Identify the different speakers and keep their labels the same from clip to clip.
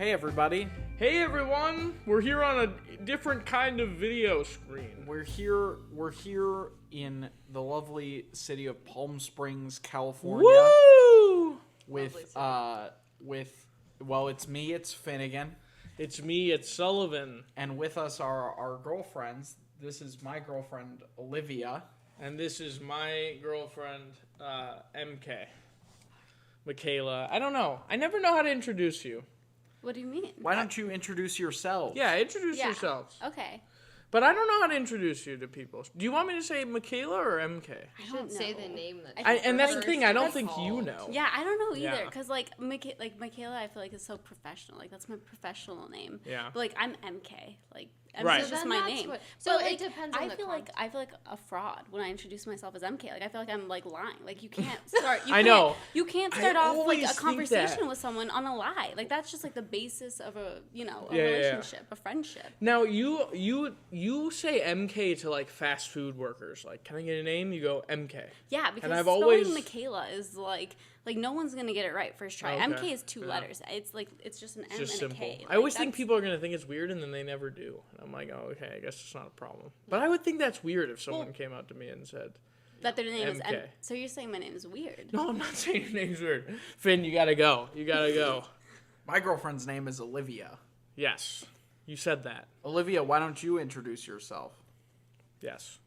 Speaker 1: Hey everybody.
Speaker 2: Hey everyone, we're here on a different kind of video screen.
Speaker 1: We're here in the lovely city of Palm Springs, California.
Speaker 2: Woo!
Speaker 1: It's me, it's Finnegan.
Speaker 2: It's me, it's Sullivan.
Speaker 1: And with us are our girlfriends. This is my girlfriend, Olivia.
Speaker 2: And this is my girlfriend, MK. Michaela. I don't know. I never know how to introduce you.
Speaker 3: What do you mean?
Speaker 1: Why don't you introduce yourself?
Speaker 2: Yeah, introduce yourselves.
Speaker 3: Okay.
Speaker 2: But I don't know how to introduce you to people. Do you want me to say Michaela or MK?
Speaker 4: I don't say the name that.
Speaker 2: And that's the thing. I don't think you know.
Speaker 3: Yeah, I don't know either.
Speaker 2: Yeah.
Speaker 3: Because Michaela, I feel like is so professional. Like that's my professional name.
Speaker 2: Yeah.
Speaker 3: But I'm MK. MK
Speaker 2: Right.
Speaker 3: is just my name.
Speaker 4: So
Speaker 3: but
Speaker 4: it depends on the context.
Speaker 3: I feel like a fraud when I introduce myself as MK. I feel like I'm lying. You can't start.
Speaker 2: I know.
Speaker 3: You can't start off
Speaker 2: always
Speaker 3: a
Speaker 2: think
Speaker 3: conversation
Speaker 2: that.
Speaker 3: with someone on a lie. That's just the basis of a
Speaker 2: Yeah.
Speaker 3: relationship, a friendship.
Speaker 2: Now you say MK to fast food workers. Can I get a name? You go MK.
Speaker 3: Yeah, because
Speaker 2: I've
Speaker 3: spelling
Speaker 2: always-
Speaker 3: Michaela is like no one's gonna get it right first try.
Speaker 2: Okay.
Speaker 3: MK is two
Speaker 2: Yeah.
Speaker 3: letters. It's just an M
Speaker 2: It's just
Speaker 3: and
Speaker 2: simple.
Speaker 3: a K.
Speaker 2: I always think people are going to think it's weird, and then they never do. And I'm like, oh, okay, I guess it's not a problem. But I would think that's weird if someone came out to me and said,
Speaker 3: that their name is M.
Speaker 2: MK.
Speaker 3: So you're saying my name is weird?
Speaker 2: no, I'm not saying your name's weird. Finn, you got to go. You got to go.
Speaker 1: My girlfriend's name is Olivia.
Speaker 2: Yes. You said that.
Speaker 1: Olivia, why don't you introduce yourself?
Speaker 2: Yes.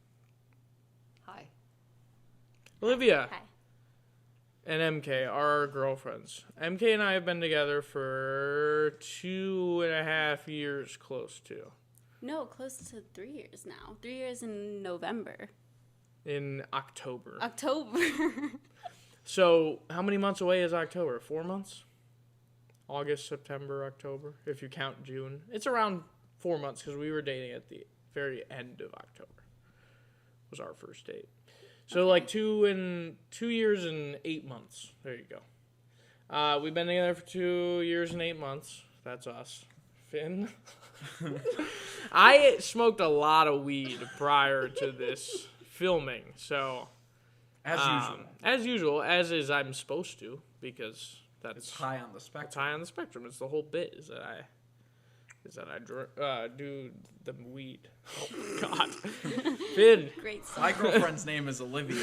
Speaker 4: Hi.
Speaker 2: Olivia
Speaker 3: Hi.
Speaker 2: and MK are our girlfriends. MK and I have been together for 2.5 years, close to.
Speaker 3: No, close to 3 years now. 3 years in November.
Speaker 2: In October.
Speaker 3: October.
Speaker 2: So, how many months away is October? 4 months? August, September, October, if you count June. It's around 4 months because we were dating at the very end of October. Was our first date. So, 2 years and 8 months. There you go. We've been together for 2 years and 8 months. That's us. Finn? I smoked a lot of weed prior to this filming, so...
Speaker 1: As usual.
Speaker 2: As is I'm supposed to, because that's...
Speaker 1: It's high on the spectrum.
Speaker 2: It's high on the spectrum. It's the whole bit, is that I do the weed. Oh, God. Finn.
Speaker 3: Great song.
Speaker 1: My girlfriend's name is Olivia.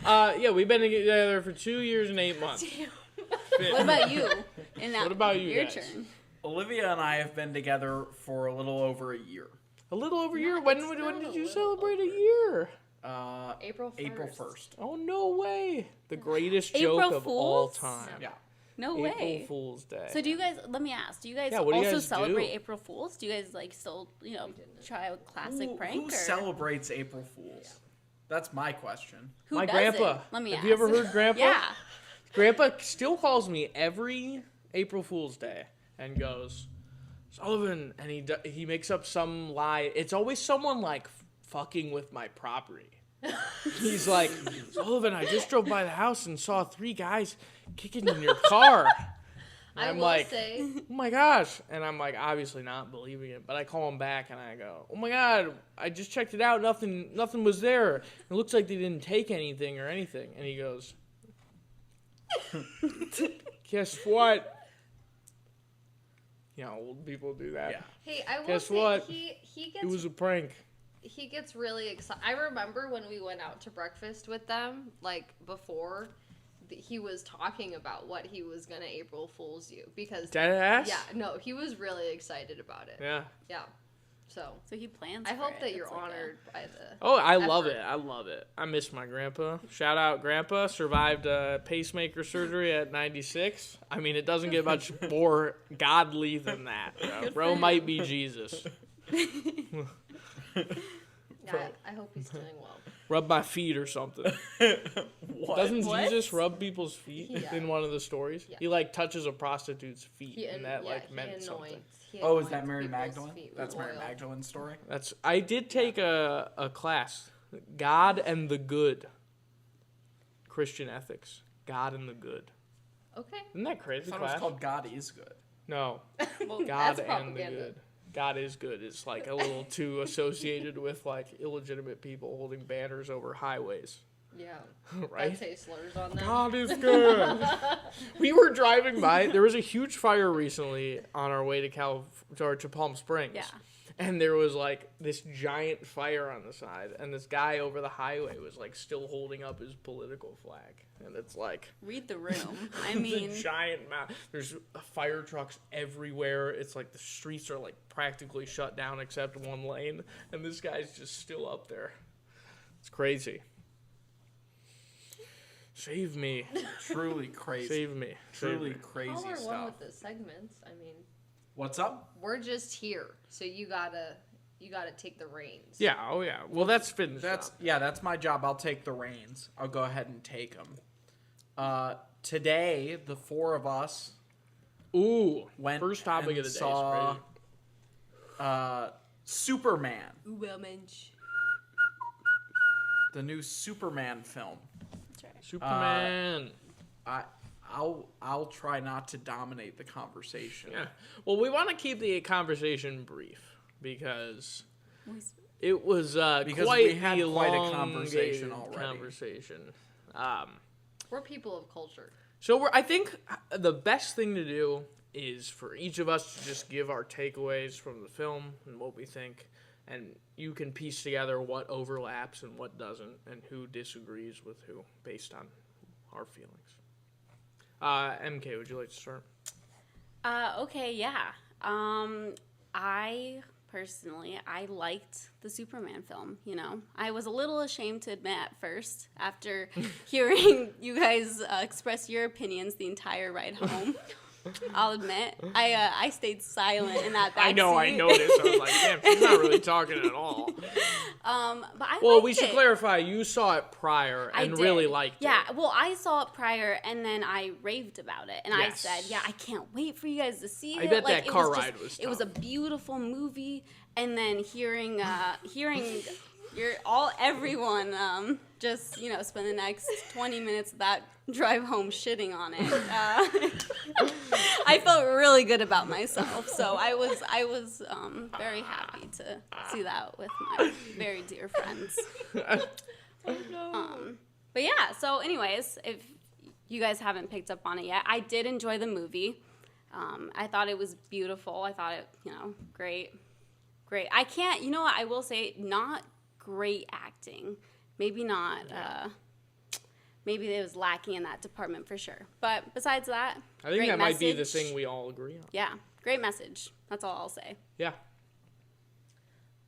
Speaker 2: Yeah, we've been together for 2 years and 8 months. Finn.
Speaker 3: What about you?
Speaker 2: What about you
Speaker 3: Your
Speaker 2: guys?
Speaker 3: turn.
Speaker 1: Olivia and I have been together for a little over a year.
Speaker 2: A little over a year? When did you celebrate a year?
Speaker 4: April 1st.
Speaker 1: April 1st.
Speaker 2: Oh, no way. The greatest
Speaker 3: April
Speaker 2: joke of all
Speaker 3: Fools?
Speaker 2: time.
Speaker 1: Yeah.
Speaker 3: No way.
Speaker 2: April Fool's Day.
Speaker 3: So do you guys? Let me ask. Do you guys
Speaker 2: Yeah, what do you
Speaker 3: also
Speaker 2: guys
Speaker 3: celebrate
Speaker 2: do?
Speaker 3: April Fools? Do you guys still try a classic prank?
Speaker 1: Who
Speaker 3: or
Speaker 1: celebrates April Fools? That's my question.
Speaker 3: who
Speaker 2: My
Speaker 3: does
Speaker 2: grandpa.
Speaker 3: It? Let me
Speaker 2: Have
Speaker 3: ask.
Speaker 2: you ever heard Grandpa?
Speaker 3: Yeah.
Speaker 2: Grandpa still calls me every April Fool's Day and goes, Sullivan, and he makes up some lie. It's always someone fucking with my property. He's like, Sullivan, I just drove by the house and saw 3 guys kicking in your car. And
Speaker 4: I
Speaker 2: I'm
Speaker 4: will
Speaker 2: like,
Speaker 4: say,
Speaker 2: oh my gosh. And I'm obviously not believing it, but I call him back and I go, oh my God, I just checked it out. Nothing was there. It looks like they didn't take anything or anything. And he goes, guess what? Old people do that.
Speaker 1: Yeah.
Speaker 4: hey, I will
Speaker 2: Guess
Speaker 4: say
Speaker 2: what?
Speaker 4: he
Speaker 2: It was a prank.
Speaker 4: gets really excited. I remember when we went out to breakfast with them, before, he was talking about what he was gonna April Fool's you because
Speaker 2: Dead ass?
Speaker 4: yeah, no, he was really excited about it.
Speaker 2: Yeah.
Speaker 4: Yeah. So
Speaker 3: he plans.
Speaker 4: I
Speaker 3: for
Speaker 4: hope
Speaker 3: it.
Speaker 4: that you're
Speaker 3: It's
Speaker 4: honored by the.
Speaker 2: Oh, I love
Speaker 4: effort.
Speaker 2: it. I love it. I miss my grandpa. Shout out Grandpa. Survived pacemaker surgery at 96. I mean, it doesn't get much more godly than that. Bro might be Jesus.
Speaker 4: Yeah, I hope he's doing well.
Speaker 2: Rub my feet or something.
Speaker 1: What?
Speaker 2: Doesn't
Speaker 3: What?
Speaker 2: Jesus rub people's feet
Speaker 4: Yeah.
Speaker 2: in one of the stories?
Speaker 4: Yeah.
Speaker 2: He touches a prostitute's feet,
Speaker 4: He
Speaker 2: and that
Speaker 4: he
Speaker 2: meant something.
Speaker 1: Oh, is that Mary Magdalene?
Speaker 4: Magdalene?
Speaker 1: That's Mary Magdalene's story?
Speaker 2: I did take a class, God and the Good. Christian ethics. God and the Good.
Speaker 4: Okay.
Speaker 2: Isn't that
Speaker 1: I
Speaker 2: crazy
Speaker 1: thought it was
Speaker 2: class?
Speaker 1: called God is Good.
Speaker 2: No.
Speaker 3: Well,
Speaker 2: God
Speaker 4: That's
Speaker 2: and the
Speaker 4: propaganda.
Speaker 2: Good. God is good. It's a little too associated with illegitimate people holding banners over highways.
Speaker 4: Yeah.
Speaker 2: Right?
Speaker 4: I'd say slurs on them.
Speaker 2: God is good. We were driving by. There was a huge fire recently on our way to Palm Springs.
Speaker 3: Yeah.
Speaker 2: And there was like this giant fire on the side, and this guy over the highway was like still holding up his political flag. And it's like
Speaker 3: Read the room. I
Speaker 2: it's
Speaker 3: mean,
Speaker 2: a giant map. There's fire trucks everywhere. It's like the streets are like practically shut down except one lane, and this guy's just still up there. It's crazy. Save me.
Speaker 1: Truly crazy.
Speaker 2: Save me.
Speaker 1: Truly
Speaker 2: Save me.
Speaker 1: crazy
Speaker 4: All are one
Speaker 1: stuff.
Speaker 4: with the segments. I mean,
Speaker 1: What's up?
Speaker 4: we're just here, so you gotta take the reins.
Speaker 2: Yeah, oh yeah. Well, that's Finn's job.
Speaker 1: That's my job. I'll take the reins. I'll go ahead and take them. Today, the four of us
Speaker 2: Ooh,
Speaker 1: went
Speaker 2: first topic
Speaker 1: and
Speaker 2: of the day.
Speaker 1: saw
Speaker 2: Is crazy.
Speaker 1: Superman,
Speaker 4: Mensch.
Speaker 1: the new Superman film.
Speaker 2: Superman.
Speaker 1: I'll try not to dominate the conversation.
Speaker 2: Yeah. Well, we want to keep the conversation brief because it was
Speaker 1: we had
Speaker 2: the
Speaker 1: quite a
Speaker 2: elongated
Speaker 1: conversation already.
Speaker 2: Conversation.
Speaker 4: We're people of culture.
Speaker 2: So I think the best thing to do is for each of us to just give our takeaways from the film and what we think, and you can piece together what overlaps and what doesn't, and who disagrees with who based on our feelings. MK, would you like to start?
Speaker 3: Okay, yeah. I personally, I liked the Superman film, you know. I was a little ashamed to admit at first, after hearing you guys express your opinions the entire ride home. I'll admit, I stayed silent in that backseat.
Speaker 2: I know, I noticed. I was like, damn, she's not really talking at all.
Speaker 3: But I
Speaker 2: Well,
Speaker 3: liked
Speaker 2: we should
Speaker 3: it.
Speaker 2: clarify, you saw it prior
Speaker 3: I
Speaker 2: and
Speaker 3: did.
Speaker 2: really liked it.
Speaker 3: Yeah, well, I saw it prior, and then I raved about it, and I
Speaker 2: Yes.
Speaker 3: said, "Yeah, I can't wait for you guys to see it."
Speaker 2: I bet that
Speaker 3: it
Speaker 2: car
Speaker 3: was
Speaker 2: ride was
Speaker 3: It was a
Speaker 2: tough.
Speaker 3: beautiful movie, and then hearing everyone just spend the next 20 minutes of that drive home shitting on it. I felt really good about myself, so I was very happy to see that with my very dear friends. But yeah, so anyways, if you guys haven't picked up on it yet, I did enjoy the movie. I thought it was beautiful. I thought it, great. I can't, what, I will say, not great acting. Maybe not, maybe it was lacking in that department for sure. But besides that,
Speaker 2: I think
Speaker 3: great
Speaker 2: that might be the
Speaker 3: message.
Speaker 2: thing we all agree on.
Speaker 3: Yeah, great message. That's all I'll say.
Speaker 2: Yeah.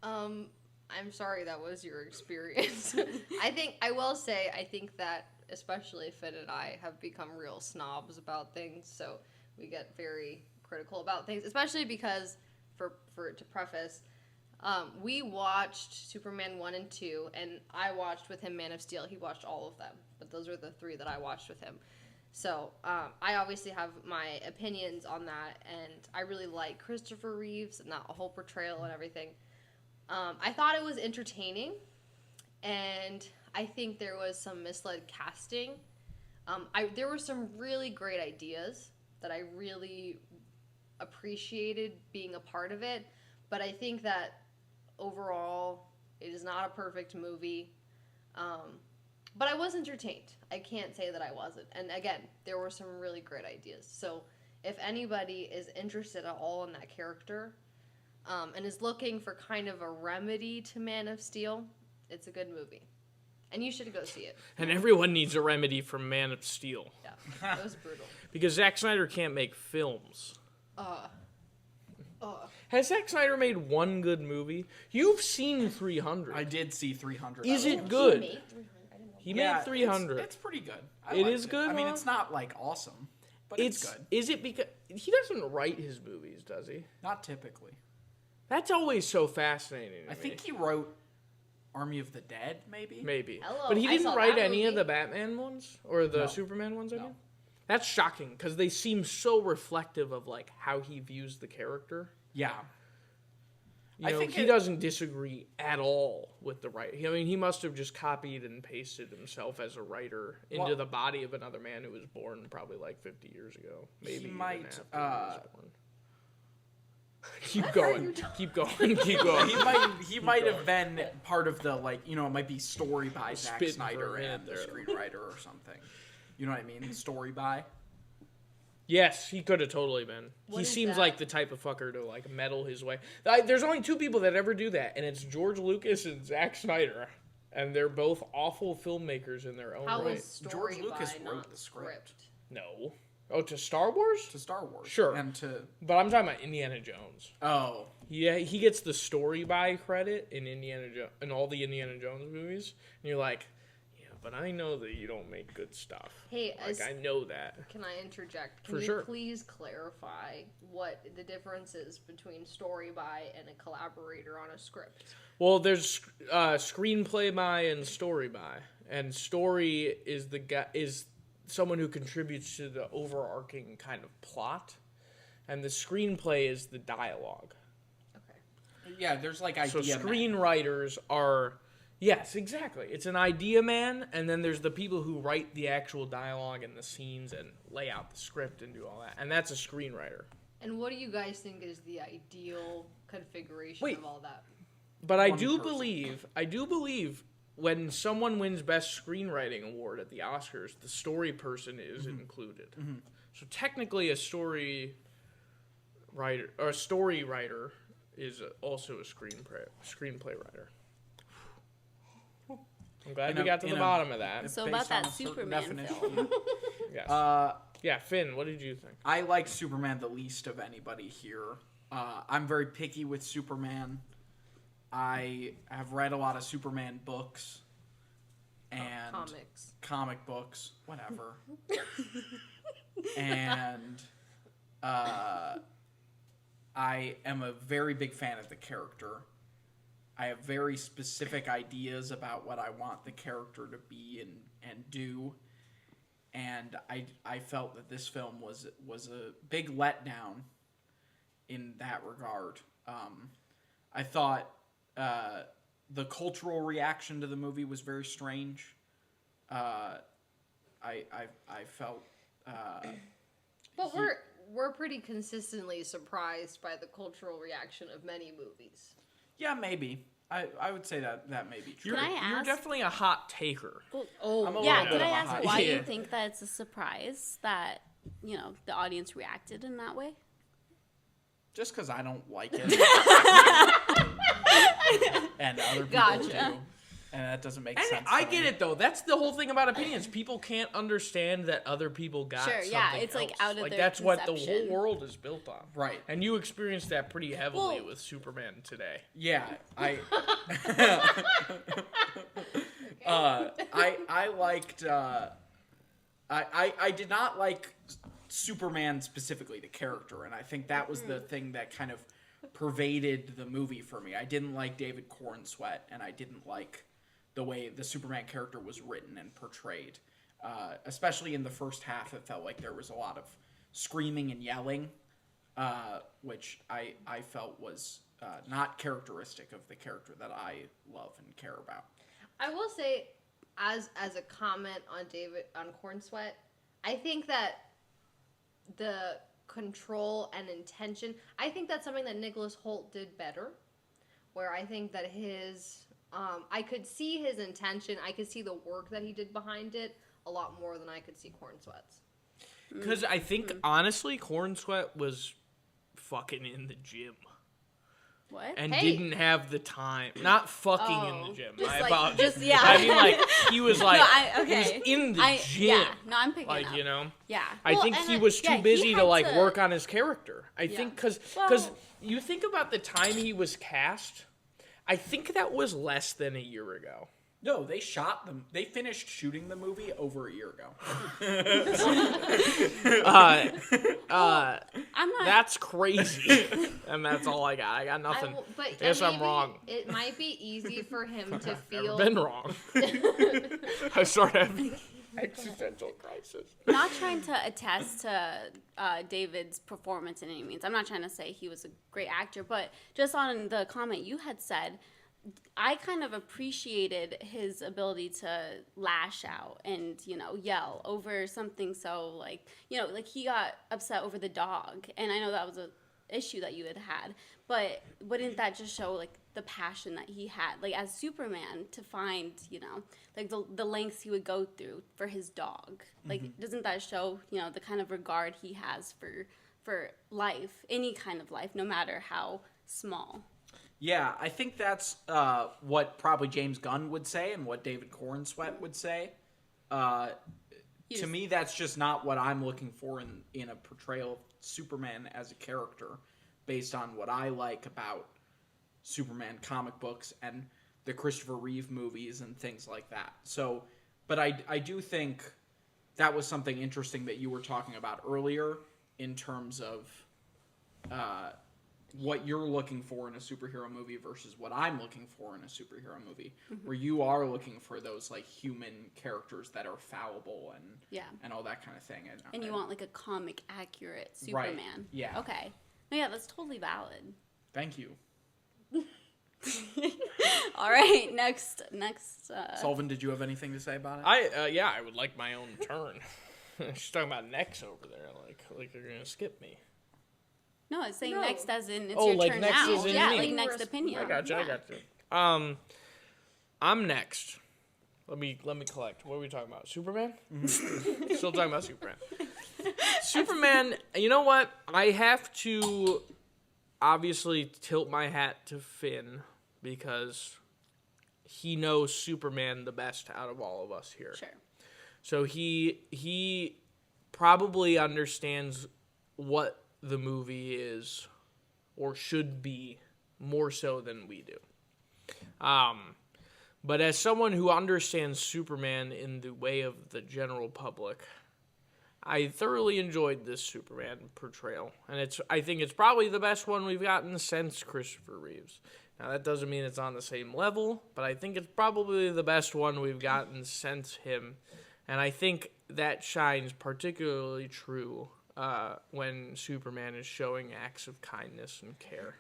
Speaker 4: I'm sorry that was your experience. I think that especially Finn and I have become real snobs about things, so we get very critical about things, especially because to preface, we watched Superman 1 and 2, and I watched with him Man of Steel. He watched all of them, but those are the 3 that I watched with him. So I obviously have my opinions on that, and I really like Christopher Reeves and that whole portrayal and everything. I thought it was entertaining, and I think there was some misled casting. There were some really great ideas that I really appreciated being a part of it, but I think that overall it is not a perfect movie. But I was entertained. I can't say that I wasn't. And again, there were some really great ideas. So if anybody is interested at all in that character, and is looking for kind of a remedy to Man of Steel, it's a good movie. And you should go see it.
Speaker 2: And everyone needs a remedy for Man of Steel.
Speaker 4: Yeah, it was brutal.
Speaker 2: Because Zack Snyder can't make films. Has Zack Snyder made one good movie? You've seen 300.
Speaker 1: I did see 300.
Speaker 2: Is
Speaker 1: I
Speaker 2: it
Speaker 1: liked
Speaker 2: good?
Speaker 4: He made 300. I didn't know.
Speaker 2: He
Speaker 1: Yeah,
Speaker 2: made 300.
Speaker 1: It's pretty good. I
Speaker 2: It
Speaker 1: liked
Speaker 2: is good,
Speaker 1: I mean,
Speaker 2: huh?
Speaker 1: it's not like awesome, but it's good.
Speaker 2: Is it because he doesn't write his movies, does he?
Speaker 1: Not typically.
Speaker 2: That's always so fascinating to
Speaker 1: I
Speaker 2: me.
Speaker 1: think he wrote Army of the Dead, maybe.
Speaker 2: Maybe.
Speaker 4: Hello,
Speaker 2: But he
Speaker 4: I
Speaker 2: didn't
Speaker 4: saw
Speaker 2: write
Speaker 4: that
Speaker 2: any of
Speaker 4: movie.
Speaker 2: the Batman ones? Or the
Speaker 1: No.
Speaker 2: Superman ones, I
Speaker 1: No.
Speaker 2: mean? That's shocking, because they seem so reflective of, like, how he views the character.
Speaker 1: Yeah.
Speaker 2: You
Speaker 1: I
Speaker 2: know,
Speaker 1: think
Speaker 2: he
Speaker 1: it-
Speaker 2: doesn't disagree at all with the writing. I mean, he must have just copied and pasted himself as a writer into
Speaker 1: Well-
Speaker 2: the body of another man who was born probably, like, 50 years ago. Maybe
Speaker 1: He
Speaker 2: even
Speaker 1: might,
Speaker 2: after he was born. Keep going. Keep going. Keep going.
Speaker 1: He might have been part of the, like, you know, it might be story by Zack
Speaker 2: Spitting
Speaker 1: Snyder
Speaker 2: for a minute
Speaker 1: and the
Speaker 2: there.
Speaker 1: screenwriter or something. You know what I mean? Story by.
Speaker 2: Yes, he could have totally been.
Speaker 4: What
Speaker 2: He
Speaker 4: is
Speaker 2: seems
Speaker 4: that?
Speaker 2: like the type of fucker to, like, meddle his way. There's only 2 people that ever do that, and it's George Lucas and Zack Snyder. And they're both awful filmmakers in their own
Speaker 4: How
Speaker 2: right.
Speaker 4: is story
Speaker 1: George Lucas
Speaker 4: by
Speaker 1: wrote
Speaker 4: not
Speaker 1: the script.
Speaker 2: No. Oh, to Star Wars?
Speaker 1: To Star Wars.
Speaker 2: Sure.
Speaker 1: And to...
Speaker 2: But I'm talking about Indiana Jones.
Speaker 1: Oh.
Speaker 2: Yeah, he gets the story by credit in in all the Indiana Jones movies. And you're like, yeah, but I know that you don't make good stuff.
Speaker 4: Hey,
Speaker 2: Like, I know that.
Speaker 4: can I interject? Can
Speaker 2: For
Speaker 4: you
Speaker 2: sure.
Speaker 4: please clarify what the difference is between story by and a collaborator on a script?
Speaker 2: Well, there's screenplay by and story by. And story is someone who contributes to the overarching kind of plot. And the screenplay is the dialogue.
Speaker 4: Okay.
Speaker 1: Yeah, there's like
Speaker 2: So
Speaker 1: idea men.
Speaker 2: screenwriters are, yes, exactly. It's an idea man, and then there's the people who write the actual dialogue and the scenes and lay out the script and do all that. And that's a screenwriter.
Speaker 4: And what do you guys think is the ideal configuration
Speaker 2: Wait.
Speaker 4: of all that?
Speaker 2: But I
Speaker 1: One
Speaker 2: do
Speaker 1: person.
Speaker 2: believe when someone wins Best Screenwriting Award at the Oscars, the story person is included. So technically a story writer is also a screenplay writer. I'm glad we got to the bottom of that.
Speaker 3: So
Speaker 1: Based
Speaker 3: about
Speaker 1: on
Speaker 3: that
Speaker 1: a certain
Speaker 3: Superman
Speaker 1: definition.
Speaker 3: film.
Speaker 2: Yes. Yeah, Finn, what did you think?
Speaker 1: I like Superman the least of anybody here. I'm very picky with Superman. I have read a lot of Superman books and
Speaker 4: Comics.
Speaker 1: comic books, whatever. And I am a very big fan of the character. I have very specific ideas about what I want the character to be and do. And I felt that this film was a big letdown in that regard. I thought the cultural reaction to the movie was very strange. I felt.
Speaker 4: But we're pretty consistently surprised by the cultural reaction of many movies.
Speaker 1: Yeah, maybe. I would say that may be true.
Speaker 3: Can I
Speaker 2: You're
Speaker 3: ask?
Speaker 2: definitely a hot taker.
Speaker 4: Oh,
Speaker 1: I'm a
Speaker 3: Yeah,
Speaker 1: little bit
Speaker 3: can I
Speaker 1: of a
Speaker 3: ask
Speaker 1: hot-
Speaker 3: why
Speaker 2: Yeah.
Speaker 3: you think that it's a surprise that, you know, the audience reacted in that way?
Speaker 1: Just because I don't like it. And other people
Speaker 3: Gotcha.
Speaker 1: do. And that doesn't make
Speaker 2: And
Speaker 1: sense.
Speaker 2: I
Speaker 1: to
Speaker 2: get
Speaker 1: me.
Speaker 2: it though. That's the whole thing about opinions. People can't understand that other people got
Speaker 3: Sure,
Speaker 2: something
Speaker 3: yeah, it's, like,
Speaker 2: else.
Speaker 3: out of
Speaker 2: like
Speaker 3: their
Speaker 2: that's what the whole
Speaker 3: conception.
Speaker 2: world is built on.
Speaker 1: Right.
Speaker 2: And you experienced that pretty heavily
Speaker 3: Well-
Speaker 2: with Superman today.
Speaker 1: Yeah, I liked I did not like Superman specifically, the character, and I think that was the thing that kind of pervaded the movie for me. I didn't like David Cornsweet, and I didn't like the way the Superman character was written and portrayed. Especially in the first half, it felt like there was a lot of screaming and yelling, which I felt was not characteristic of the character that I love and care about.
Speaker 4: I will say, as a comment on Cornsweet, I think that the control and intention, I think that's something that Nicholas Hoult did better. Where I think that his, I could see his intention, I could see the work that he did behind it a lot more than I could see Cornsweet's.
Speaker 2: Because I think honestly, Cornsweet was fucking in the gym
Speaker 3: What?
Speaker 2: and
Speaker 4: Hey.
Speaker 2: didn't have the time. Not fucking in the gym.
Speaker 3: Just
Speaker 2: I
Speaker 3: like,
Speaker 2: apologize.
Speaker 3: just, yeah.
Speaker 2: I mean, like he was like he was
Speaker 3: okay.
Speaker 2: in the gym.
Speaker 3: Yeah, no, I'm picking
Speaker 2: Like
Speaker 3: up.
Speaker 2: you know.
Speaker 3: Yeah.
Speaker 2: I
Speaker 3: Well,
Speaker 2: think
Speaker 3: and
Speaker 2: he was too
Speaker 3: yeah,
Speaker 2: busy to
Speaker 3: had
Speaker 2: like work on his character. I
Speaker 4: Yeah.
Speaker 2: think because
Speaker 3: Well-
Speaker 2: you think about the time he was cast, I think that was less than a year ago.
Speaker 1: No, they shot them. They finished shooting the movie over a year ago.
Speaker 3: I'm not.
Speaker 2: That's crazy, and that's all I got. I got nothing.
Speaker 4: But
Speaker 2: I guess I'm
Speaker 4: maybe
Speaker 2: wrong.
Speaker 4: It might be easy for him to
Speaker 2: Never
Speaker 4: feel.
Speaker 2: been wrong. I start having existential crisis.
Speaker 3: Not trying to attest to David's performance in any means. I'm not trying to say he was a great actor, but just on the comment you had said, I kind of appreciated his ability to lash out and, you know, yell over something so, like, you know, like he got upset over the dog. And I know that was a issue that you had. But wouldn't that just show like the passion that he had, like as Superman, to find, you know, like the lengths he would go through for his dog? Like, doesn't that show, you know, the kind of regard he has for life, any kind of life, no matter how small?
Speaker 1: Yeah, I think that's what probably James Gunn would say and what David Cornsweet would say. To me, that's just not what I'm looking for in a portrayal of Superman as a character, based on what I like about Superman comic books and the Christopher Reeve movies and things like that. So, but I do think that was something interesting that you were talking about earlier in terms of what you're looking for in a superhero movie versus what I'm looking for in a superhero movie, where you are looking for those like human characters that are fallible and all that kind of thing.
Speaker 3: And you want like a comic accurate Superman.
Speaker 1: Right. Yeah.
Speaker 3: Okay. No, yeah, that's totally valid.
Speaker 1: Thank you.
Speaker 3: All right, next.
Speaker 1: Sullivan, did you have anything to say about it?
Speaker 2: I would like my own turn. She's talking about next over there, like you're gonna skip me.
Speaker 3: No, it's saying
Speaker 4: No.
Speaker 3: next as in it's
Speaker 2: Oh,
Speaker 3: your
Speaker 2: like
Speaker 3: turn
Speaker 2: next
Speaker 3: now.
Speaker 2: as in
Speaker 3: Yeah,
Speaker 2: me.
Speaker 3: like next opinion.
Speaker 2: I got you.
Speaker 3: Yeah.
Speaker 2: I'm next. Let me collect. What are we talking about? Superman? Still talking about Superman. Superman, you know what? I have to obviously tilt my hat to Finn because he knows Superman the best out of all of us here.
Speaker 3: Sure.
Speaker 2: So he probably understands what the movie is or should be more so than we do. But as someone who understands Superman in the way of the general public, I thoroughly enjoyed this Superman portrayal. And I think it's probably the best one we've gotten since Christopher Reeves. Now, that doesn't mean it's on the same level, but I think it's probably the best one we've gotten since him. And I think that shines particularly true when Superman is showing acts of kindness and care.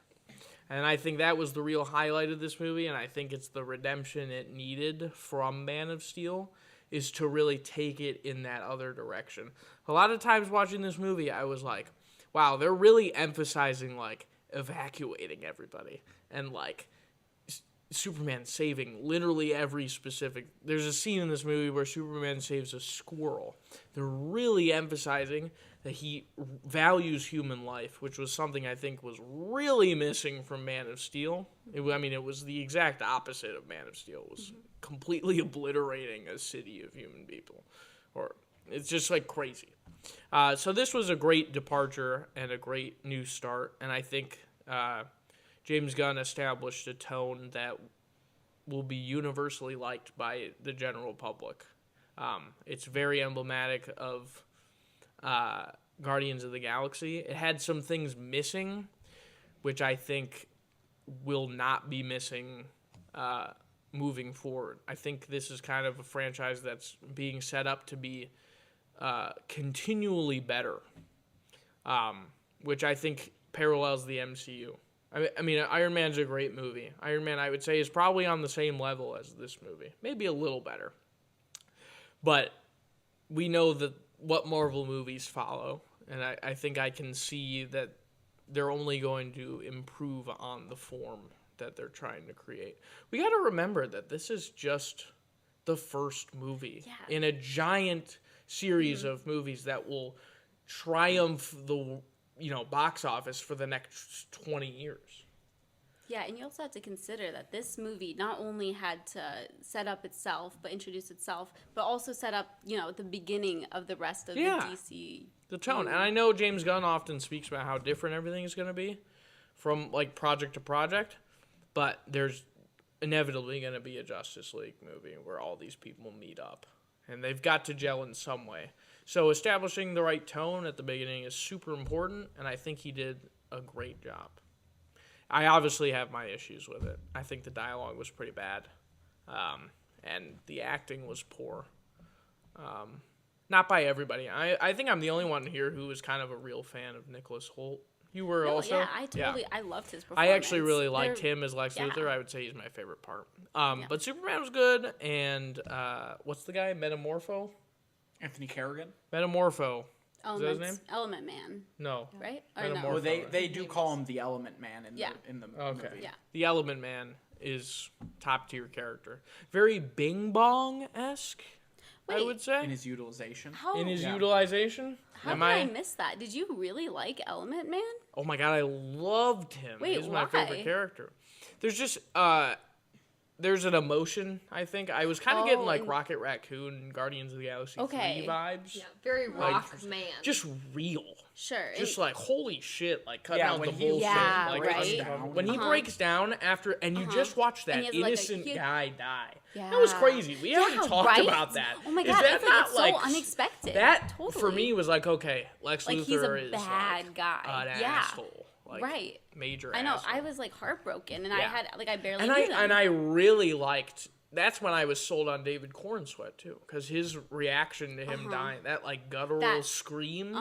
Speaker 2: And I think that was the real highlight of this movie, and I think it's the redemption it needed from Man of Steel, is to really take it in that other direction. A lot of times watching this movie, I was like, wow, they're really emphasizing, like, evacuating everybody. And, like, Superman saving literally every specific... There's a scene in this movie where Superman saves a squirrel. They're really emphasizing that he values human life, which was something I think was really missing from Man of Steel. It was the exact opposite of Man of Steel. It was completely obliterating a city of human people. It's just, like, crazy. So this was a great departure and a great new start, and I think... James Gunn established a tone that will be universally liked by the general public. It's very emblematic of Guardians of the Galaxy. It had some things missing, which I think will not be missing moving forward. I think this is kind of a franchise that's being set up to be continually better, which I think parallels the MCU. I mean, Iron Man's a great movie. Iron Man, I would say, is probably on the same level as this movie. Maybe a little better. But we know that what Marvel movies follow, and I think I can see that they're only going to improve on the form that they're trying to create. We got to remember that this is just the first movie in a giant series of movies that will triumph the box office for the next 20 years.
Speaker 3: Yeah, and you also have to consider that this movie not only had to set up itself, but introduce itself, but also set up, the beginning of the rest of the DC.
Speaker 2: The tone. And I know James Gunn often speaks about how different everything is going to be from, like, project to project, but there's inevitably going to be a Justice League movie where all these people meet up, and they've got to gel in some way. So establishing the right tone at the beginning is super important, and I think he did a great job. I obviously have my issues with it. I think the dialogue was pretty bad, and the acting was poor. Not by everybody. I think I'm the only one here who is kind of a real fan of Nicholas Hoult. You were also?
Speaker 3: Yeah, I loved his performance.
Speaker 2: I actually really liked him as Lex Luthor. I would say he's my favorite part. But Superman was good, and what's the guy? Metamorpho?
Speaker 1: Anthony Carrigan?
Speaker 2: Metamorpho Is that his name?
Speaker 3: Element Man,
Speaker 2: No.
Speaker 3: right? Or
Speaker 2: Metamorpho.
Speaker 3: no?
Speaker 1: Well, they do call him the Element Man in
Speaker 3: Yeah.
Speaker 1: the
Speaker 2: Okay.
Speaker 1: movie.
Speaker 3: Yeah.
Speaker 2: The Element Man is top tier character. Very Bing Bong esque, I
Speaker 3: Wait.
Speaker 2: would say.
Speaker 1: In his utilization.
Speaker 3: How,
Speaker 2: In his
Speaker 1: Yeah.
Speaker 2: utilization.
Speaker 3: how
Speaker 2: Am
Speaker 3: did I miss that? Did you really like Element Man?
Speaker 2: Oh my god, I loved him.
Speaker 3: Wait,
Speaker 2: He's my favorite
Speaker 3: why?
Speaker 2: character. There's just there's an emotion, I think. I was kind of getting like
Speaker 3: and-
Speaker 2: Rocket Raccoon and Guardians of the Galaxy
Speaker 3: Okay.
Speaker 2: 3 vibes.
Speaker 4: Yeah, very
Speaker 2: Like,
Speaker 4: rock man.
Speaker 2: Just real.
Speaker 3: Sure.
Speaker 2: Just like holy shit, like cutting
Speaker 1: Yeah,
Speaker 2: out
Speaker 1: when
Speaker 2: the
Speaker 1: he
Speaker 2: bullshit.
Speaker 3: Yeah,
Speaker 2: like,
Speaker 3: right.
Speaker 1: down.
Speaker 2: When he breaks down after, and you just watch that
Speaker 3: And he has, like, a
Speaker 2: innocent
Speaker 3: huge-
Speaker 2: guy die.
Speaker 3: Yeah.
Speaker 2: That was crazy. We haven't talked
Speaker 3: right?
Speaker 2: about that.
Speaker 3: Oh my
Speaker 2: Is
Speaker 3: god,
Speaker 2: that
Speaker 3: it's like,
Speaker 2: not
Speaker 3: it's so
Speaker 2: like
Speaker 3: unexpected.
Speaker 2: that for
Speaker 3: Totally.
Speaker 2: me was like, okay, Lex
Speaker 3: Like,
Speaker 2: Luthor
Speaker 3: he's a
Speaker 2: is
Speaker 3: bad
Speaker 2: like
Speaker 3: guy.
Speaker 2: an
Speaker 3: Yeah.
Speaker 2: asshole. Like,
Speaker 3: Right.
Speaker 2: Major
Speaker 3: I know.
Speaker 2: asshole.
Speaker 3: I was like heartbroken, and I
Speaker 2: Yeah.
Speaker 3: had like I barely
Speaker 2: and
Speaker 3: knew them.
Speaker 2: I really liked. That's when I was sold on David Cornsweet too, because his reaction to him dying, that like guttural
Speaker 3: That-
Speaker 2: scream,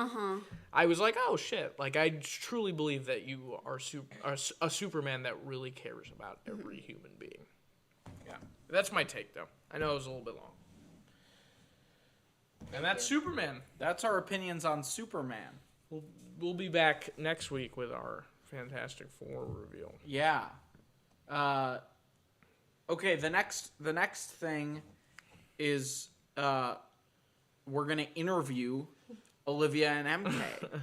Speaker 2: I was like, oh shit! Like I truly believe that you are a Superman that really cares about every human being. Yeah, that's my take though. I know it was a little bit long, and that's Superman.
Speaker 1: That's our opinions on Superman.
Speaker 2: We'll be back next week with our Fantastic Four review.
Speaker 1: Yeah. Okay, the next thing is we're gonna interview Olivia and MK for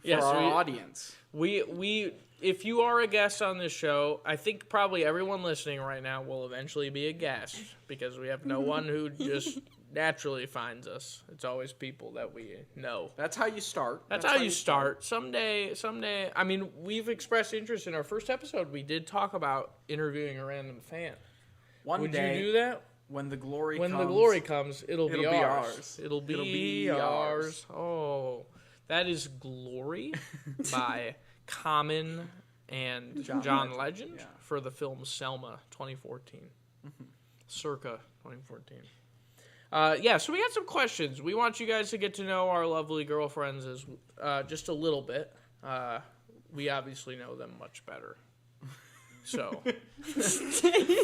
Speaker 2: Yes,
Speaker 1: our audience.
Speaker 2: We if you are a guest on this show, I think probably everyone listening right now will eventually be a guest because we have no one who just naturally finds us. It's always people that we know.
Speaker 1: That's how you start.
Speaker 2: That's how you start. Someday, I mean, we've expressed interest in our first episode. We did talk about interviewing a random fan.
Speaker 1: One
Speaker 2: Would
Speaker 1: day,
Speaker 2: you do that?
Speaker 1: when the glory
Speaker 2: When
Speaker 1: comes,
Speaker 2: the glory comes, it'll be
Speaker 1: it'll be
Speaker 2: ours.
Speaker 1: ours.
Speaker 2: It'll be
Speaker 1: be
Speaker 2: ours. Oh, that is Glory by Common and John Legend
Speaker 1: yeah.
Speaker 2: for the film Selma 2014. Circa 2014. Yeah, so we got some questions. We want you guys to get to know our lovely girlfriends as just a little bit. We obviously know them much better. So,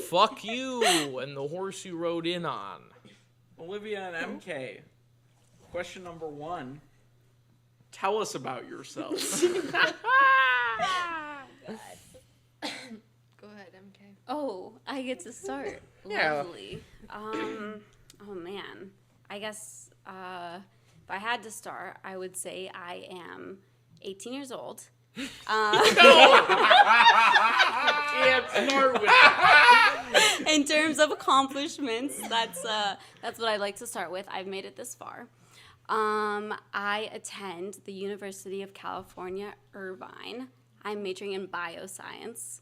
Speaker 2: fuck you and the horse you rode in on.
Speaker 1: Olivia and MK. Question number 1. Tell us about yourselves.
Speaker 4: Go ahead, MK.
Speaker 3: Oh, I get to start.
Speaker 2: Yeah.
Speaker 3: Lovely. Oh man. I guess if I had to start, I would say I am 18 years old.
Speaker 2: Can't start with that.
Speaker 3: In terms of accomplishments, that's what I'd like to start with. I've made it this far. I attend the University of California, Irvine. I'm majoring in bioscience.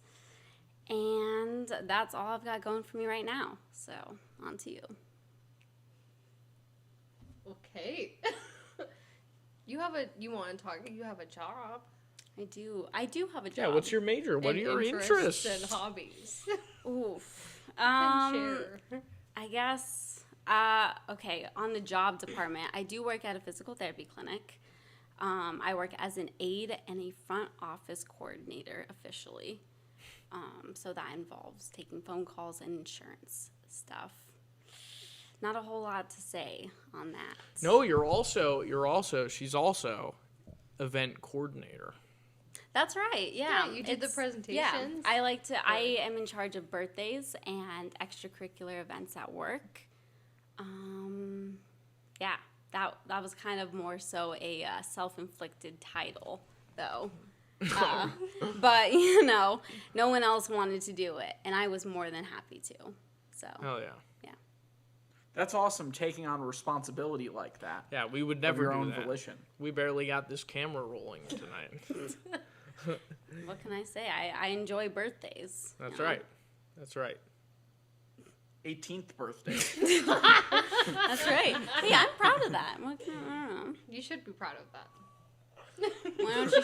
Speaker 3: And that's all I've got going for me right now. So, on to you.
Speaker 4: Okay. You want to talk? You have a job.
Speaker 3: I do have a job.
Speaker 2: Yeah, what's your major? What are
Speaker 4: and
Speaker 2: your interests?
Speaker 4: and hobbies?
Speaker 3: Oof.
Speaker 4: Share.
Speaker 3: I guess, okay, on the job department, I do work at a physical therapy clinic. I work as an aide and a front office coordinator officially. So that involves taking phone calls and insurance stuff. Not a whole lot to say on that.
Speaker 2: No, she's also event coordinator.
Speaker 3: That's right. Yeah.
Speaker 4: Yeah, you did the
Speaker 3: Yeah,
Speaker 4: presentations.
Speaker 3: I am in charge of birthdays and extracurricular events at work. Yeah, that was kind of more so a self-inflicted title, though. But no one else wanted to do it, and I was more than happy to. So.
Speaker 2: Oh yeah.
Speaker 1: That's awesome, taking on responsibility like that.
Speaker 2: Yeah, we would
Speaker 1: Of
Speaker 2: never
Speaker 1: your
Speaker 2: do
Speaker 1: own
Speaker 2: that.
Speaker 1: volition.
Speaker 2: We barely got this camera rolling tonight.
Speaker 3: What can I say? I enjoy birthdays.
Speaker 2: That's
Speaker 3: you know?
Speaker 2: right. That's right.
Speaker 1: 18th birthday.
Speaker 3: That's right. Hey, I'm proud of that. I don't know.
Speaker 4: You should be proud of that.
Speaker 3: Why don't you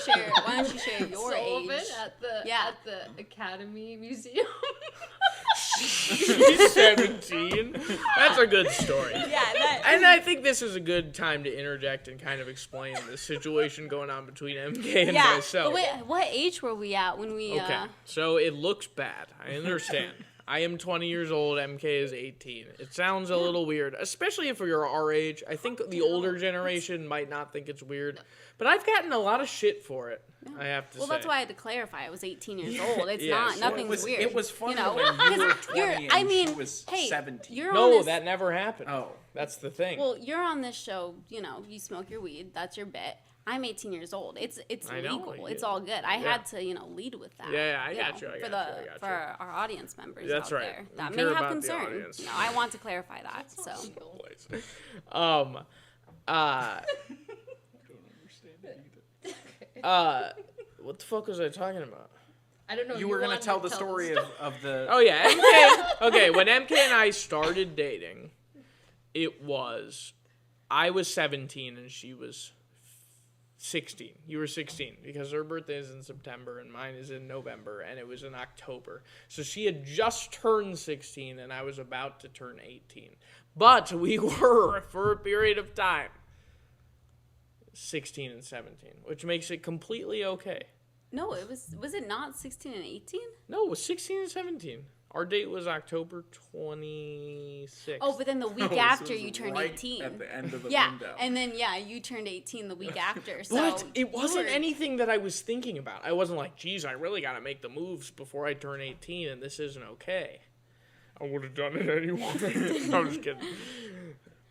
Speaker 3: share your
Speaker 4: Sullivan
Speaker 3: age?
Speaker 4: at the Academy Museum.
Speaker 2: She's 17. That's a good story.
Speaker 3: Yeah,
Speaker 2: And I think this is a good time to interject and kind of explain the situation going on between MK and
Speaker 3: yeah.
Speaker 2: myself.
Speaker 3: But wait, what age were we at when we?
Speaker 2: Okay, so it looks bad. I understand. I am 20 years old. MK is 18. It sounds a little weird, especially if you're our age. I think the older generation might not think it's weird, but I've gotten a lot of shit for it. I have to say.
Speaker 3: Well, that's why I had to clarify. I was 18 years old. It's
Speaker 2: Yeah,
Speaker 3: not.
Speaker 2: so
Speaker 3: Nothing's weird.
Speaker 1: It was funny
Speaker 3: you know?
Speaker 1: when you were 20 and she was
Speaker 3: hey,
Speaker 1: 17.
Speaker 3: You're on
Speaker 2: No,
Speaker 3: this,
Speaker 2: that never happened.
Speaker 1: Oh.
Speaker 2: That's the thing.
Speaker 3: Well, you're on this show. You know, you smoke your weed. That's your bit. I'm 18 years old. It's
Speaker 2: I know,
Speaker 3: legal.
Speaker 2: yeah.
Speaker 3: It's all good. I had to lead with that.
Speaker 2: Yeah, I
Speaker 3: you
Speaker 2: got
Speaker 3: know,
Speaker 2: you, I
Speaker 3: for
Speaker 2: got you.
Speaker 3: for our audience members
Speaker 2: That's
Speaker 3: out
Speaker 2: right.
Speaker 3: there
Speaker 2: We
Speaker 3: that
Speaker 2: care
Speaker 3: may
Speaker 2: about
Speaker 3: have
Speaker 2: the
Speaker 3: concern.
Speaker 2: audience.
Speaker 3: I want to clarify that. So
Speaker 2: what the fuck was I talking about?
Speaker 4: I don't know.
Speaker 1: You were going to tell the story of the...
Speaker 2: Oh yeah, MK. Okay, when MK and I started dating, I was 17 and she was 16. You were 16 because her birthday is in September and mine is in November, and it was in October. So she had just turned 16 and I was about to turn 18. But we were, for a period of time, 16 and 17, which makes it completely okay.
Speaker 3: no, it was it not 16 and 18?
Speaker 2: No, it was 16 and 17. Our date was October 26th.
Speaker 3: Oh, but then the week
Speaker 1: Oh, so
Speaker 3: after
Speaker 1: it was
Speaker 3: you turned
Speaker 1: right
Speaker 3: 18.
Speaker 1: at the end of the
Speaker 3: yeah,
Speaker 1: window.
Speaker 3: and then you turned 18 the week after. So
Speaker 2: But it wasn't
Speaker 3: you were-
Speaker 2: anything that I was thinking about. I wasn't like, geez, I really got to make the moves before I turn 18, and this isn't okay. I would have done it anyway. I'm just kidding.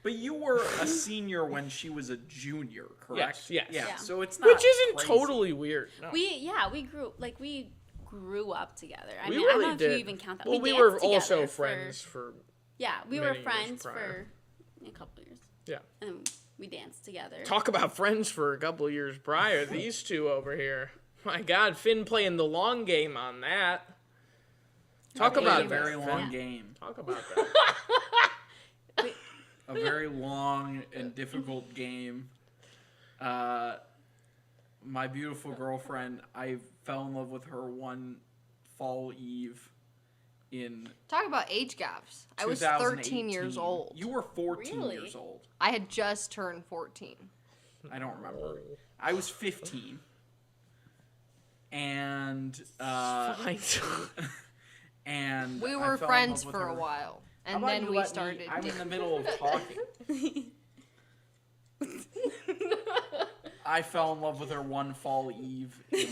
Speaker 1: But you were a senior when she was a junior, correct?
Speaker 2: Yes.
Speaker 1: Yeah,
Speaker 3: Yeah.
Speaker 1: so it's not
Speaker 2: Which isn't
Speaker 1: crazy.
Speaker 2: totally weird. No.
Speaker 3: we grew up together. I
Speaker 2: We
Speaker 3: mean, I
Speaker 2: really
Speaker 3: don't know if
Speaker 2: did.
Speaker 3: you even count that.
Speaker 2: Well, we
Speaker 3: danced
Speaker 2: were also
Speaker 3: together
Speaker 2: friends for
Speaker 3: we were
Speaker 2: many years
Speaker 3: friends
Speaker 2: prior.
Speaker 3: for a couple years.
Speaker 2: Yeah.
Speaker 3: And we danced together.
Speaker 2: Talk about friends for a couple of years prior. These two over here. My God, Finn playing the long game on that. Talk
Speaker 1: Played
Speaker 2: about
Speaker 1: a very
Speaker 2: that,
Speaker 1: long
Speaker 2: Finn.
Speaker 1: game.
Speaker 2: Talk about that.
Speaker 1: A very long and difficult game. My beautiful girlfriend, I fell in love with her one fall eve in
Speaker 4: Talk about age gaps. I was 13 years
Speaker 1: 2018.
Speaker 4: old.
Speaker 1: You were 14
Speaker 3: Really?
Speaker 1: years old.
Speaker 4: I had just turned 14.
Speaker 1: I don't remember. I was 15. And
Speaker 2: Fine.
Speaker 1: and
Speaker 4: We
Speaker 1: I
Speaker 4: were
Speaker 1: fell in
Speaker 4: friends
Speaker 1: love with
Speaker 4: for a
Speaker 1: her.
Speaker 4: while,
Speaker 1: How
Speaker 4: and
Speaker 1: about
Speaker 4: then
Speaker 1: you
Speaker 4: we
Speaker 1: let me-
Speaker 4: started.
Speaker 1: I'm in
Speaker 4: dating.
Speaker 1: the middle of talking. I fell in love with her one fall eve in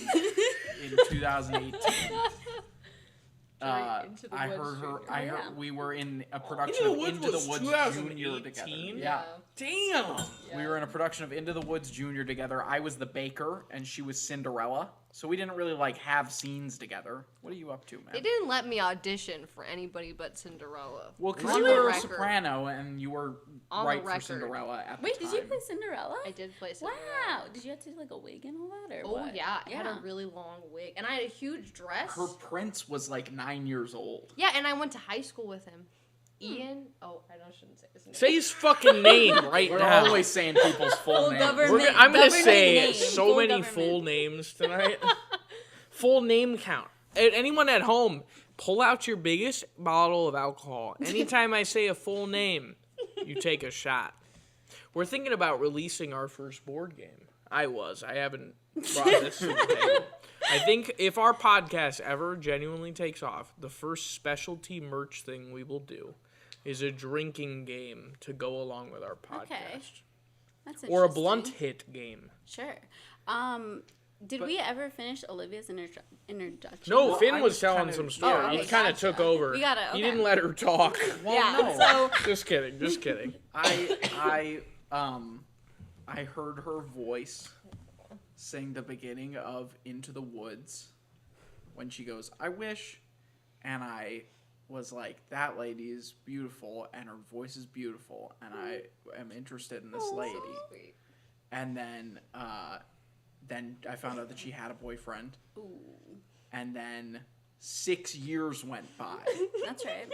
Speaker 1: 2018.
Speaker 4: Into the
Speaker 1: I
Speaker 4: Woods
Speaker 1: heard her.
Speaker 4: Junior.
Speaker 1: I
Speaker 3: Oh, yeah.
Speaker 1: heard we were in a production
Speaker 2: Into the
Speaker 1: of
Speaker 2: Woods
Speaker 1: Into the
Speaker 2: was
Speaker 1: Woods
Speaker 2: 2018?
Speaker 1: Junior together.
Speaker 4: Yeah.
Speaker 2: Damn.
Speaker 1: We were in a production of Into the Woods Junior together. I was the baker and she was Cinderella. So we didn't really have scenes together. What are you up to, man?
Speaker 4: They didn't let me audition for anybody but Cinderella.
Speaker 1: Well, because
Speaker 4: On
Speaker 1: you
Speaker 4: the
Speaker 1: were a
Speaker 4: record.
Speaker 1: soprano and you were
Speaker 4: On the
Speaker 1: right for
Speaker 4: record.
Speaker 1: Cinderella at
Speaker 3: Wait,
Speaker 1: the
Speaker 3: did
Speaker 1: time.
Speaker 3: you play Cinderella?
Speaker 4: I did play Cinderella.
Speaker 3: Wow. Did you have to do a wig and all that, or
Speaker 4: Oh
Speaker 3: what?
Speaker 4: yeah, I had a really long wig, and I had a huge dress.
Speaker 1: Her prince was 9 years old.
Speaker 4: Yeah, and I went to high school with him. Ian. Oh, shouldn't say his name.
Speaker 2: Say his fucking name right
Speaker 1: We're
Speaker 2: now.
Speaker 1: always saying people's full names.
Speaker 2: I'm gonna
Speaker 3: Government
Speaker 2: say
Speaker 3: name,
Speaker 2: so
Speaker 3: full
Speaker 2: many
Speaker 3: government.
Speaker 2: full names tonight. Full name count. Anyone at home, pull out your biggest bottle of alcohol. Anytime I say a full name, you take a shot. We're thinking about releasing our first board game. I haven't brought this to the table. I think if our podcast ever genuinely takes off, the first specialty merch thing we will do is a drinking game to go along with our podcast.
Speaker 3: Okay. That's
Speaker 2: Or a
Speaker 3: interesting.
Speaker 2: blunt hit game.
Speaker 3: Sure. Did we ever finish Olivia's introduction?
Speaker 2: No,
Speaker 1: Well,
Speaker 2: Finn
Speaker 1: I
Speaker 2: was
Speaker 1: was
Speaker 2: telling
Speaker 1: kinda-
Speaker 2: some story.
Speaker 3: Oh,
Speaker 2: He
Speaker 3: okay,
Speaker 2: kind of
Speaker 3: gotcha.
Speaker 2: took over.
Speaker 3: We gotta-
Speaker 2: He
Speaker 3: okay.
Speaker 2: didn't let her talk.
Speaker 1: Well,
Speaker 3: Yeah.
Speaker 1: no.
Speaker 3: So
Speaker 2: Just kidding. Just kidding.
Speaker 1: I heard her voice sing the beginning of Into the Woods when she goes, "I wish," and I was like, "That lady is beautiful, and her voice is beautiful, and I am interested in this lady."
Speaker 4: Sweet.
Speaker 1: And then I found out that she had a boyfriend, and then 6 years went by.
Speaker 3: that's right.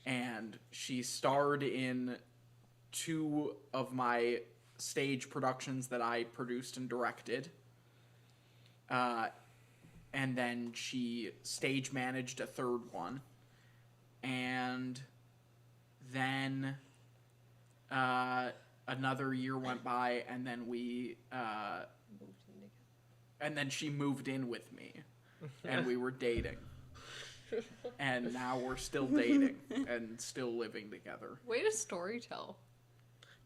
Speaker 1: And she starred in 2 of my stage productions that I produced and directed. And then she stage managed a 3rd one. And then another year went by, and then and then she moved in with me, and we were dating. and now we're still dating and still living together.
Speaker 4: Way to storytell.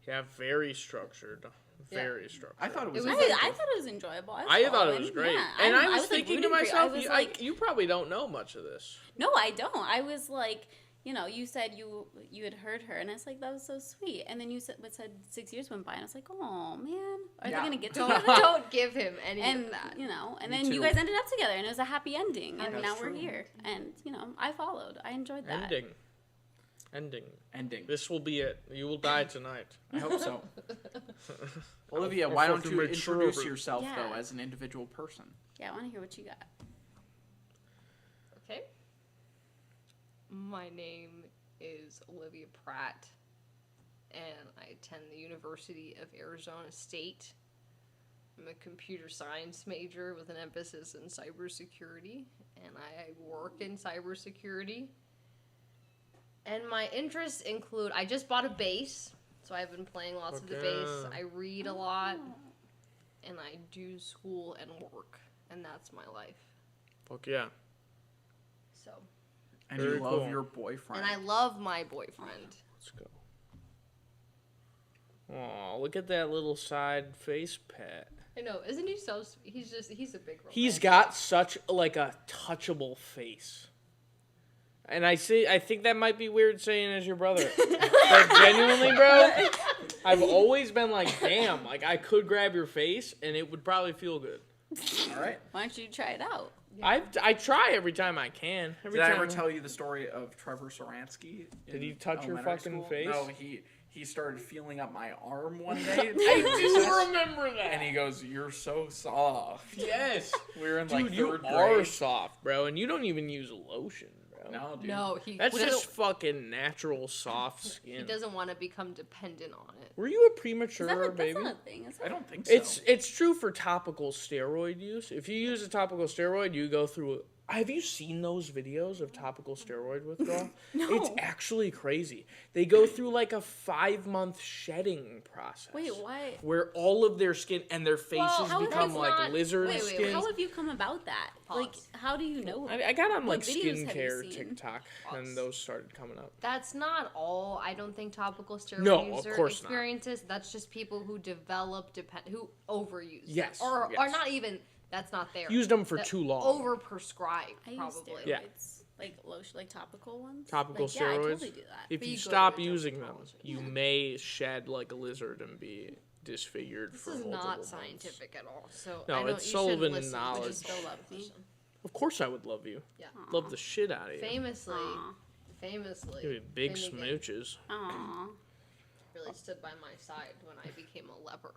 Speaker 2: Yeah, very structured. Very structured.
Speaker 1: I thought it was.
Speaker 3: I thought it was enjoyable.
Speaker 2: I thought it was great.
Speaker 3: Yeah,
Speaker 2: and I was
Speaker 3: like,
Speaker 2: thinking to
Speaker 3: rooting for you.
Speaker 2: myself,
Speaker 3: I was
Speaker 2: you,
Speaker 3: like,
Speaker 2: you probably don't know much of this.
Speaker 3: no, I don't. I was like, you said you had heard her, and I was like, that was so sweet. And then you said 6 years went by, and I was like, oh man, are they gonna get together?
Speaker 4: Don't give him any
Speaker 3: And
Speaker 4: of that.
Speaker 3: and
Speaker 1: Me
Speaker 3: then you
Speaker 1: too.
Speaker 3: guys ended up together, and it was a happy ending, and
Speaker 1: That's
Speaker 3: now
Speaker 1: true.
Speaker 3: we're here. And I followed. I enjoyed that.
Speaker 2: Ending. This will be it. You will die tonight.
Speaker 1: I hope so. Olivia,
Speaker 2: I'll
Speaker 1: why don't
Speaker 2: fucking
Speaker 1: you
Speaker 2: make sure
Speaker 1: introduce
Speaker 2: of it.
Speaker 1: yourself
Speaker 3: Yeah.
Speaker 1: though as an individual person?
Speaker 3: Yeah, I want to hear what you got.
Speaker 4: Okay. My name is Olivia Pratt, and I attend the University of Arizona State. I'm a computer science major with an emphasis in cybersecurity, and I work in cybersecurity. And my interests include, I just bought a bass, so I've been playing lots of the bass. I read a lot, and I do school and work, and that's my life.
Speaker 2: Fuck yeah.
Speaker 4: So,
Speaker 1: And
Speaker 2: Very
Speaker 1: you love
Speaker 2: cool.
Speaker 1: your boyfriend.
Speaker 4: and I love my boyfriend.
Speaker 2: Let's go. Oh, look at that little side face pat.
Speaker 4: I know, isn't he so? He's a big.
Speaker 2: He's
Speaker 4: romantic.
Speaker 2: got such like a touchable face. And I think that might be weird saying as your brother. But genuinely, bro, I've always been like, damn, like I could grab your face and it would probably feel good.
Speaker 1: All right.
Speaker 3: Why don't you try it out?
Speaker 2: I try every time I can. Every
Speaker 1: Did I
Speaker 2: time
Speaker 1: ever tell you the story of Trevor Soransky?
Speaker 2: Did
Speaker 1: in
Speaker 2: he touch your
Speaker 1: elementary
Speaker 2: fucking
Speaker 1: school?
Speaker 2: face?
Speaker 1: No, he started feeling up my arm one day.
Speaker 2: I do remember that.
Speaker 1: And he goes, "You're so soft."
Speaker 2: Yes.
Speaker 1: We were in
Speaker 2: Dude,
Speaker 1: like
Speaker 2: you
Speaker 1: third
Speaker 2: are
Speaker 1: grade.
Speaker 2: soft, bro, and you don't even use lotion, bro.
Speaker 1: No, dude.
Speaker 4: No, he.
Speaker 2: That's
Speaker 4: doesn't-
Speaker 2: just fucking natural soft skin.
Speaker 4: He doesn't want to become dependent on it.
Speaker 2: Were you a
Speaker 3: Is
Speaker 2: premature
Speaker 3: that
Speaker 2: baby?
Speaker 3: that's not a thing, is it?
Speaker 1: I don't think so.
Speaker 2: It's true for topical steroid use. If you use a topical steroid, you go through. Have you seen those videos of topical steroid withdrawal?
Speaker 3: No.
Speaker 2: It's actually crazy. They go through like a 5-month shedding process.
Speaker 3: Wait, why?
Speaker 2: Where all of their skin and their faces
Speaker 3: how is
Speaker 2: become
Speaker 3: that
Speaker 2: like
Speaker 4: not-
Speaker 2: lizard
Speaker 4: wait,
Speaker 2: skin.
Speaker 3: How have you come about that? Like,
Speaker 4: Pause.
Speaker 3: how do you know?
Speaker 2: I got on
Speaker 3: What
Speaker 2: like
Speaker 3: videos have you
Speaker 2: skincare
Speaker 3: seen?
Speaker 2: TikTok, and
Speaker 4: Pause.
Speaker 2: those started coming up.
Speaker 4: That's not all. I don't think topical steroid
Speaker 2: No, of
Speaker 4: user
Speaker 2: course not.
Speaker 4: experiences. That's just people who develop who overuse. them.
Speaker 2: Yes,
Speaker 4: Or
Speaker 2: yes.
Speaker 4: are not even. That's not there.
Speaker 2: Used them for
Speaker 4: That
Speaker 2: too long.
Speaker 4: Overprescribed,
Speaker 3: I use
Speaker 4: probably.
Speaker 3: steroids,
Speaker 2: Yeah.
Speaker 3: like lotion, like topical ones.
Speaker 2: Topical
Speaker 3: like, Yeah, I
Speaker 2: steroids.
Speaker 3: totally do that.
Speaker 2: If
Speaker 4: But
Speaker 2: you
Speaker 4: you go to
Speaker 2: stop
Speaker 4: a
Speaker 2: using them,
Speaker 4: dermatologist.
Speaker 2: you may shed like a lizard and be disfigured
Speaker 4: This
Speaker 2: for
Speaker 4: is
Speaker 2: multiple
Speaker 4: not
Speaker 2: months.
Speaker 4: scientific at all. So
Speaker 2: No,
Speaker 4: I don't,
Speaker 2: it's
Speaker 4: you
Speaker 2: Sullivan
Speaker 4: shouldn't listen,
Speaker 2: knowledge.
Speaker 4: but just
Speaker 3: Still love me.
Speaker 2: Of course, I would love you.
Speaker 4: Yeah.
Speaker 2: Love the shit out of you.
Speaker 4: Famously,
Speaker 3: Aw.
Speaker 4: famously,
Speaker 2: Big
Speaker 4: Finnegan
Speaker 2: smooches.
Speaker 3: Aw.
Speaker 4: really stood by my side when I became a leper.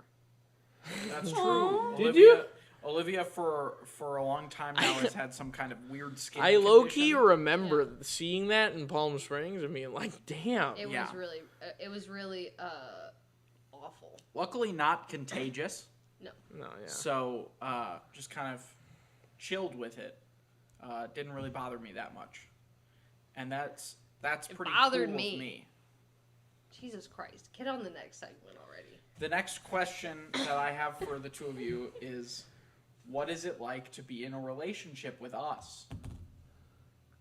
Speaker 1: That's true.
Speaker 2: Did
Speaker 1: Olivia,
Speaker 2: you?
Speaker 1: Olivia for a long time now has had some kind of weird skin.
Speaker 2: I low key
Speaker 1: condition.
Speaker 2: remember seeing that in Palm Springs and being like, "Damn."
Speaker 4: It
Speaker 1: Yeah.
Speaker 4: was really awful.
Speaker 1: Luckily, not contagious.
Speaker 2: No, yeah.
Speaker 1: So just kind of chilled with it. Didn't really bother me that much, and that's pretty
Speaker 4: bothered
Speaker 1: cool
Speaker 4: me.
Speaker 1: with me.
Speaker 4: Jesus Christ! Get on the next segment already.
Speaker 1: The next question that I have for the two of you is, what is it like to be in a relationship with us?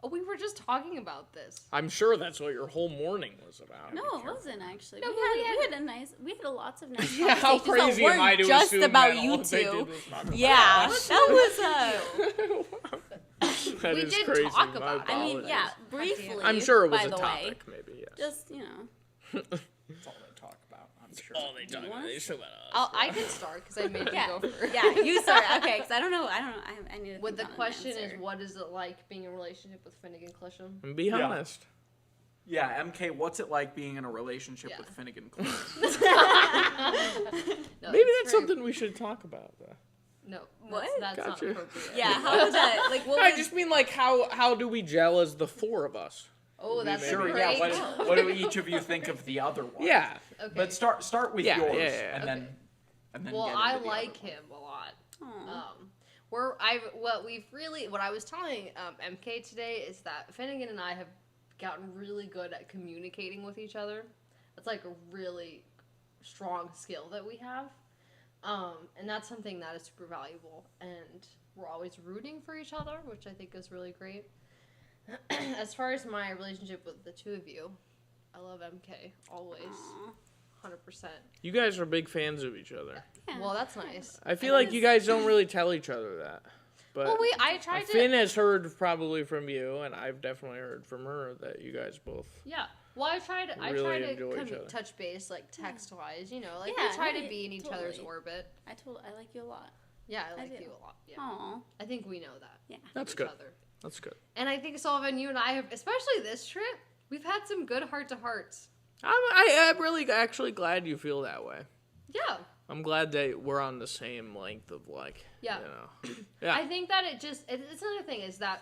Speaker 4: Oh, we were just talking about this.
Speaker 2: I'm sure that's what your whole morning was about.
Speaker 3: No, it wasn't actually.
Speaker 4: No,
Speaker 3: We had lots of nice
Speaker 2: Yeah, how
Speaker 3: conversations that
Speaker 2: crazy am I
Speaker 3: weren't
Speaker 2: to
Speaker 3: just
Speaker 2: assume
Speaker 3: about
Speaker 2: that
Speaker 3: you
Speaker 2: all they
Speaker 3: two.
Speaker 2: did was talk about
Speaker 3: Yeah,
Speaker 2: us?
Speaker 3: that was
Speaker 2: That
Speaker 4: We
Speaker 2: is
Speaker 4: did
Speaker 2: crazy.
Speaker 4: talk
Speaker 2: My
Speaker 4: about it.
Speaker 3: I mean,
Speaker 2: apologies.
Speaker 3: yeah, briefly.
Speaker 2: I'm sure it was
Speaker 3: by
Speaker 2: a
Speaker 3: the
Speaker 2: topic,
Speaker 3: Way.
Speaker 2: maybe, yes.
Speaker 3: Just
Speaker 1: That's all they talk about, I'm sure.
Speaker 2: all they talk
Speaker 3: you
Speaker 2: about.
Speaker 3: want
Speaker 2: They
Speaker 3: us?
Speaker 2: talk about us.
Speaker 4: I can start because I made
Speaker 3: Yeah,
Speaker 4: you go first.
Speaker 3: yeah, you start. Okay, because I don't know. I need to.
Speaker 4: What the
Speaker 3: think on an
Speaker 4: question is,
Speaker 3: answer.
Speaker 4: what is it like being in a relationship with Finnegan Clisham?
Speaker 2: And be
Speaker 1: Yeah.
Speaker 2: honest.
Speaker 1: Yeah, MK, what's it like being in a relationship
Speaker 4: Yeah.
Speaker 1: with Finnegan Cliff?
Speaker 4: No,
Speaker 2: Maybe
Speaker 4: it's
Speaker 2: that's
Speaker 4: very-
Speaker 2: something we should talk about. Though.
Speaker 4: No,
Speaker 3: What?
Speaker 4: that's not
Speaker 2: Gotcha.
Speaker 4: appropriate.
Speaker 3: Yeah, how would that? Like, what
Speaker 2: I
Speaker 3: would-
Speaker 2: just mean like how do we gel as the four of us?
Speaker 4: Oh, that's a
Speaker 1: Sure,
Speaker 4: great.
Speaker 1: yeah. What do each of you think of the other one?
Speaker 2: Yeah.
Speaker 4: Okay.
Speaker 1: But start with
Speaker 2: Yeah,
Speaker 1: yours,
Speaker 2: yeah, yeah.
Speaker 1: and then.
Speaker 4: Well,
Speaker 1: get
Speaker 4: I
Speaker 1: into the
Speaker 4: like
Speaker 1: other one.
Speaker 4: him a lot.
Speaker 3: Aw.
Speaker 4: What I was telling MK today is that Finnegan and I have gotten really good at communicating with each other. It's like a really strong skill that we have, and that's something that is super valuable. And we're always rooting for each other, which I think is really great. As far as my relationship with the two of you, I love MK always, 100%.
Speaker 2: You guys are big fans of each other.
Speaker 3: Yeah.
Speaker 4: Well, that's nice.
Speaker 2: I feel like you guys don't really tell each other that. But
Speaker 4: Well, I tried to.
Speaker 2: Finn has heard probably from you, and I've definitely heard from her that you guys both.
Speaker 4: Yeah. Well, I tried
Speaker 2: Really
Speaker 4: to
Speaker 2: enjoy
Speaker 4: kind
Speaker 2: each
Speaker 4: of
Speaker 2: other.
Speaker 4: touch base, like text-wise, you know, like
Speaker 3: Yeah,
Speaker 4: we try to
Speaker 3: right,
Speaker 4: be in each other's
Speaker 3: totally.
Speaker 4: orbit.
Speaker 3: I like you a lot.
Speaker 4: Yeah, I
Speaker 3: I
Speaker 4: like
Speaker 3: do.
Speaker 4: you a lot. Yeah.
Speaker 3: Aw.
Speaker 4: I think we know that.
Speaker 3: Yeah.
Speaker 2: That's
Speaker 4: of
Speaker 2: good.
Speaker 4: each other.
Speaker 2: That's good.
Speaker 4: And I think, Sullivan, you and I have, especially this trip, we've had some good heart-to-hearts.
Speaker 2: I'm really actually glad you feel that way.
Speaker 4: Yeah.
Speaker 2: I'm glad that we're on the same length of
Speaker 4: Yeah.
Speaker 2: You know. Yeah.
Speaker 4: I think that it's another thing is that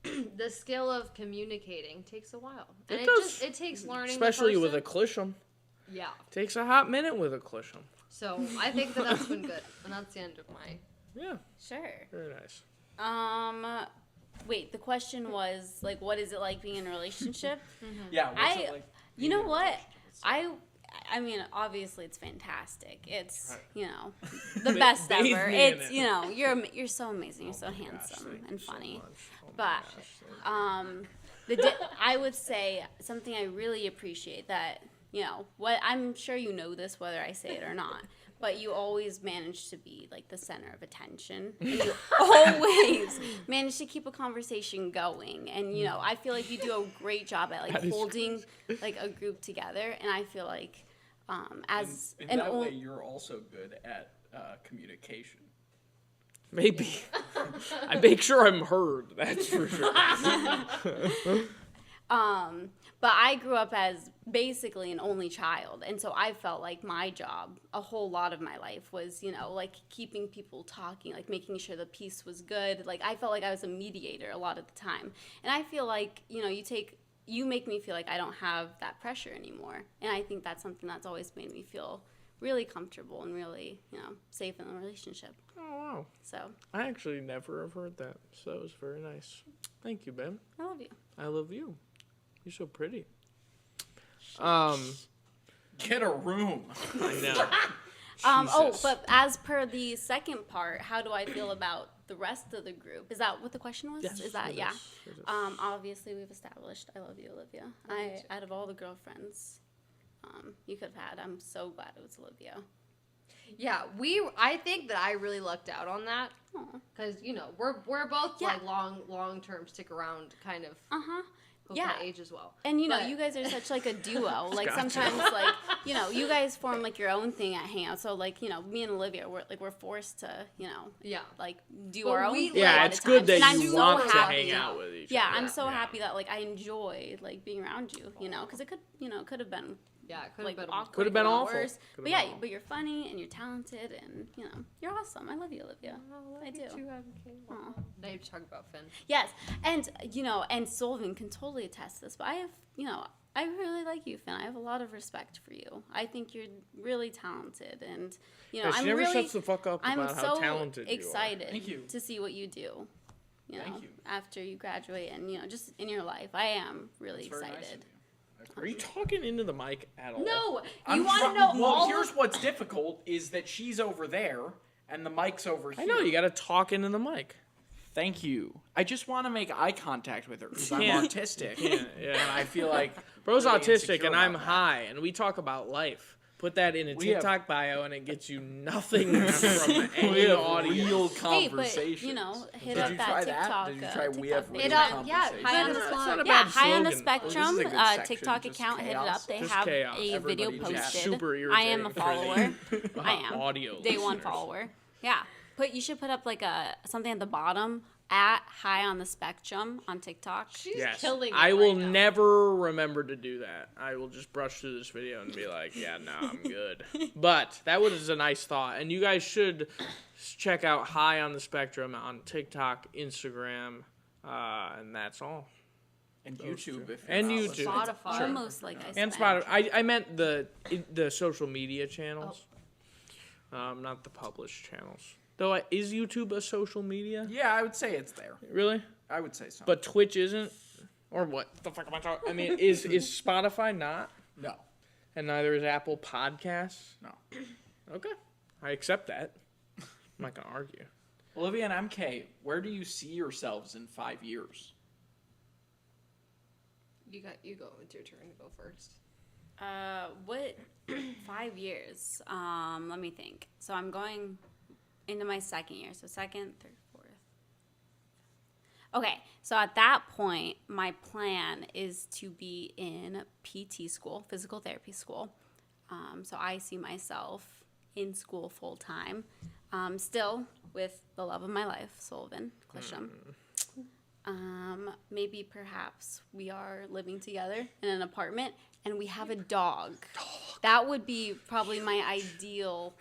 Speaker 4: the skill of communicating takes a while. And
Speaker 2: It does.
Speaker 4: it takes learning.
Speaker 2: Especially
Speaker 4: the
Speaker 2: with a
Speaker 4: person.
Speaker 2: clisham.
Speaker 4: Yeah.
Speaker 2: Takes a hot minute with a clisham.
Speaker 4: So I think that's been good. And that's the end of my.
Speaker 2: Yeah.
Speaker 3: Sure.
Speaker 2: Very nice.
Speaker 3: Wait, the question was like, what is it like being in a relationship?
Speaker 1: Yeah. What's it like
Speaker 3: You know
Speaker 1: being in a
Speaker 3: what?
Speaker 1: relationship?
Speaker 3: I mean, obviously it's fantastic. It's,
Speaker 2: Right.
Speaker 3: you know, the best
Speaker 2: Bathe
Speaker 3: ever.
Speaker 2: me in
Speaker 3: It's,
Speaker 2: it.
Speaker 3: you know, you're so amazing. You're so
Speaker 2: Gosh,
Speaker 3: handsome
Speaker 2: thank
Speaker 3: and
Speaker 2: you so
Speaker 3: funny.
Speaker 2: much. Oh my
Speaker 3: But
Speaker 2: gosh.
Speaker 3: I would say something I really appreciate that, you know, what I'm sure you know this whether I say it or not, but you always manage to be like the center of attention. And you always manage to keep a conversation going. And you know, I feel like you do a great job at like
Speaker 2: That is
Speaker 3: holding like a group together. And I feel like as
Speaker 1: in
Speaker 3: an
Speaker 1: that
Speaker 3: old
Speaker 1: way, you're also good at communication.
Speaker 2: Maybe. I make sure I'm heard. That's for sure.
Speaker 3: But I grew up as basically an only child, and so I felt like my job a whole lot of my life was, you know, like keeping people talking, like making sure the piece was good. Like I felt like I was a mediator a lot of the time. And I feel like, you know, you make me feel like I don't have that pressure anymore. And I think that's something that's always made me feel really comfortable and really, you know, safe in the relationship.
Speaker 2: Oh, wow.
Speaker 3: So
Speaker 2: I actually never have heard that, so that was very nice. Thank you, Ben.
Speaker 3: I love you.
Speaker 2: I love you. You're so pretty.
Speaker 1: Get a room.
Speaker 2: I know.
Speaker 3: Oh,
Speaker 2: Jesus.
Speaker 3: but as per the second part, how do I feel about the rest of the group? Is that what the question was?
Speaker 2: Yes,
Speaker 3: Is that
Speaker 2: it
Speaker 3: yeah?
Speaker 2: is. It is.
Speaker 3: Obviously we've established I love you, Olivia. Out of all the girlfriends, you could have had, I'm so glad it was Olivia.
Speaker 4: Yeah, I think that I really lucked out on that
Speaker 3: Aw.
Speaker 4: because you know we're both
Speaker 3: Yeah.
Speaker 4: like long term stick around kind of both
Speaker 3: Yeah.
Speaker 4: my age as well.
Speaker 3: And you know,
Speaker 4: But-
Speaker 3: you guys are such like a duo. Like
Speaker 2: Gotcha.
Speaker 3: sometimes, like you know, you guys form like your own thing at Hangout. So like you know, me and Olivia, we're forced to you know
Speaker 4: Yeah.
Speaker 3: like do
Speaker 4: But
Speaker 3: our own.
Speaker 4: we
Speaker 3: thing a
Speaker 2: Yeah,
Speaker 3: lot
Speaker 2: it's
Speaker 3: of
Speaker 2: good
Speaker 3: times.
Speaker 2: that
Speaker 3: And I'm
Speaker 2: you
Speaker 3: so
Speaker 2: want to
Speaker 3: happy.
Speaker 2: hang out with each
Speaker 3: Yeah,
Speaker 2: other.
Speaker 3: I'm so happy that like I enjoy like being around you. You know, because it could have been
Speaker 4: Yeah, it could
Speaker 3: like
Speaker 4: have been
Speaker 3: awkward.
Speaker 2: Could have been
Speaker 3: a lot
Speaker 2: awful.
Speaker 3: worse.
Speaker 2: Could've
Speaker 3: But yeah,
Speaker 2: been awful.
Speaker 3: but you're funny and you're talented and you know you're awesome. I love you, Olivia. I do. Aw.
Speaker 4: Now you have to talk about Finn.
Speaker 3: Yes, and you know, and Sullivan can totally attest this. But I have, you know, I really like you, Finn. I have a lot of respect for you. I think you're really talented, and you know,
Speaker 2: Yeah, she
Speaker 3: I'm
Speaker 2: never
Speaker 3: really,
Speaker 2: shuts the fuck up
Speaker 3: I'm
Speaker 2: about
Speaker 3: so
Speaker 2: how talented
Speaker 3: excited
Speaker 1: Thank you.
Speaker 3: to see what you do. You know,
Speaker 1: Thank you.
Speaker 3: after you graduate, and you know, just in your life, I am really
Speaker 1: That's very nice
Speaker 3: excited.
Speaker 1: of you. I
Speaker 2: you are. Are you
Speaker 1: appreciate it.
Speaker 2: talking into the mic at all?
Speaker 4: No,
Speaker 1: I'm
Speaker 4: you want to
Speaker 1: try-
Speaker 4: know
Speaker 1: Well,
Speaker 4: all
Speaker 1: here's
Speaker 4: of
Speaker 1: what's difficult is that she's over there and the mic's over here.
Speaker 2: I know, you gotta talk into the mic.
Speaker 1: Thank you. I just want to make eye contact with her because I'm
Speaker 2: Can't.
Speaker 1: autistic.
Speaker 2: Yeah.
Speaker 1: And I feel like
Speaker 2: Bro's
Speaker 1: really
Speaker 2: autistic
Speaker 1: insecure
Speaker 2: and I'm
Speaker 1: about that.
Speaker 2: high, and we talk about life. Put that in a
Speaker 1: We have-
Speaker 2: TikTok bio, and it gets you nothing from any
Speaker 1: We have
Speaker 2: audience.
Speaker 1: real
Speaker 3: Hey,
Speaker 1: conversations.
Speaker 3: but you know, hit
Speaker 1: Did
Speaker 3: up
Speaker 1: you
Speaker 3: that
Speaker 1: try
Speaker 3: TikTok.
Speaker 1: that? Did you try we
Speaker 3: TikTok
Speaker 1: have
Speaker 3: video.
Speaker 1: real
Speaker 4: yeah,
Speaker 1: conversations?
Speaker 4: high on
Speaker 2: It's
Speaker 4: the
Speaker 2: not
Speaker 4: spot.
Speaker 2: a
Speaker 3: Yeah,
Speaker 2: bad
Speaker 3: High on the
Speaker 2: slogan.
Speaker 3: Spectrum
Speaker 1: This is a good section,
Speaker 3: TikTok
Speaker 1: just
Speaker 3: account. Hit it
Speaker 1: chaos.
Speaker 3: up. They
Speaker 2: Just
Speaker 3: have
Speaker 2: chaos.
Speaker 3: a video
Speaker 1: Everybody just
Speaker 3: posted.
Speaker 2: super
Speaker 3: I am a
Speaker 2: irritating for
Speaker 3: follower.
Speaker 2: the,
Speaker 3: I am.
Speaker 2: audio
Speaker 3: Day one
Speaker 2: listeners.
Speaker 3: follower. Yeah. You should put up like something at the bottom at High on the Spectrum on TikTok.
Speaker 4: She's
Speaker 2: Yes,
Speaker 4: killing it
Speaker 2: I will
Speaker 4: right now.
Speaker 2: never remember to do that. I will just brush through this video and be like, yeah, no, I'm good. But that was a nice thought. And you guys should check out High on the Spectrum on TikTok, Instagram, and that's all.
Speaker 1: And YouTube. If
Speaker 2: And
Speaker 1: you're not
Speaker 2: YouTube.
Speaker 1: listening.
Speaker 4: Spotify.
Speaker 3: Almost like I
Speaker 2: And
Speaker 3: said.
Speaker 2: Spotify. I meant the social media channels, not the published channels. Though, is YouTube a social media?
Speaker 1: Yeah, I would say it's there.
Speaker 2: Really?
Speaker 1: I would say so.
Speaker 2: But Twitch isn't? Or what the fuck am I talking? I mean, is Spotify not?
Speaker 1: no,
Speaker 2: And neither is Apple Podcasts?
Speaker 1: no.
Speaker 2: Okay. I accept that. I'm not going to argue.
Speaker 1: Olivia and MK, where do you see yourselves in 5 years?
Speaker 4: You go. It's your turn to go first.
Speaker 3: What 5 years? Let me think. So I'm going into my second year. So second, third, fourth. Okay, so at that point, my plan is to be in PT school, physical therapy school. So I see myself in school full time, still with the love of my life, Sullivan, Clisham. Maybe perhaps we are living together in an apartment and we have a dog. That would be probably my ideal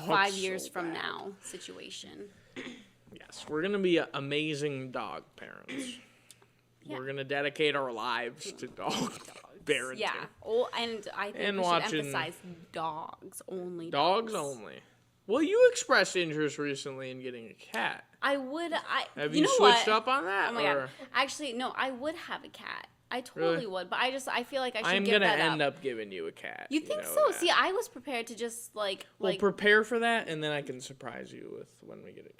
Speaker 3: 5 years
Speaker 2: so
Speaker 3: from
Speaker 2: bad.
Speaker 3: now situation.
Speaker 2: Yes, we're gonna be amazing dog parents.
Speaker 3: Yeah.
Speaker 2: We're gonna dedicate our lives to dog parenting.
Speaker 3: Yeah. Oh, and I think
Speaker 2: And
Speaker 3: we should
Speaker 2: watching-
Speaker 3: emphasize dogs only.
Speaker 2: Dogs only. Well, you expressed interest recently in getting a cat.
Speaker 3: I would.
Speaker 2: Have
Speaker 3: you
Speaker 2: you
Speaker 3: know
Speaker 2: switched
Speaker 3: what?
Speaker 2: up on that?
Speaker 3: Oh my
Speaker 2: or
Speaker 3: god. Actually, no. I would have a cat. I totally
Speaker 2: Really?
Speaker 3: would. But I feel like I should
Speaker 2: I'm
Speaker 3: give
Speaker 2: gonna
Speaker 3: that
Speaker 2: end
Speaker 3: up.
Speaker 2: up giving you a cat.
Speaker 3: You think
Speaker 2: know
Speaker 3: so?
Speaker 2: that.
Speaker 3: See, I was prepared to just like
Speaker 2: Prepare for that, and then I can surprise you with when we get a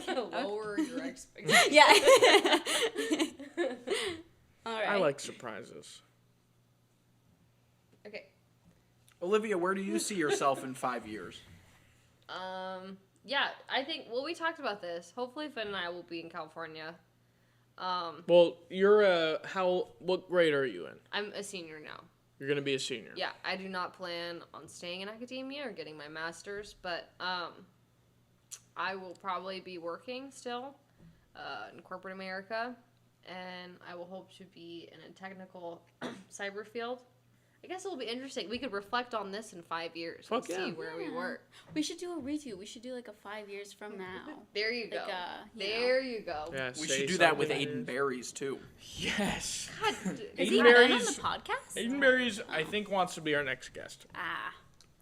Speaker 2: cat.
Speaker 4: Lower your expectations.
Speaker 3: yeah. All right.
Speaker 2: I like surprises.
Speaker 4: Okay.
Speaker 1: Olivia, where do you see yourself in 5 years?
Speaker 4: Yeah, I think. Well, we talked about this. Hopefully, Finn and I will be in California.
Speaker 2: Well, you're what grade are you in?
Speaker 4: I'm a senior now.
Speaker 2: You're gonna be a senior.
Speaker 4: Yeah, I do not plan on staying in academia or getting my master's, but I will probably be working still in corporate America, and I will hope to be in a technical cyber field. I guess it'll be interesting. We could reflect on this in 5 years and
Speaker 2: Fuck yeah.
Speaker 4: see where we were.
Speaker 3: We should do a redo. We should do like a 5 years from now.
Speaker 4: There you go.
Speaker 3: Like,
Speaker 4: there you go.
Speaker 2: Yeah,
Speaker 1: We
Speaker 2: say
Speaker 1: should do that with
Speaker 2: something.
Speaker 1: Aiden Berries, too.
Speaker 2: Yes.
Speaker 4: God,
Speaker 3: Is
Speaker 2: Aiden
Speaker 3: he been on
Speaker 2: Berries-
Speaker 3: the podcast?
Speaker 2: Aiden Berries, I think, wants to be our next guest,
Speaker 3: Ah.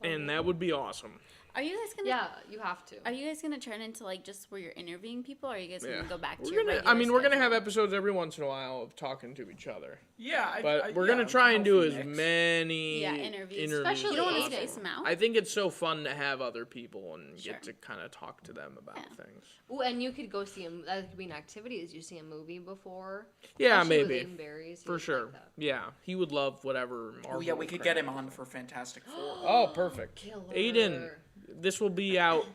Speaker 2: and that would be awesome.
Speaker 3: Are you guys gonna?
Speaker 4: yeah, you have to.
Speaker 3: Are you guys gonna turn into like just where you're interviewing people, or are you guys
Speaker 2: Yeah.
Speaker 3: gonna go back to
Speaker 2: We're
Speaker 3: your
Speaker 2: gonna.
Speaker 3: regular
Speaker 2: I mean, we're gonna have
Speaker 3: schedule?
Speaker 2: episodes every once in a while of talking to each other,
Speaker 1: Yeah,
Speaker 2: but we're gonna try and do as
Speaker 1: many.
Speaker 2: many
Speaker 3: Yeah, interviews.
Speaker 4: Especially
Speaker 3: You don't want
Speaker 4: Aiden.
Speaker 3: to space them out.
Speaker 2: I think it's so fun to have other people and
Speaker 3: Sure.
Speaker 2: get to kind of talk to them about
Speaker 3: Yeah.
Speaker 2: things.
Speaker 4: Ooh, and you could go see that could be an activity. Is you see a movie before?
Speaker 2: Yeah,
Speaker 4: Especially with
Speaker 2: maybe.
Speaker 4: Aiden Berries, he
Speaker 2: For
Speaker 4: would
Speaker 2: sure.
Speaker 4: like that.
Speaker 2: Yeah, he would love whatever Marvel.
Speaker 1: Oh, yeah, we could
Speaker 2: crap.
Speaker 1: get him on for Fantastic Four.
Speaker 2: Oh, perfect.
Speaker 4: Killer.
Speaker 2: Aiden, this will be out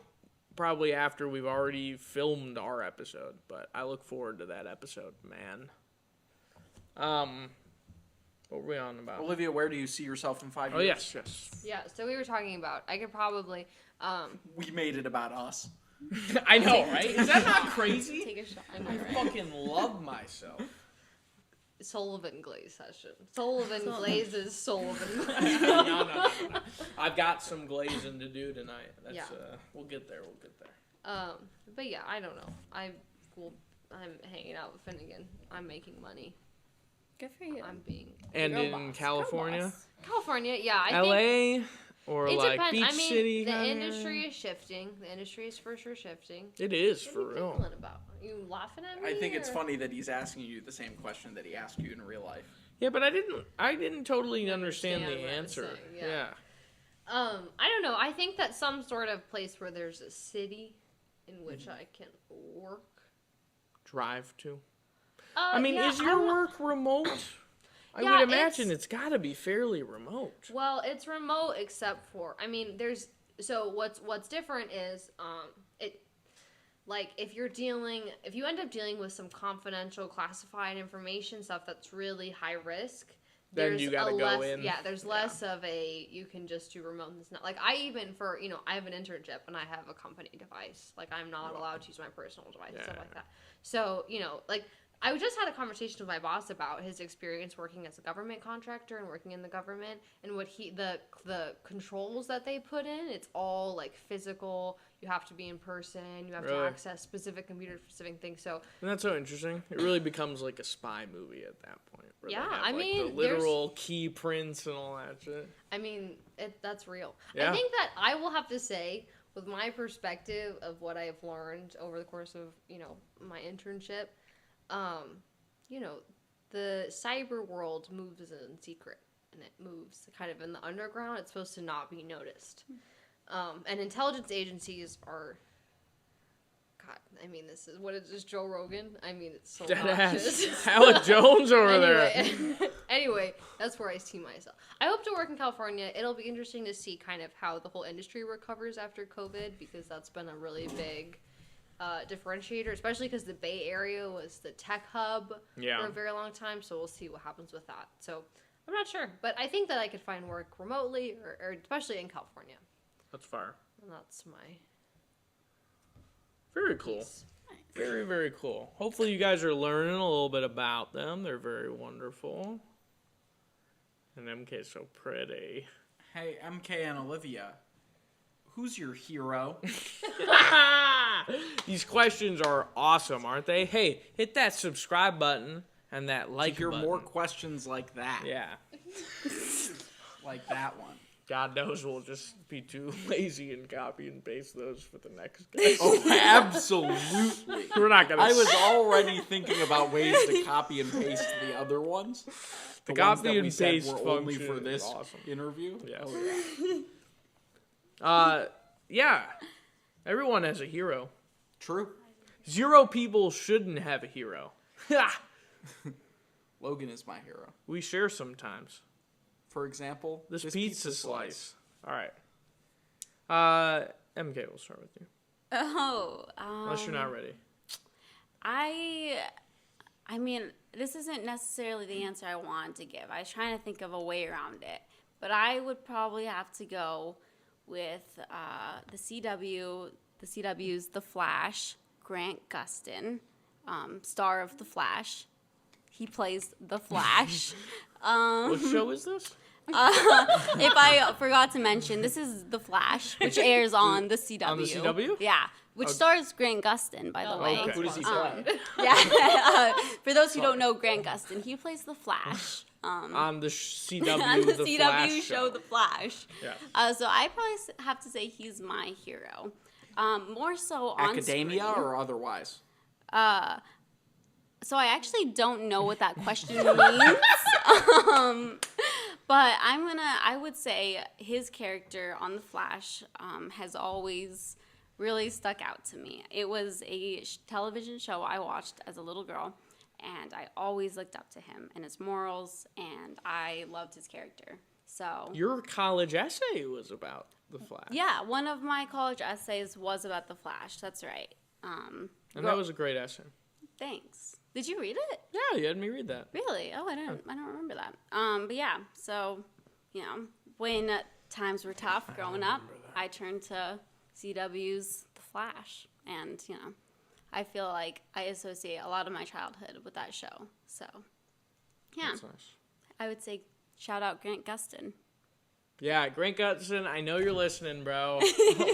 Speaker 2: probably after we've already filmed our episode, but I look forward to that episode, man. What were we on about?
Speaker 1: Olivia, where do you see yourself in 5
Speaker 2: Oh,
Speaker 1: years?
Speaker 2: yes.
Speaker 4: Yeah, so we were talking about. I could probably.
Speaker 1: We made it about us.
Speaker 2: I know, right? Is that not crazy?
Speaker 3: Take a shot.
Speaker 2: I fucking love myself.
Speaker 4: Sullivan glaze session. Sullivan glazes Sullivan.
Speaker 2: No. I've got some glazing to do tonight. That's
Speaker 4: Yeah.
Speaker 2: We'll get there.
Speaker 4: But yeah, I don't know. I'm hanging out with Finnegan. I'm making money.
Speaker 3: Good for you.
Speaker 4: I'm being
Speaker 2: And
Speaker 3: Girl
Speaker 2: in
Speaker 3: boss. Girl
Speaker 2: California,
Speaker 3: boss.
Speaker 4: California. Yeah, I think
Speaker 2: LA, or
Speaker 4: it
Speaker 2: like
Speaker 4: depends.
Speaker 2: Beach
Speaker 4: I mean,
Speaker 2: City.
Speaker 4: the
Speaker 2: kinda?
Speaker 4: industry is shifting. The industry is for sure shifting.
Speaker 2: It is
Speaker 4: What
Speaker 2: for
Speaker 4: are you
Speaker 2: real.
Speaker 4: giggling about? Are you laughing at me?
Speaker 1: I think it's
Speaker 4: or-
Speaker 1: funny that he's asking you the same question that he asked you in real life.
Speaker 2: Yeah, but I didn't totally understand the
Speaker 4: Understand what I'm
Speaker 2: answer.
Speaker 4: saying, yeah.
Speaker 2: Yeah.
Speaker 4: I don't know. I think that some sort of place where there's a city in which I can work.
Speaker 2: Drive to. I mean,
Speaker 4: yeah,
Speaker 2: is your work remote? I
Speaker 4: Yeah,
Speaker 2: would imagine
Speaker 4: it's-
Speaker 2: it's got to be fairly remote.
Speaker 4: Well, it's remote except for so what's different is it like if you end up dealing with some confidential classified information stuff that's really high risk,
Speaker 2: Then
Speaker 4: there's
Speaker 2: you gotta
Speaker 4: a
Speaker 2: go
Speaker 4: less,
Speaker 2: in.
Speaker 4: Yeah, there's less of a you can just do remote and it's not like I even for I have an internship and I have a company device. Like I'm not allowed to use my personal device and stuff
Speaker 2: Yeah.
Speaker 4: like that. So, like I just had a conversation with my boss about his experience working as a government contractor and working in the government and what the controls that they put in. It's all like physical. You have to be in person. You have to
Speaker 2: Really?
Speaker 4: access specific computer specific things. So
Speaker 2: And that's so interesting. It really becomes like a spy movie at that point. Where
Speaker 4: Yeah,
Speaker 2: they have,
Speaker 4: I
Speaker 2: like,
Speaker 4: mean,
Speaker 2: the literal key prints and all that shit.
Speaker 4: I mean, that's real.
Speaker 2: Yeah.
Speaker 4: I think that I will have to say, with my perspective of what I have learned over the course of my internship, the cyber world moves in secret and it moves kind of in the underground. It's supposed to not be noticed. And intelligence agencies are God, I mean, this is what is this, Joe Rogan? I mean, it's so
Speaker 2: Dead
Speaker 4: obnoxious.
Speaker 2: ass. Alec Jones over there.
Speaker 4: Anyway, that's where I see myself. I hope to work in California. It'll be interesting to see kind of how the whole industry recovers after COVID, because that's been a really big differentiator, especially because the Bay Area was the tech hub for a very long time. So we'll see what happens with that. So I'm not sure, but I think that I could find work remotely, or especially in California.
Speaker 2: That's fire.
Speaker 4: And that's my
Speaker 2: Very cool.
Speaker 4: piece.
Speaker 2: Very, very cool. Hopefully you guys are learning a little bit about them. They're very wonderful. And MK's so pretty.
Speaker 1: Hey, MK and Olivia, who's your hero?
Speaker 2: These questions are awesome, aren't they? Hey, hit that subscribe button and that like
Speaker 1: To hear
Speaker 2: button.
Speaker 1: more questions like that.
Speaker 2: Yeah.
Speaker 1: Like that one.
Speaker 2: God knows we'll just be too lazy and copy and paste those for the next guy.
Speaker 1: Oh, absolutely.
Speaker 2: We're not gonna.
Speaker 1: I was already thinking about ways to copy and paste the other ones.
Speaker 2: The
Speaker 1: ones
Speaker 2: copy
Speaker 1: that we
Speaker 2: and
Speaker 1: said
Speaker 2: paste
Speaker 1: were only
Speaker 2: function
Speaker 1: for this
Speaker 2: is awesome.
Speaker 1: interview.
Speaker 2: Yes.
Speaker 1: Oh, yeah.
Speaker 2: Yeah. Everyone has a hero.
Speaker 1: True.
Speaker 2: 0 people shouldn't have a hero.
Speaker 1: Logan is my hero.
Speaker 2: We share sometimes.
Speaker 1: For example,
Speaker 2: This
Speaker 1: this
Speaker 2: pizza slice. All right. MK, we'll start with you.
Speaker 3: Oh,
Speaker 2: Unless you're not ready.
Speaker 3: I mean, this isn't necessarily the answer I wanted to give. I was trying to think of a way around it, but I would probably have to go with the CW's The Flash, Grant Gustin, star of The Flash. He plays The Flash.
Speaker 2: What show is this?
Speaker 3: If I forgot to mention, this is The Flash, which airs on the CW.
Speaker 2: On the CW?
Speaker 3: Yeah, which stars Grant Gustin, by the way.
Speaker 2: okay.
Speaker 1: Who does he play?
Speaker 3: Yeah. For those who don't know Grant Gustin, he plays The Flash.
Speaker 2: On the CW,
Speaker 3: On the
Speaker 2: the
Speaker 3: CW
Speaker 2: Flash
Speaker 3: show The Flash.
Speaker 2: Yeah.
Speaker 3: So I probably have to say he's my hero. More so on
Speaker 1: Academia
Speaker 3: screen.
Speaker 1: or otherwise?
Speaker 3: So I actually don't know what that question means. But I would say his character on The Flash has always really stuck out to me. It was a television show I watched as a little girl, and I always looked up to him and his morals, and I loved his character. So
Speaker 2: Your college essay was about the Flash.
Speaker 3: yeah, one of my college essays was about The Flash. That's right.
Speaker 2: And that was a great essay.
Speaker 3: Thanks. Did you read it?
Speaker 2: Yeah, you had me read that.
Speaker 3: Really? Oh, I don't remember that. But yeah, so, when times were tough growing up, I turned to CW's The Flash. And, I feel like I associate a lot of my childhood with that show. So, yeah,
Speaker 2: That's nice.
Speaker 3: I would say shout out Grant Gustin.
Speaker 2: Yeah, Grant Gutson, I know you're listening, bro.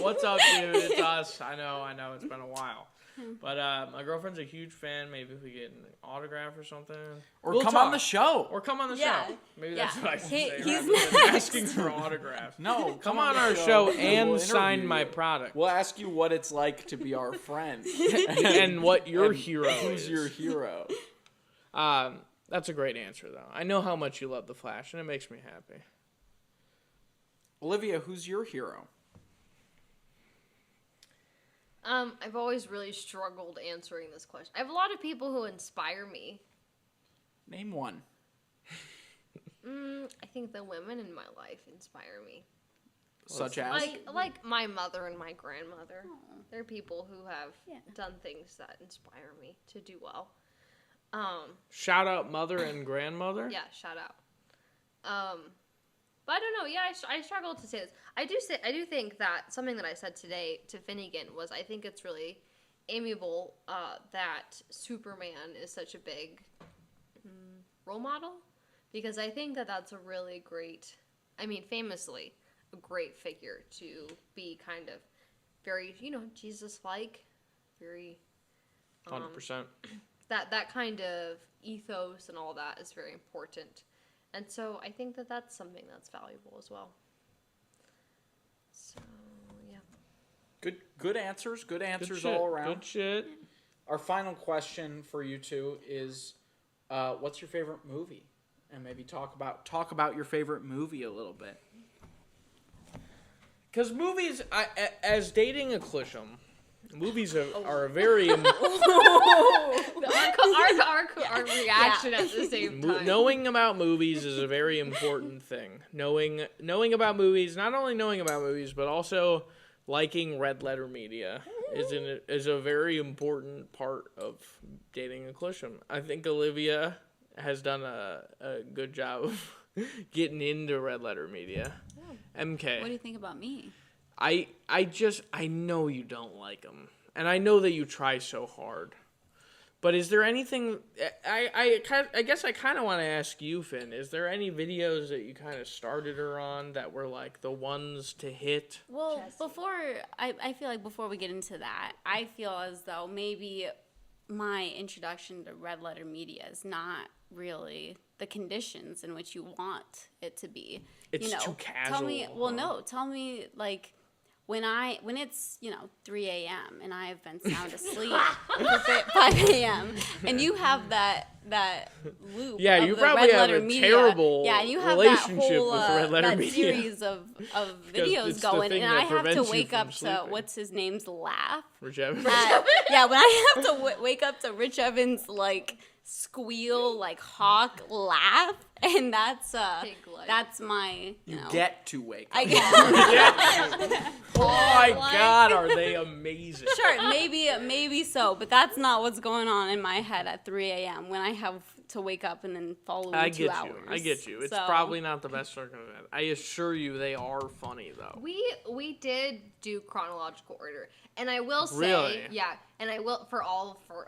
Speaker 2: What's up, dude? It's us. I know. It's been a while. But my girlfriend's a huge fan. Maybe if we get an autograph or something.
Speaker 1: Or
Speaker 2: We'll
Speaker 1: come
Speaker 2: talk.
Speaker 1: on the show.
Speaker 2: Or come on the
Speaker 3: Yeah.
Speaker 2: show. Maybe
Speaker 3: Yeah.
Speaker 2: that's what I should
Speaker 3: He-
Speaker 2: say.
Speaker 3: he's
Speaker 2: rather than
Speaker 3: next.
Speaker 2: asking for autographs.
Speaker 1: No,
Speaker 2: Come on our show and sign my product.
Speaker 1: We'll ask you what it's like to be our friend.
Speaker 2: And what your
Speaker 1: And
Speaker 2: hero
Speaker 1: Who's
Speaker 2: is.
Speaker 1: your hero?
Speaker 2: That's a great answer, though. I know how much you love The Flash, and it makes me happy.
Speaker 1: Olivia, who's your hero?
Speaker 4: I've always really struggled answering this question. I have a lot of people who inspire me.
Speaker 1: Name one.
Speaker 4: I think the women in my life inspire me.
Speaker 1: Such as?
Speaker 4: Like my mother and my grandmother. They're people who have done things that inspire me to do well.
Speaker 2: Shout out mother and grandmother.
Speaker 4: Yeah, shout out. But I don't know. Yeah, I struggle to say this. I do think that something that I said today to Finnegan was I think it's really amiable that Superman is such a big role model, because I think that that's a really great, famously a great figure to be kind of very, Jesus-like, very
Speaker 2: 100%.
Speaker 4: that kind of ethos and all that is very important. And so I think that that's something that's valuable as well. So, yeah.
Speaker 1: Good answers. Good answers
Speaker 2: shit.
Speaker 1: all around.
Speaker 2: Good shit.
Speaker 1: Our final question for you two is, what's your favorite movie? And maybe talk about your favorite movie a little bit.
Speaker 2: Because movies, as dating a Clisham, Movies are a very
Speaker 4: Our reaction at the same time.
Speaker 2: knowing about movies is a very important thing. Knowing about movies, not only knowing about movies, but also liking red letter media is a very important part of dating a Clusham. I think Olivia has done a good job of getting into red letter media. MK.
Speaker 3: What do you think about me?
Speaker 2: I know you don't like them, and I know that you try so hard. But is there anything? I guess I kind of want to ask you, Finn. Is there any videos that you kind of started her on that were like the ones to hit?
Speaker 3: Well, I feel like before we get into that, I feel as though maybe my introduction to red letter media is not really the conditions in which you want it to be.
Speaker 2: It's too casual.
Speaker 3: Tell me like when it's 3 a.m. and I have been sound asleep at 5 a.m. and you have that loop.
Speaker 2: Yeah,
Speaker 3: of
Speaker 2: you
Speaker 3: the
Speaker 2: probably
Speaker 3: red
Speaker 2: have
Speaker 3: letter
Speaker 2: a
Speaker 3: media.
Speaker 2: terrible
Speaker 3: and you have
Speaker 2: relationship
Speaker 3: that whole,
Speaker 2: with red letter
Speaker 3: that
Speaker 2: media.
Speaker 3: series of
Speaker 2: it's
Speaker 3: videos
Speaker 2: the
Speaker 3: going,
Speaker 2: thing
Speaker 3: and
Speaker 2: that
Speaker 3: I have to
Speaker 2: prevents you
Speaker 3: wake
Speaker 2: from
Speaker 3: up to
Speaker 2: sleeping.
Speaker 3: what's his name's laugh.
Speaker 2: Rich Evans?
Speaker 3: Yeah, when I have to wake up to Rich Evans like squeal like hawk laugh, and that's
Speaker 4: Pig-like.
Speaker 3: that's my
Speaker 1: You
Speaker 3: know.
Speaker 1: get to wake up.
Speaker 3: I guess.
Speaker 2: Oh my
Speaker 3: Like-
Speaker 2: God, are they amazing?
Speaker 3: Sure, maybe so, but that's not what's going on in my head at 3 a.m. when I have to wake up and then follow in
Speaker 2: I
Speaker 3: 2
Speaker 2: get
Speaker 3: hours.
Speaker 2: you. I get you. It's
Speaker 3: So-
Speaker 2: probably not the best circumstance. I assure you, they are funny though.
Speaker 4: We did do chronological order, and I will say,
Speaker 2: Really?
Speaker 4: yeah, and I will for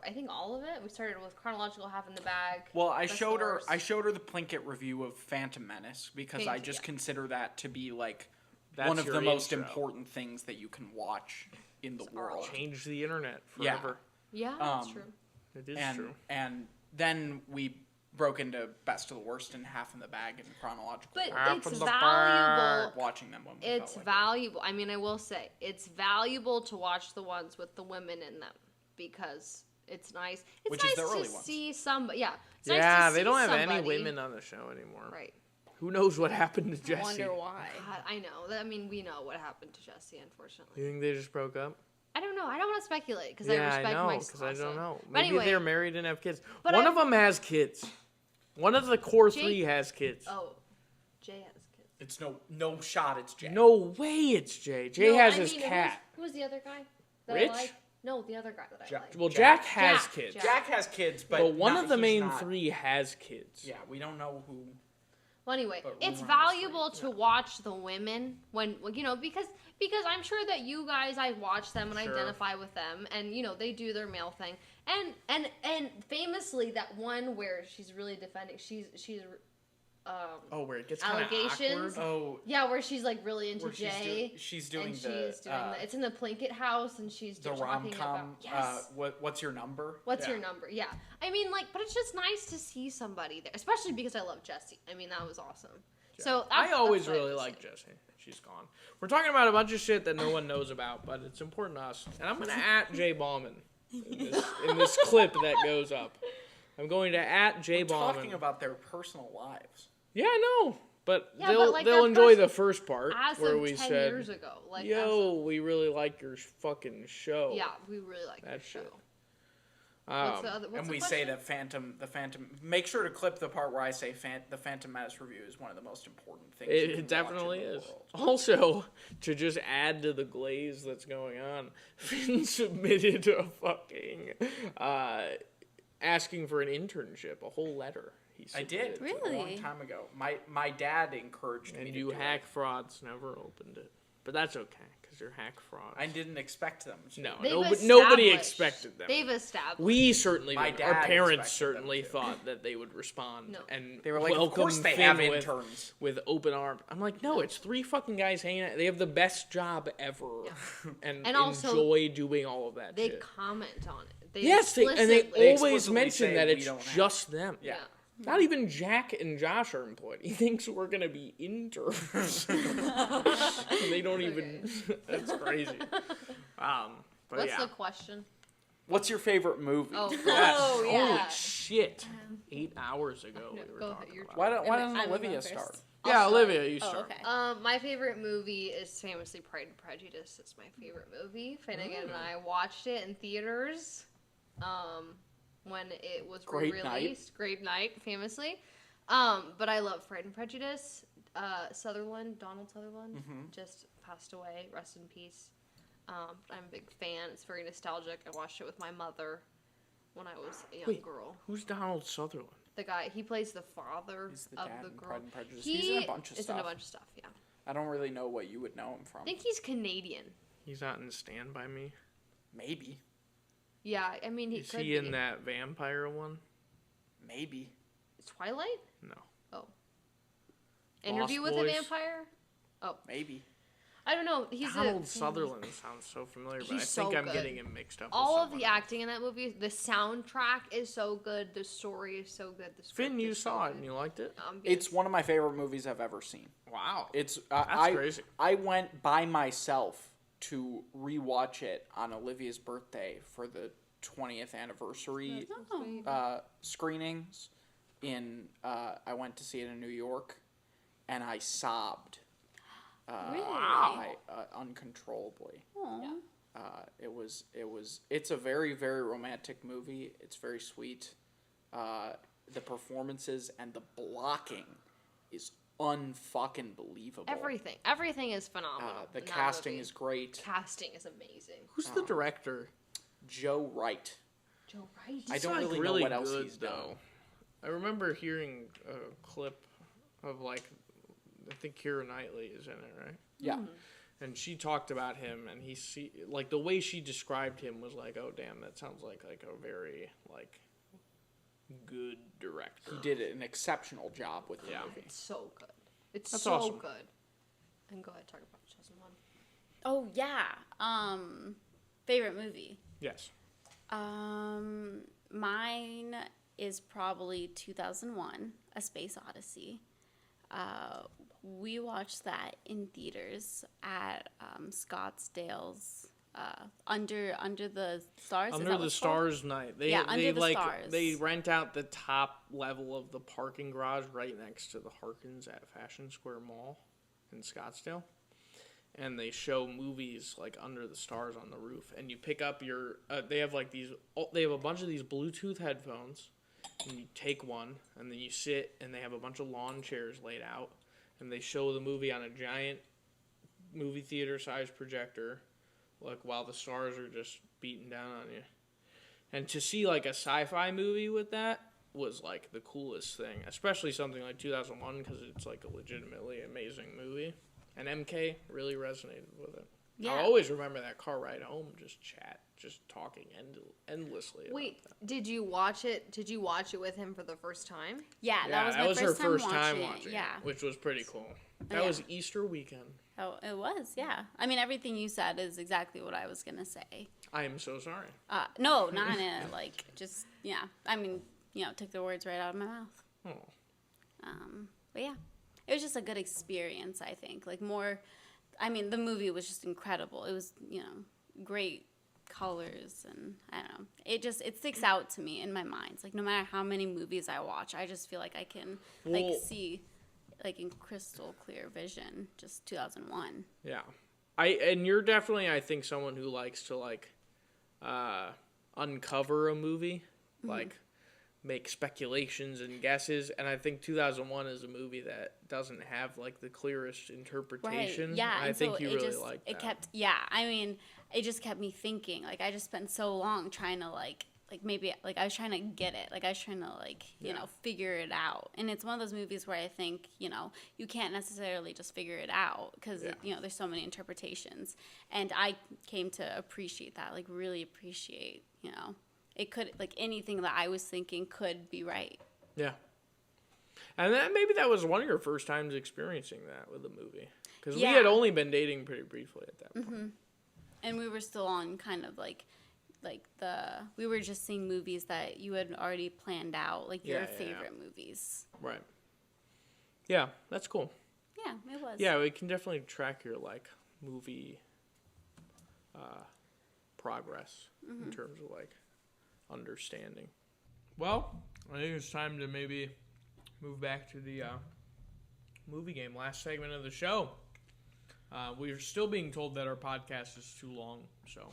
Speaker 4: I think all of it. We started with chronological half in the bag.
Speaker 1: Well, I
Speaker 4: Best
Speaker 1: showed
Speaker 4: and
Speaker 1: her.
Speaker 4: worst.
Speaker 1: I showed her the Plinkett review of Phantom Menace because I just consider that to be like one of
Speaker 2: your
Speaker 1: the most
Speaker 2: intro.
Speaker 1: important things that you can watch in the world.
Speaker 2: Change the internet
Speaker 1: Yeah.
Speaker 2: forever.
Speaker 4: Yeah, that's
Speaker 1: Um,
Speaker 4: true.
Speaker 2: It is
Speaker 1: And
Speaker 2: true.
Speaker 1: and then we broke into best of the worst and half in the bag in chronological
Speaker 4: But
Speaker 1: order.
Speaker 2: Half
Speaker 4: it's
Speaker 2: of the
Speaker 4: valuable.
Speaker 1: Watching them when we
Speaker 4: It's
Speaker 1: felt like it.
Speaker 4: valuable. I mean, I will say it's valuable to watch the ones with the women in them because it's nice. It's
Speaker 1: Which is
Speaker 4: nice
Speaker 1: the early
Speaker 4: to
Speaker 1: ones.
Speaker 4: see somebody. Yeah, it's nice
Speaker 2: Yeah,
Speaker 4: to
Speaker 2: they
Speaker 4: see
Speaker 2: don't have any
Speaker 4: somebody-
Speaker 2: women on the show anymore.
Speaker 4: Right.
Speaker 2: Who knows what happened to
Speaker 3: I
Speaker 2: Jesse?
Speaker 3: wonder why.
Speaker 4: God, I know. I mean, we know what happened to Jesse, unfortunately.
Speaker 2: You think they just broke up?
Speaker 4: I don't know. I don't want to speculate because
Speaker 2: Yeah,
Speaker 4: I respect
Speaker 2: I know,
Speaker 4: my
Speaker 2: because I don't know.
Speaker 4: But
Speaker 2: Maybe
Speaker 4: anyway,
Speaker 2: they're married and have kids.
Speaker 4: But
Speaker 2: One
Speaker 4: I-
Speaker 2: of them has kids. One of the core
Speaker 4: Jake-
Speaker 2: three has kids.
Speaker 4: Oh, Jay has kids.
Speaker 1: It's no shot. It's Jay.
Speaker 2: No way it's Jay. Jay
Speaker 4: No,
Speaker 2: has
Speaker 4: I
Speaker 2: his
Speaker 4: mean,
Speaker 2: cat.
Speaker 4: Who's the other guy that
Speaker 2: Rich?
Speaker 4: I like? No, the other guy that I like.
Speaker 2: Well, Jack,
Speaker 1: Jack.
Speaker 2: has
Speaker 4: Jack.
Speaker 2: kids.
Speaker 4: Jack.
Speaker 1: Jack has kids, but
Speaker 2: But one
Speaker 1: not-
Speaker 2: of the
Speaker 1: he's
Speaker 2: main
Speaker 1: not-
Speaker 2: three has kids.
Speaker 1: Yeah, we don't know who.
Speaker 4: Well, anyway,
Speaker 1: But
Speaker 4: it's
Speaker 1: rumor on the
Speaker 4: valuable
Speaker 1: street,
Speaker 4: to watch the women when because I'm sure that you guys I watch them and
Speaker 2: Sure.
Speaker 4: identify with them and they do their male thing and famously that one where she's really defending she's
Speaker 1: Oh, where it gets kind of
Speaker 4: Allegations?
Speaker 1: awkward. Oh,
Speaker 4: yeah where she's like really into
Speaker 1: where
Speaker 4: Jay
Speaker 1: she's doing
Speaker 4: and
Speaker 1: the
Speaker 4: she's doing it's in the Plinkett house and she's
Speaker 1: the
Speaker 4: just
Speaker 1: rom
Speaker 4: talking
Speaker 1: com.
Speaker 4: about yes.
Speaker 1: What's your number?
Speaker 4: What's
Speaker 1: Yeah.
Speaker 4: your number? Yeah. I mean, but it's just nice to see somebody there, especially because I love Jessie. I mean, that was awesome. So
Speaker 2: I always
Speaker 4: that's what
Speaker 2: really
Speaker 4: would
Speaker 2: like
Speaker 4: say.
Speaker 2: Jessie. She's gone. We're talking about a bunch of shit that no one knows about, but it's important to us. And I'm going to at Jay Bauman in this clip that goes up. I'm going to at Jay Bauman.
Speaker 1: Talking about their personal lives.
Speaker 2: Yeah, I know. But
Speaker 4: Yeah,
Speaker 2: they'll
Speaker 4: but, like,
Speaker 2: they'll
Speaker 4: their
Speaker 2: enjoy
Speaker 4: person-
Speaker 2: the first part
Speaker 4: As
Speaker 2: where
Speaker 4: of
Speaker 2: we
Speaker 4: 10
Speaker 2: said,
Speaker 4: years ago, like
Speaker 2: "Yo, we really like your fucking show."
Speaker 4: yeah, we really like
Speaker 2: That
Speaker 4: that show.
Speaker 2: shit.
Speaker 4: What's the other? What's
Speaker 1: And
Speaker 4: the
Speaker 1: we say
Speaker 4: question?
Speaker 1: that the Phantom. Make sure to clip the part where I say the Phantom Menace review is one of the most important things. you can
Speaker 2: It
Speaker 1: watch
Speaker 2: definitely
Speaker 1: in the
Speaker 2: is.
Speaker 1: world.
Speaker 2: Also, to just add to the glaze that's going on, Finn submitted a fucking asking for an internship, a whole letter.
Speaker 1: I did
Speaker 3: Really?
Speaker 1: a long time ago. My dad encouraged me
Speaker 2: And
Speaker 1: to
Speaker 2: you
Speaker 1: do
Speaker 2: hack
Speaker 1: it.
Speaker 2: frauds never opened it. But that's okay, because you're hack frauds.
Speaker 1: I didn't expect them. To.
Speaker 2: No,
Speaker 4: They've
Speaker 2: nobody
Speaker 4: established-
Speaker 2: expected them.
Speaker 4: They've established.
Speaker 2: We certainly
Speaker 1: My
Speaker 2: did. Our
Speaker 1: dad
Speaker 2: parents
Speaker 1: expected them
Speaker 2: certainly
Speaker 1: to.
Speaker 2: thought that they would respond
Speaker 4: No.
Speaker 2: and
Speaker 1: They were like, of
Speaker 2: welcome
Speaker 1: course they
Speaker 2: Finn
Speaker 1: have
Speaker 2: with,
Speaker 1: interns.
Speaker 2: with open arms. I'm like, no, it's three fucking guys hanging out. They have the best job ever, and
Speaker 4: also,
Speaker 2: enjoy doing all of that
Speaker 4: they
Speaker 2: shit.
Speaker 4: comment on it. They
Speaker 2: Yes, they always
Speaker 1: explicitly
Speaker 2: mention
Speaker 1: say
Speaker 2: that
Speaker 1: we
Speaker 2: it's
Speaker 1: don't have-
Speaker 2: just them.
Speaker 1: Yeah.
Speaker 2: Not even Jack and Josh are employed. He thinks we're gonna be interns. They don't even. That's crazy. But
Speaker 4: What's
Speaker 2: yeah.
Speaker 4: the question?
Speaker 1: What's your favorite movie?
Speaker 4: Oh,
Speaker 2: Yes.
Speaker 3: Oh, yeah.
Speaker 2: Holy shit! 8 hours ago we were
Speaker 4: go
Speaker 2: talking
Speaker 4: ahead, you're
Speaker 2: about.
Speaker 1: Why
Speaker 2: it.
Speaker 1: doesn't
Speaker 3: I'm
Speaker 1: Olivia
Speaker 3: going
Speaker 1: start?
Speaker 3: first.
Speaker 2: Yeah,
Speaker 4: start.
Speaker 2: Olivia, you
Speaker 3: Oh,
Speaker 2: start.
Speaker 3: okay.
Speaker 4: My favorite movie is famously Pride and Prejudice. It's my favorite movie. Finnegan and I watched it in theaters when it was
Speaker 1: Great
Speaker 4: re-released. Great night, famously. But I love Pride and Prejudice. Donald Sutherland, just passed away. Rest in peace. I'm a big fan. It's very nostalgic. I watched it with my mother when I was a young girl.
Speaker 2: Who's Donald Sutherland?
Speaker 4: The guy, he plays the father
Speaker 1: He's the
Speaker 4: of
Speaker 1: dad
Speaker 4: the
Speaker 1: in
Speaker 4: girl.
Speaker 1: Pride and Prejudice. He's in a bunch of
Speaker 4: He's
Speaker 1: stuff.
Speaker 4: in a bunch of stuff, yeah.
Speaker 1: I don't really know what you would know him from.
Speaker 4: I think he's Canadian.
Speaker 2: He's not in Stand By Me.
Speaker 1: Maybe.
Speaker 4: Yeah, I mean, he
Speaker 2: Is
Speaker 4: could
Speaker 2: he
Speaker 4: be.
Speaker 2: in that vampire one?
Speaker 1: Maybe.
Speaker 4: Twilight?
Speaker 2: No.
Speaker 4: Oh. Interview with
Speaker 2: Boys?
Speaker 4: a Vampire? Oh.
Speaker 1: Maybe.
Speaker 4: I don't know. He's
Speaker 2: Donald Sutherland sounds so familiar, but I
Speaker 4: He's
Speaker 2: think
Speaker 4: so
Speaker 2: I'm
Speaker 4: good.
Speaker 2: getting him mixed up.
Speaker 4: All
Speaker 2: with
Speaker 4: of the
Speaker 2: someone else.
Speaker 4: acting in that movie, the soundtrack is so good, the story is so good. The script
Speaker 2: Finn, you
Speaker 4: is so
Speaker 2: saw it
Speaker 4: good.
Speaker 2: and you liked it?
Speaker 1: It's one of my favorite movies I've ever seen.
Speaker 2: Wow.
Speaker 1: It's
Speaker 2: That's crazy.
Speaker 1: I went by myself to rewatch it on Olivia's birthday for the 20th anniversary screenings. I went to see it in New York, and I sobbed. Uncontrollably. It's a very, very romantic movie. It's very sweet. The performances and the blocking is unfucking believable.
Speaker 4: Everything is phenomenal.
Speaker 1: The
Speaker 4: in that
Speaker 1: casting
Speaker 4: movie.
Speaker 1: is great.
Speaker 4: Casting is amazing.
Speaker 2: Who's the director?
Speaker 1: Joe Wright.
Speaker 4: Joe Wright.
Speaker 1: I don't really know what else he's done.
Speaker 2: I remember hearing a clip of I think Keira Knightley is in it, right?
Speaker 1: Yeah.
Speaker 2: And she talked about him, and the way she described him was like, oh damn, that sounds like a very good director.
Speaker 1: He did an exceptional job with the movie.
Speaker 4: It's so good. It's
Speaker 2: That's
Speaker 4: so
Speaker 2: awesome.
Speaker 4: good. And go ahead, talk about 2001.
Speaker 3: Oh yeah. Favorite movie.
Speaker 2: Yes.
Speaker 3: Mine is probably 2001: A Space Odyssey. We watched that in theaters at Scottsdale's under the stars. Is
Speaker 2: Under
Speaker 3: that
Speaker 2: the
Speaker 3: what it's called?
Speaker 2: Stars night.
Speaker 3: Under the Stars.
Speaker 2: They rent out the top level of the parking garage right next to the Harkins at Fashion Square Mall in Scottsdale. And they show movies Under the Stars on the roof. And you pick up your they have they have a bunch of these Bluetooth headphones, and you take one and then you sit, and they have a bunch of lawn chairs laid out, and they show the movie on a giant movie theater size projector while the stars are just beating down on you. And to see a sci-fi movie with that was the coolest thing, especially something like 2001, because it's a legitimately amazing movie. And MK really resonated with it.
Speaker 3: Yeah.
Speaker 2: I always remember that car ride home, just talking endlessly.
Speaker 4: Wait, did you watch it? Did you watch it with him for the first time?
Speaker 3: Yeah,
Speaker 2: Yeah,
Speaker 3: that was my
Speaker 2: her
Speaker 3: first
Speaker 2: first
Speaker 3: time
Speaker 2: time
Speaker 3: watching
Speaker 2: watching
Speaker 3: it. Yeah.
Speaker 2: it, which was pretty cool. That
Speaker 3: Yeah.
Speaker 2: was Easter weekend.
Speaker 3: Oh, it was. Yeah. I mean, everything you said is exactly what I was gonna say.
Speaker 2: I am so sorry.
Speaker 3: No, not in a just yeah. I mean, took the words right out of my mouth.
Speaker 2: Oh.
Speaker 3: But yeah, it was just a good experience. I think I mean, the movie was just incredible. It was great colors, and I don't know. It sticks out to me in my mind. It's no matter how many movies I watch, I just feel like I can see in crystal clear vision. Just 2001.
Speaker 2: Yeah. And you're definitely, I think, someone who likes to uncover a movie, make speculations and guesses, and I think 2001 is a movie that doesn't have the clearest interpretation.
Speaker 3: Right. Yeah.
Speaker 2: And I
Speaker 3: and
Speaker 2: think
Speaker 3: so
Speaker 2: you
Speaker 3: it
Speaker 2: really
Speaker 3: just,
Speaker 2: like that.
Speaker 3: it kept. Yeah. I mean, it just kept me thinking. I just spent so long trying to maybe I was trying to get it. I was trying to figure it out. And it's one of those movies where I think you can't necessarily just figure it out because there's so many interpretations. And I came to appreciate that. Really appreciate it could anything that I was thinking could be right.
Speaker 2: Yeah. And maybe that was one of your first times experiencing that with a movie. Because we had only been dating pretty briefly at that point.
Speaker 3: And we were still on kind of we were just seeing movies that you had already planned out, your favorite movies.
Speaker 2: Right. Yeah, that's cool.
Speaker 3: Yeah, it was.
Speaker 2: Yeah, we can definitely track your movie progress in terms of understanding. Well, I think it's time to maybe move back to the movie game. Last segment of the show. We're still being told that our podcast is too long, so.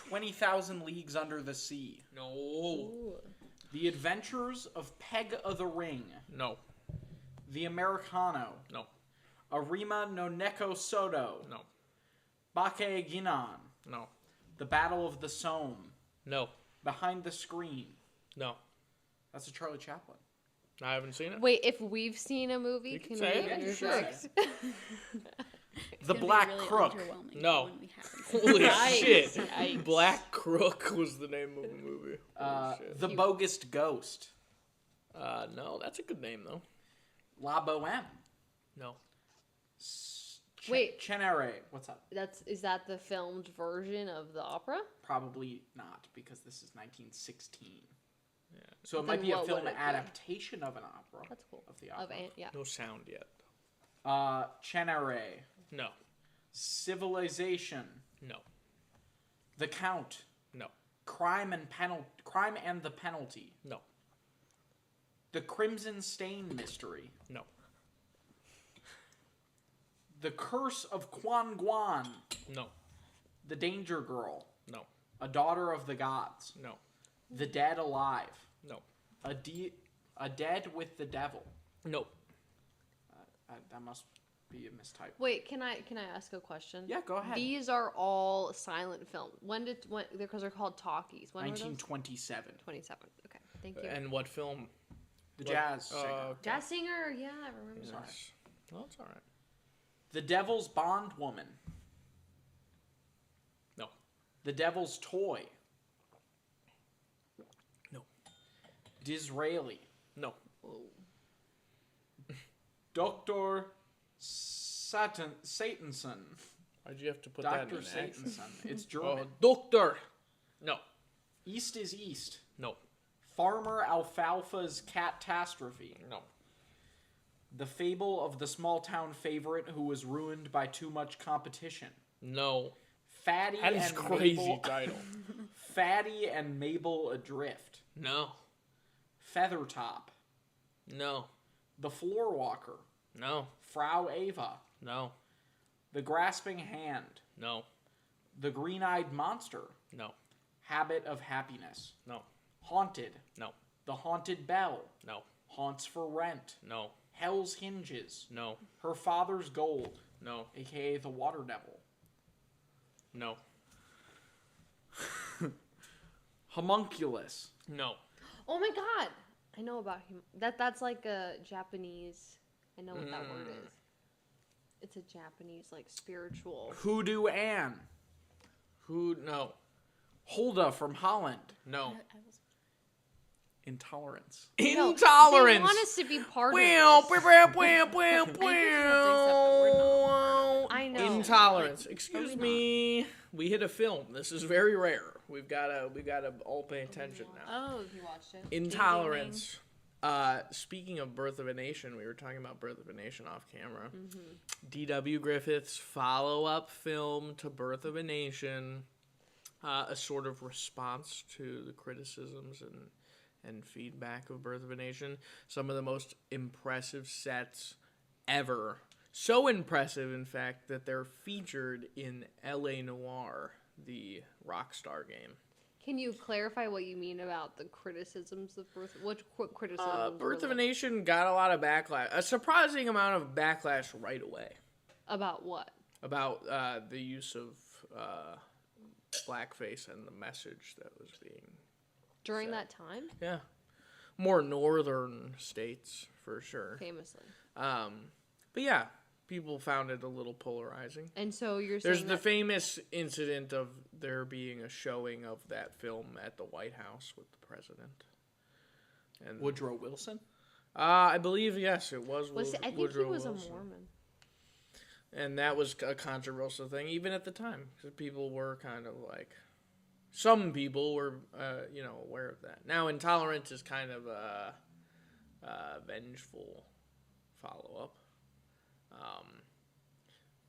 Speaker 1: 20,000 Leagues Under the Sea.
Speaker 2: No.
Speaker 3: Ooh.
Speaker 1: The Adventures of Peg o' the Ring.
Speaker 2: No.
Speaker 1: The Americano.
Speaker 2: No.
Speaker 1: Arima no Neko Soto.
Speaker 2: No.
Speaker 1: Bake Ginan.
Speaker 2: No.
Speaker 1: The Battle of the Somme.
Speaker 2: No.
Speaker 1: Behind the Screen.
Speaker 2: No.
Speaker 1: That's a Charlie Chaplin.
Speaker 2: I haven't seen it.
Speaker 4: Wait, if we've seen a movie,
Speaker 2: You can
Speaker 4: can
Speaker 2: say
Speaker 4: we
Speaker 2: it.
Speaker 1: Yeah, sure.
Speaker 4: interject?
Speaker 1: The Black Crook.
Speaker 2: No.
Speaker 3: When we haven't.
Speaker 2: Holy
Speaker 4: Yikes.
Speaker 2: shit.
Speaker 4: Yikes.
Speaker 2: Black Crook was the name of the movie. Holy shit.
Speaker 1: The Bogus Ghost.
Speaker 2: No, that's a good name, though.
Speaker 1: La Boheme.
Speaker 2: No.
Speaker 4: Wait.
Speaker 1: Chenere. What's up?
Speaker 4: Is that the filmed version of the opera?
Speaker 1: Probably not, because this is 1916.
Speaker 2: Yeah.
Speaker 1: So it
Speaker 4: Then
Speaker 1: might be a
Speaker 4: what
Speaker 1: film
Speaker 4: would it be?
Speaker 1: adaptation of an opera.
Speaker 4: That's cool.
Speaker 1: Of the opera.
Speaker 4: Yeah.
Speaker 2: No sound yet.
Speaker 1: Chenere.
Speaker 2: No.
Speaker 1: Civilization.
Speaker 2: No.
Speaker 1: The Count.
Speaker 2: No.
Speaker 1: Crime and the Penalty.
Speaker 2: No.
Speaker 1: The Crimson Stain Mystery.
Speaker 2: No.
Speaker 1: The Curse of Quan Guan.
Speaker 2: No.
Speaker 1: The Danger Girl.
Speaker 2: No.
Speaker 1: A Daughter of the Gods.
Speaker 2: No.
Speaker 1: The Dead Alive.
Speaker 2: No.
Speaker 1: A Dead with the Devil.
Speaker 2: No.
Speaker 1: That must be a mistype.
Speaker 4: Wait, can I ask a question?
Speaker 1: Yeah, go ahead.
Speaker 4: These are all silent film. When because they're called talkies. When were those?
Speaker 1: 1927.
Speaker 4: 27. Okay, thank you.
Speaker 2: And what film?
Speaker 1: The Jazz Singer.
Speaker 2: Okay.
Speaker 4: Jazz singer, yeah, I remember.
Speaker 2: Yes.
Speaker 4: that.
Speaker 2: Well, it's all right.
Speaker 1: The Devil's Bondwoman.
Speaker 2: No.
Speaker 1: The Devil's Toy.
Speaker 2: No.
Speaker 1: Disraeli.
Speaker 2: No.
Speaker 1: Dr. Satanson.
Speaker 2: Why'd you have to put that in
Speaker 1: Dr.
Speaker 2: an accent?
Speaker 1: Satanson. It's
Speaker 2: Oh,
Speaker 1: German.
Speaker 2: Doctor. No.
Speaker 1: East is East.
Speaker 2: No.
Speaker 1: Farmer Alfalfa's Catastrophe.
Speaker 2: No.
Speaker 1: The Fable of the Small Town Favorite Who Was Ruined by Too Much Competition.
Speaker 2: No.
Speaker 1: Fatty
Speaker 2: That is
Speaker 1: and
Speaker 2: crazy
Speaker 1: Mabel,
Speaker 2: title.
Speaker 1: Fatty and Mabel Adrift.
Speaker 2: No.
Speaker 1: Feathertop.
Speaker 2: No.
Speaker 1: The Floorwalker.
Speaker 2: No.
Speaker 1: Frau Ava.
Speaker 2: No.
Speaker 1: The Grasping Hand.
Speaker 2: No.
Speaker 1: The Green-Eyed Monster.
Speaker 2: No.
Speaker 1: Habit of Happiness.
Speaker 2: No.
Speaker 1: Haunted.
Speaker 2: No.
Speaker 1: The Haunted Bell.
Speaker 2: No.
Speaker 1: Haunts for Rent.
Speaker 2: No.
Speaker 1: Hell's Hinges.
Speaker 2: No.
Speaker 1: Her Father's Gold,
Speaker 2: No.
Speaker 1: aka the Water Devil.
Speaker 2: No.
Speaker 1: Homunculus.
Speaker 2: No.
Speaker 4: Oh my god, I know about him. That's like a Japanese. I know what that word is. It's a Japanese like spiritual.
Speaker 1: Hoodoo Ann.
Speaker 2: No.
Speaker 1: Hulda from Holland.
Speaker 2: No.
Speaker 1: Intolerance.
Speaker 4: No,
Speaker 2: Intolerance.
Speaker 4: They want us to be part
Speaker 2: Wow,
Speaker 4: of this. I know.
Speaker 2: Intolerance. Excuse me. We hit a film. This is very rare. We've gotta all pay attention now.
Speaker 4: Oh, you watched it.
Speaker 2: Intolerance. Speaking of Birth of a Nation, we were talking about Birth of a Nation off camera. D.W. Griffith's follow-up film to Birth of a Nation, a sort of response to the criticisms and feedback of Birth of a Nation. Some of the most impressive sets ever. So impressive, in fact, that they're featured in L.A. Noire, the Rockstar game.
Speaker 4: Can you clarify what you mean about the criticisms of Birth? What criticisms?
Speaker 2: Birth of
Speaker 4: were
Speaker 2: a Nation got a lot of backlash. A surprising amount of backlash right away.
Speaker 4: About what?
Speaker 2: About the use of blackface and the message that was being...
Speaker 4: During
Speaker 2: So-
Speaker 4: that time?
Speaker 2: Yeah. More northern states, for sure.
Speaker 4: Famously.
Speaker 2: But yeah, people found it a little polarizing.
Speaker 4: And so you're
Speaker 2: There's
Speaker 4: saying
Speaker 2: the
Speaker 4: that
Speaker 2: famous incident of there being a showing of that film at the White House with the president. And
Speaker 1: Woodrow Wilson.
Speaker 2: I believe, yes, it was,
Speaker 4: I think
Speaker 2: Woodrow
Speaker 4: he was
Speaker 2: Wilson.
Speaker 4: a Mormon.
Speaker 2: And that was a controversial thing, even at the time, because people were kind of like, some people were, aware of that. Now, intolerance is kind of a vengeful follow-up.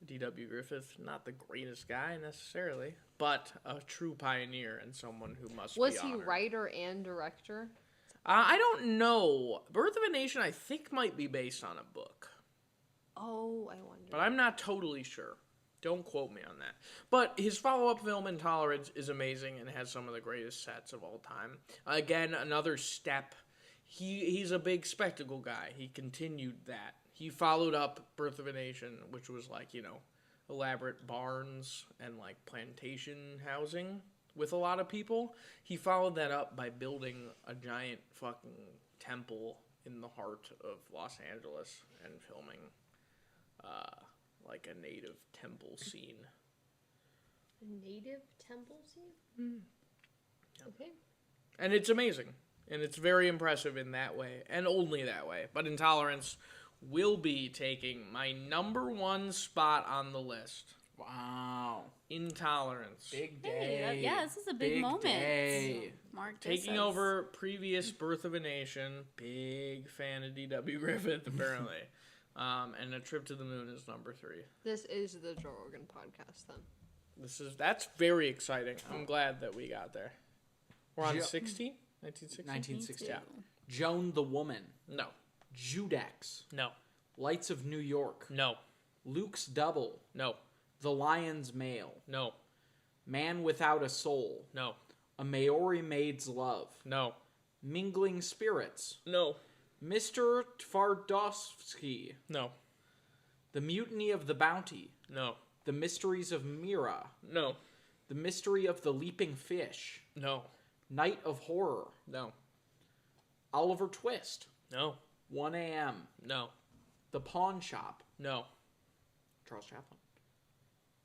Speaker 2: D.W. Griffith, not the greatest guy necessarily, but a true pioneer and someone who must
Speaker 4: Was
Speaker 2: be
Speaker 4: he
Speaker 2: honored.
Speaker 4: writer and director?
Speaker 2: I don't know. Birth of a Nation, I think, might be based on a book.
Speaker 4: Oh, I wonder.
Speaker 2: But I'm not totally sure. Don't quote me on that. But his follow-up film, Intolerance, is amazing and has some of the greatest sets of all time. Again, another step. He's a big spectacle guy. He continued that. He followed up Birth of a Nation, which was like, elaborate barns and like plantation housing with a lot of people. He followed that up by building a giant fucking temple in the heart of Los Angeles and filming like a native temple scene.
Speaker 4: A native temple scene? Okay.
Speaker 2: And it's amazing. And it's very impressive in that way. And only that way. But Intolerance will be taking my number 1 spot on the list.
Speaker 1: Wow.
Speaker 2: Intolerance.
Speaker 1: Big
Speaker 3: Hey,
Speaker 1: day.
Speaker 3: this is a big moment.
Speaker 1: Day.
Speaker 3: Mark this
Speaker 2: Taking
Speaker 3: as-
Speaker 2: over previous Birth of a Nation. Big fan of D.W. Griffith, apparently. And A Trip to the Moon is number 3.
Speaker 4: This is the Joe Rogan podcast, then.
Speaker 2: That's very exciting. I'm glad that we got there. We're on 60? 1960?
Speaker 1: 1960.
Speaker 2: Yeah.
Speaker 1: Joan the Woman.
Speaker 2: No.
Speaker 1: Judex.
Speaker 2: No.
Speaker 1: Lights of New York.
Speaker 2: No.
Speaker 1: Luke's Double.
Speaker 2: No.
Speaker 1: The Lion's Mail.
Speaker 2: No.
Speaker 1: Man Without a Soul.
Speaker 2: No.
Speaker 1: A Maori Maid's Love.
Speaker 2: No.
Speaker 1: Mingling Spirits.
Speaker 2: No.
Speaker 1: Mr. Tvardovsky.
Speaker 2: No.
Speaker 1: The Mutiny of the Bounty.
Speaker 2: No.
Speaker 1: The Mysteries of Mira.
Speaker 2: No.
Speaker 1: The Mystery of the Leaping Fish.
Speaker 2: No.
Speaker 1: Night of Horror.
Speaker 2: No.
Speaker 1: Oliver Twist.
Speaker 2: No.
Speaker 1: 1 a.m.
Speaker 2: No.
Speaker 1: The Pawn Shop.
Speaker 2: No.
Speaker 1: Charles Chaplin.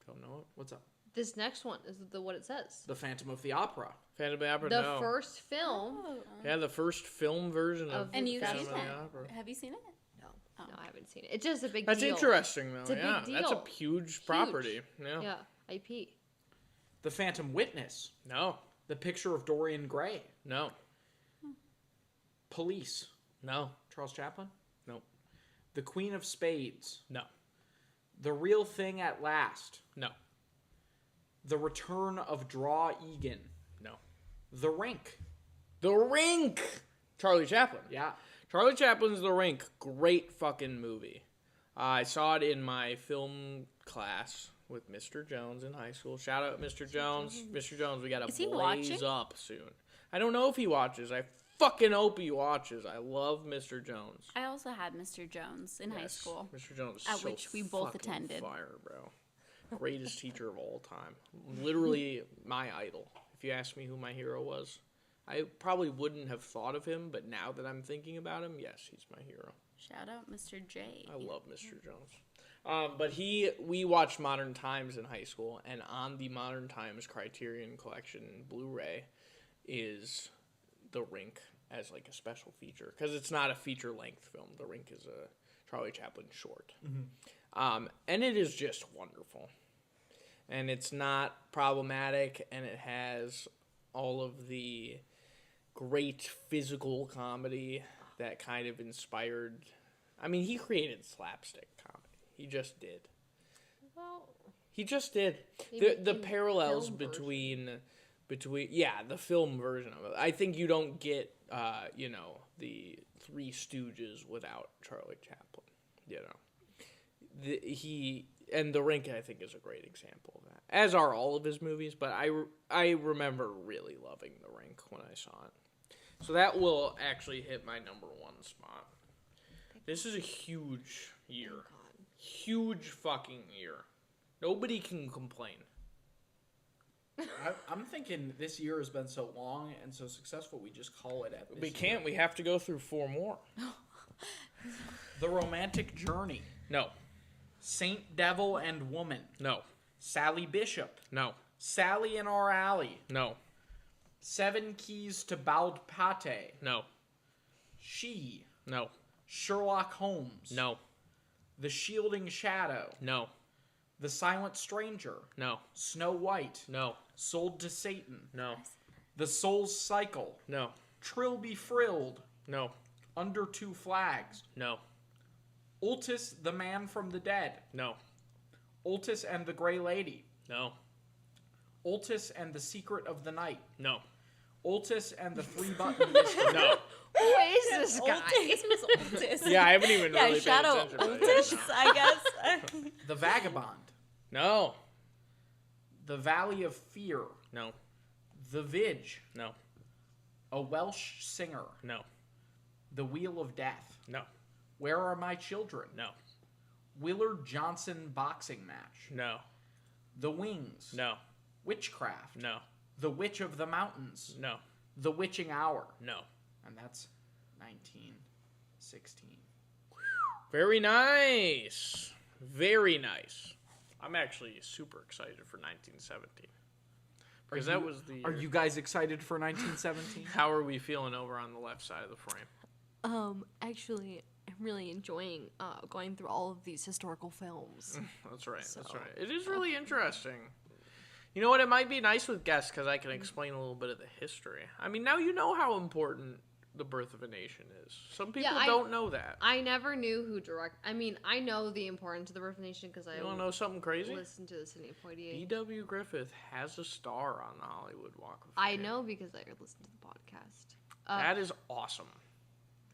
Speaker 2: Don't know it.
Speaker 1: What's up?
Speaker 4: This next one is what it says.
Speaker 1: The Phantom of the Opera.
Speaker 2: Phantom of the Opera,
Speaker 4: The
Speaker 2: no.
Speaker 4: first film.
Speaker 3: Oh.
Speaker 2: Yeah, the first film version of
Speaker 3: And you've
Speaker 2: Phantom
Speaker 3: seen
Speaker 2: of
Speaker 3: it?
Speaker 2: the Opera.
Speaker 3: Have you seen it?
Speaker 4: No,
Speaker 3: Oh.
Speaker 4: no, I haven't seen it. It's just a big
Speaker 2: That's
Speaker 4: deal.
Speaker 2: interesting, though.
Speaker 4: It's a big
Speaker 2: yeah, that's a
Speaker 4: deal.
Speaker 2: huge property. Yeah.
Speaker 4: Yeah, IP.
Speaker 1: The Phantom Witness.
Speaker 2: No.
Speaker 1: The Picture of Dorian Gray.
Speaker 2: No.
Speaker 1: Police.
Speaker 2: No.
Speaker 1: Charles Chaplin.
Speaker 2: No.
Speaker 1: The Queen of Spades.
Speaker 2: No.
Speaker 1: The Real Thing at Last.
Speaker 2: No.
Speaker 1: The Return of Draw Egan.
Speaker 2: No.
Speaker 1: The Rink.
Speaker 2: The Rink! Charlie Chaplin.
Speaker 1: Yeah.
Speaker 2: Charlie Chaplin's The Rink. Great fucking movie. I saw it in my film class with Mr. Jones in high school. Shout out Mr. Jones. Mr. Jones, we gotta
Speaker 3: Is he
Speaker 2: blaze
Speaker 3: watching?
Speaker 2: up soon. I don't know if he watches. I fucking hope he watches. I love Mr. Jones.
Speaker 3: I also had Mr. Jones in high
Speaker 2: Yes,
Speaker 3: school.
Speaker 2: Mr. Jones is
Speaker 3: At
Speaker 2: so
Speaker 3: which we both
Speaker 2: fucking
Speaker 3: attended.
Speaker 2: Fire, bro. Greatest teacher of all time. Literally my idol. If you ask me who my hero was, I probably wouldn't have thought of him, but now that I'm thinking about him, yes, he's my hero.
Speaker 3: Shout out Mr. J.
Speaker 2: I love Mr. Jones. But we watched Modern Times in high school, and on the Modern Times Criterion Collection Blu-ray is The Rink as like a special feature, because it's not a feature-length film. The Rink is a Charlie Chaplin short. And it is just wonderful. And it's not problematic, and it has all of the great physical comedy that kind of inspired... I mean, he created slapstick comedy. He just did.
Speaker 4: Well,
Speaker 2: He just did.
Speaker 4: Maybe
Speaker 2: The
Speaker 4: in
Speaker 2: parallels
Speaker 4: film version.
Speaker 2: between the film version of it. I think you don't get the Three Stooges without Charlie Chaplin. The Rink, I think, is a great example of that. As are all of his movies, but I remember really loving The Rink when I saw it. So that will actually hit my number 1 spot. This is a huge year. Huge fucking year. Nobody can complain.
Speaker 1: I'm thinking this year has been so long and so successful, we just call it at this
Speaker 2: We
Speaker 1: year.
Speaker 2: can't. We have to go through 4 more.
Speaker 1: The Romantic Journey.
Speaker 2: No.
Speaker 1: Saint Devil and Woman.
Speaker 2: No.
Speaker 1: Sally Bishop.
Speaker 2: No.
Speaker 1: Sally in Our Alley.
Speaker 2: No.
Speaker 1: 7 Keys to Baldpate.
Speaker 2: No.
Speaker 1: She.
Speaker 2: No.
Speaker 1: Sherlock Holmes.
Speaker 2: No.
Speaker 1: The Shielding Shadow.
Speaker 2: No.
Speaker 1: The Silent Stranger.
Speaker 2: No.
Speaker 1: Snow White.
Speaker 2: No.
Speaker 1: Sold to Satan.
Speaker 2: No.
Speaker 1: The Soul's Cycle.
Speaker 2: No.
Speaker 1: Trilby Frilled.
Speaker 2: No.
Speaker 1: Under 2 Flags.
Speaker 2: No.
Speaker 1: Ultis, the Man from the Dead.
Speaker 2: No.
Speaker 1: Ultis and the Grey Lady.
Speaker 2: No.
Speaker 1: Ultis and the Secret of the Night.
Speaker 2: No.
Speaker 1: Ultis and the 3-Button Mystery.
Speaker 2: No.
Speaker 4: Who is this guy?
Speaker 3: Otis.
Speaker 2: Yeah, I haven't even really paid
Speaker 3: Shadow
Speaker 2: attention to
Speaker 3: Otis,
Speaker 2: that.
Speaker 3: I guess.
Speaker 1: The Vagabond.
Speaker 2: No.
Speaker 1: The Valley of Fear.
Speaker 2: No.
Speaker 1: The Vidge.
Speaker 2: No.
Speaker 1: A Welsh Singer.
Speaker 2: No.
Speaker 1: The Wheel of Death.
Speaker 2: No.
Speaker 1: Where Are My Children?
Speaker 2: No.
Speaker 1: Willard Johnson Boxing Match.
Speaker 2: No.
Speaker 1: The Wings.
Speaker 2: No.
Speaker 1: Witchcraft.
Speaker 2: No.
Speaker 1: The Witch of the Mountains.
Speaker 2: No.
Speaker 1: The Witching Hour.
Speaker 2: No.
Speaker 1: And that's 1916.
Speaker 2: Very nice. Very nice. I'm actually super excited for 1917. Because that was the year.
Speaker 1: Are you guys excited for 1917?
Speaker 2: How are we feeling over on the left side of the frame?
Speaker 5: Actually, I'm really enjoying going through all of these historical films.
Speaker 2: That's right. That's
Speaker 5: So,
Speaker 2: right. It is really interesting. You know what? It might be nice with guests because I can explain a little bit of the history. I mean, now you know how important the birth of a nation is. Some people don't know that.
Speaker 4: I never knew who I know the importance of the Birth of a Nation because I
Speaker 2: You want to know something crazy?
Speaker 4: listened to the Sidney Poitier.
Speaker 2: D.W. Griffith has a star on the Hollywood Walk of Fame.
Speaker 4: I know because I listened to the podcast.
Speaker 2: That is awesome.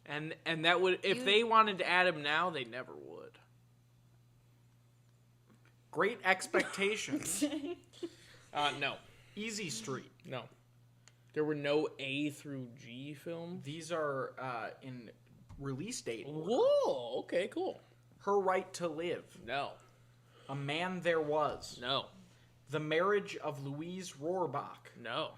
Speaker 2: And that would, if they wanted to add him now, they never would.
Speaker 1: Great Expectations.
Speaker 2: No.
Speaker 1: Easy Street.
Speaker 2: No. There were no A through G films?
Speaker 1: These are in release date order.
Speaker 2: Whoa, okay, cool.
Speaker 1: Her Right to Live.
Speaker 2: No.
Speaker 1: A Man There Was.
Speaker 2: No.
Speaker 1: The Marriage of Louise Rohrbach.
Speaker 2: No.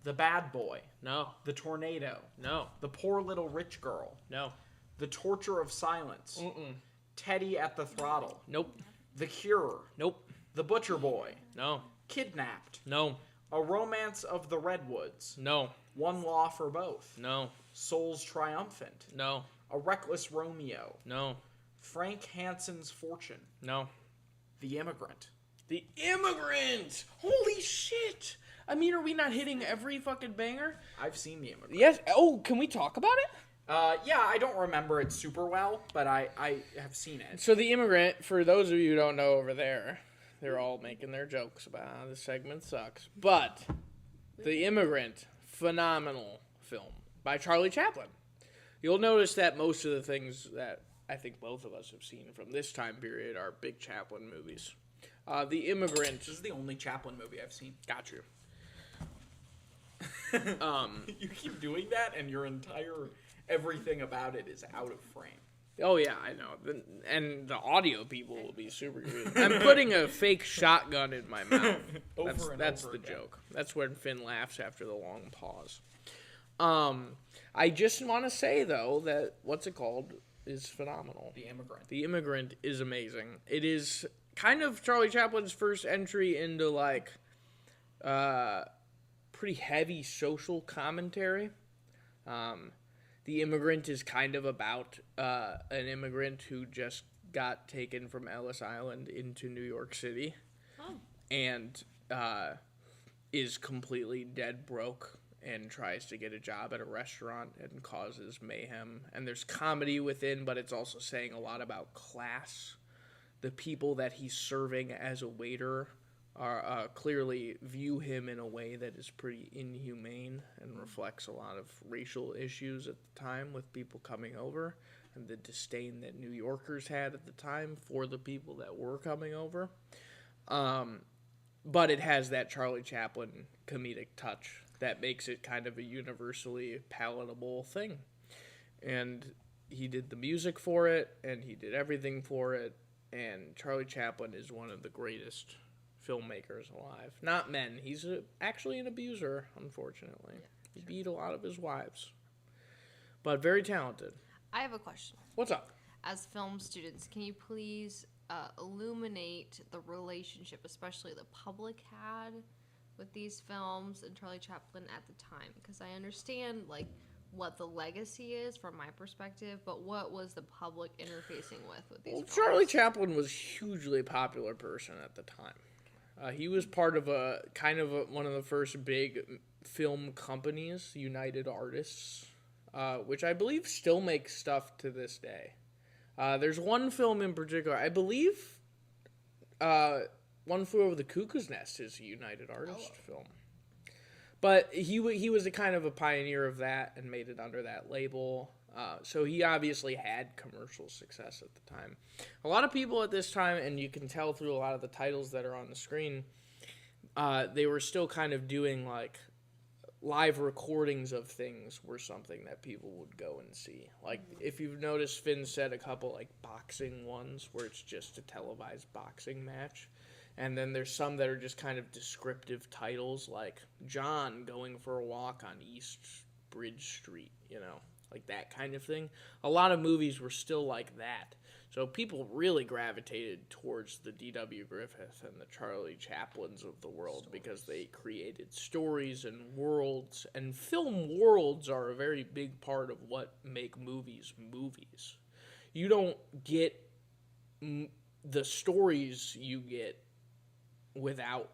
Speaker 1: The Bad Boy.
Speaker 2: No.
Speaker 1: The Tornado.
Speaker 2: No.
Speaker 1: The Poor Little Rich Girl.
Speaker 2: No.
Speaker 1: The Torture of Silence.
Speaker 2: Mm-mm.
Speaker 1: Teddy at the Throttle.
Speaker 2: Nope.
Speaker 1: The Cure.
Speaker 2: Nope.
Speaker 1: The Butcher Boy.
Speaker 2: No.
Speaker 1: Kidnapped.
Speaker 2: No.
Speaker 1: A Romance of the Redwoods.
Speaker 2: No.
Speaker 1: One Law for Both.
Speaker 2: No.
Speaker 1: Souls Triumphant.
Speaker 2: No.
Speaker 1: A Reckless Romeo.
Speaker 2: No.
Speaker 1: Frank Hansen's Fortune.
Speaker 2: No.
Speaker 1: The Immigrant.
Speaker 2: The Immigrant! Holy shit! I mean, are we not hitting every fucking banger?
Speaker 1: I've seen The Immigrant.
Speaker 2: Yes. Oh, can we talk about it?
Speaker 1: Yeah, I don't remember it super well, but I have seen it.
Speaker 2: So The Immigrant, for those of you who don't know over there, they're all making their jokes about how this segment sucks. But The Immigrant, phenomenal film by Charlie Chaplin. You'll notice that most of the things that I think both of us have seen from this time period are big Chaplin movies. The Immigrant.
Speaker 1: This is the only Chaplin movie I've seen.
Speaker 2: Got you.
Speaker 1: You keep doing that, and your entire everything about it is out of frame.
Speaker 2: Oh, yeah, I know. And the audio people will be super good. I'm putting a fake shotgun in my mouth. That's the
Speaker 1: again.
Speaker 2: joke. That's when Finn laughs after the long pause. I just want to say, though, that what's it called is phenomenal.
Speaker 1: The Immigrant.
Speaker 2: The Immigrant is amazing. It is kind of Charlie Chaplin's first entry into, like, pretty heavy social commentary. The Immigrant is kind of about an immigrant who just got taken from Ellis Island into New York City and is completely dead broke and tries to get a job at a restaurant and causes mayhem. And there's comedy within, but it's also saying a lot about class. The people that he's serving as a waiter are clearly view him in a way that is pretty inhumane and reflects a lot of racial issues at the time with people coming over and the disdain that New Yorkers had at the time for the people that were coming over. But it has that Charlie Chaplin comedic touch that makes it kind of a universally palatable thing. And he did the music for it, and he did everything for it, and Charlie Chaplin is one of the greatest filmmakers alive. Not men. He's actually an abuser, unfortunately. He beat a lot of his wives. But very talented.
Speaker 5: I have a question.
Speaker 2: What's up?
Speaker 5: As film students, can you please illuminate the relationship, especially the public had with these films and Charlie Chaplin at the time? Because I understand, like, what the legacy is from my perspective, but what was the public interfacing with these films?
Speaker 2: Charlie Chaplin was a hugely popular person at the time. He was part of one of the first big film companies, United Artists, which I believe still makes stuff to this day. There's one film in particular, I believe One Flew Over the Cuckoo's Nest is a United Artists film. But he was a kind of a pioneer of that and made it under that label. So he obviously had commercial success at the time. A lot of people at this time, and you can tell through a lot of the titles that are on the screen, they were still kind of doing like live recordings of things were something that people would go and see. Like if you've noticed, Finn said a couple like boxing ones where it's just a televised boxing match. And then there's some that are just kind of descriptive titles like John going for a walk on East Bridge Street, like that kind of thing. A lot of movies were still like that. So people really gravitated towards the D.W. Griffith and the Charlie Chaplins of the world because they created stories and worlds. And film worlds are a very big part of what make movies movies. You don't get the stories you get without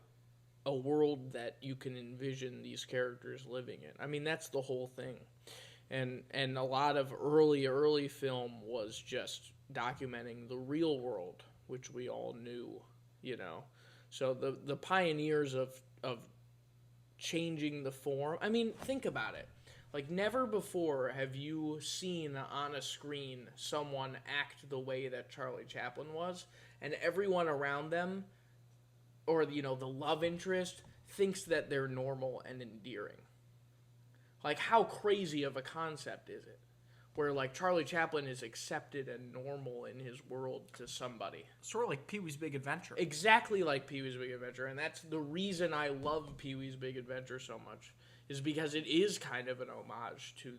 Speaker 2: a world that you can envision these characters living in. I mean, that's the whole thing. And a lot of early film was just documenting the real world, which we all knew, So the pioneers of changing the form. I mean, think about it. Like, never before have you seen on a screen someone act the way that Charlie Chaplin was, and everyone around them, or, the love interest, thinks that they're normal and endearing. Like, how crazy of a concept is it? Where, like, Charlie Chaplin is accepted and normal in his world to somebody.
Speaker 1: Sort of like Pee-wee's Big Adventure.
Speaker 2: Exactly like Pee-wee's Big Adventure, and that's the reason I love Pee-wee's Big Adventure so much, is because it is kind of an homage to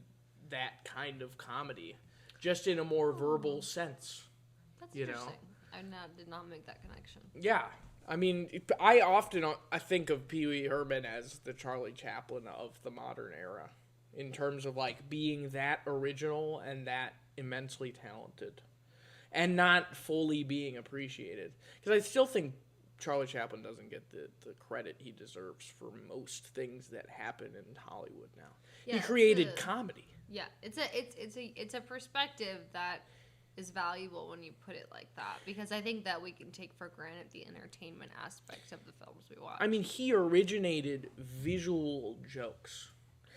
Speaker 2: that kind of comedy, just in a more verbal sense.
Speaker 5: That's interesting. I did not make that connection.
Speaker 2: Yeah. I mean, I think of Pee Wee Herman as the Charlie Chaplin of the modern era, in terms of like being that original and that immensely talented, and not fully being appreciated. Because I still think Charlie Chaplin doesn't get the credit he deserves for most things that happen in Hollywood now.
Speaker 5: Yeah,
Speaker 2: he created comedy.
Speaker 5: Yeah, it's a perspective that is valuable when you put it like that, because I think that we can take for granted the entertainment aspect of the films we watch.
Speaker 2: I mean, he originated visual jokes.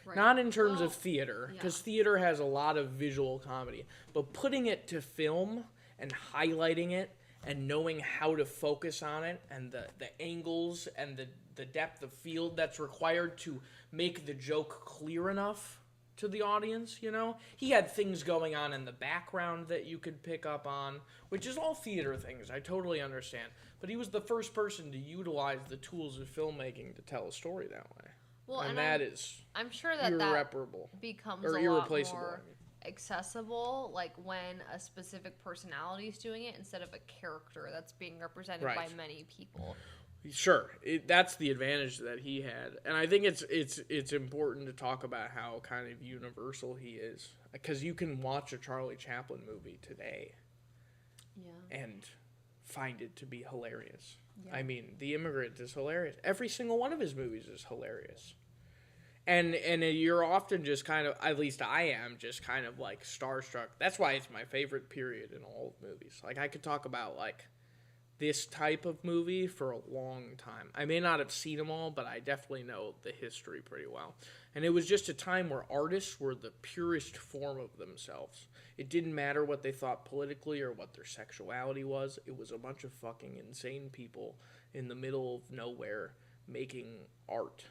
Speaker 5: Right.
Speaker 2: Not in terms of theater, because theater has a lot of visual comedy, but putting it to film and highlighting it and knowing how to focus on it and the angles and the depth of field that's required to make the joke clear enough to the audience, He had things going on in the background that you could pick up on, which is all theater things, I totally understand. But he was the first person to utilize the tools of filmmaking to tell a story that way.
Speaker 5: Well, and
Speaker 2: that is
Speaker 5: I'm sure that
Speaker 2: irreparable.
Speaker 5: That becomes
Speaker 2: or
Speaker 5: a
Speaker 2: irreplaceable.
Speaker 5: lot more accessible, like when a specific personality is doing it instead of a character that's being represented by many people.
Speaker 2: Sure, that's the advantage that he had, and I think it's important to talk about how kind of universal he is, because you can watch a Charlie Chaplin movie today, and find it to be hilarious. Yeah. I mean, The Immigrant is hilarious. Every single one of his movies is hilarious, and you're often just kind of, at least I am, just kind of like starstruck. That's why it's my favorite period in all of movies. Like, I could talk about like this type of movie for a long time. I may not have seen them all, but I definitely know the history pretty well. And it was just a time where artists were the purest form of themselves. It didn't matter what they thought politically or what their sexuality was. It was a bunch of fucking insane people in the middle of nowhere making art.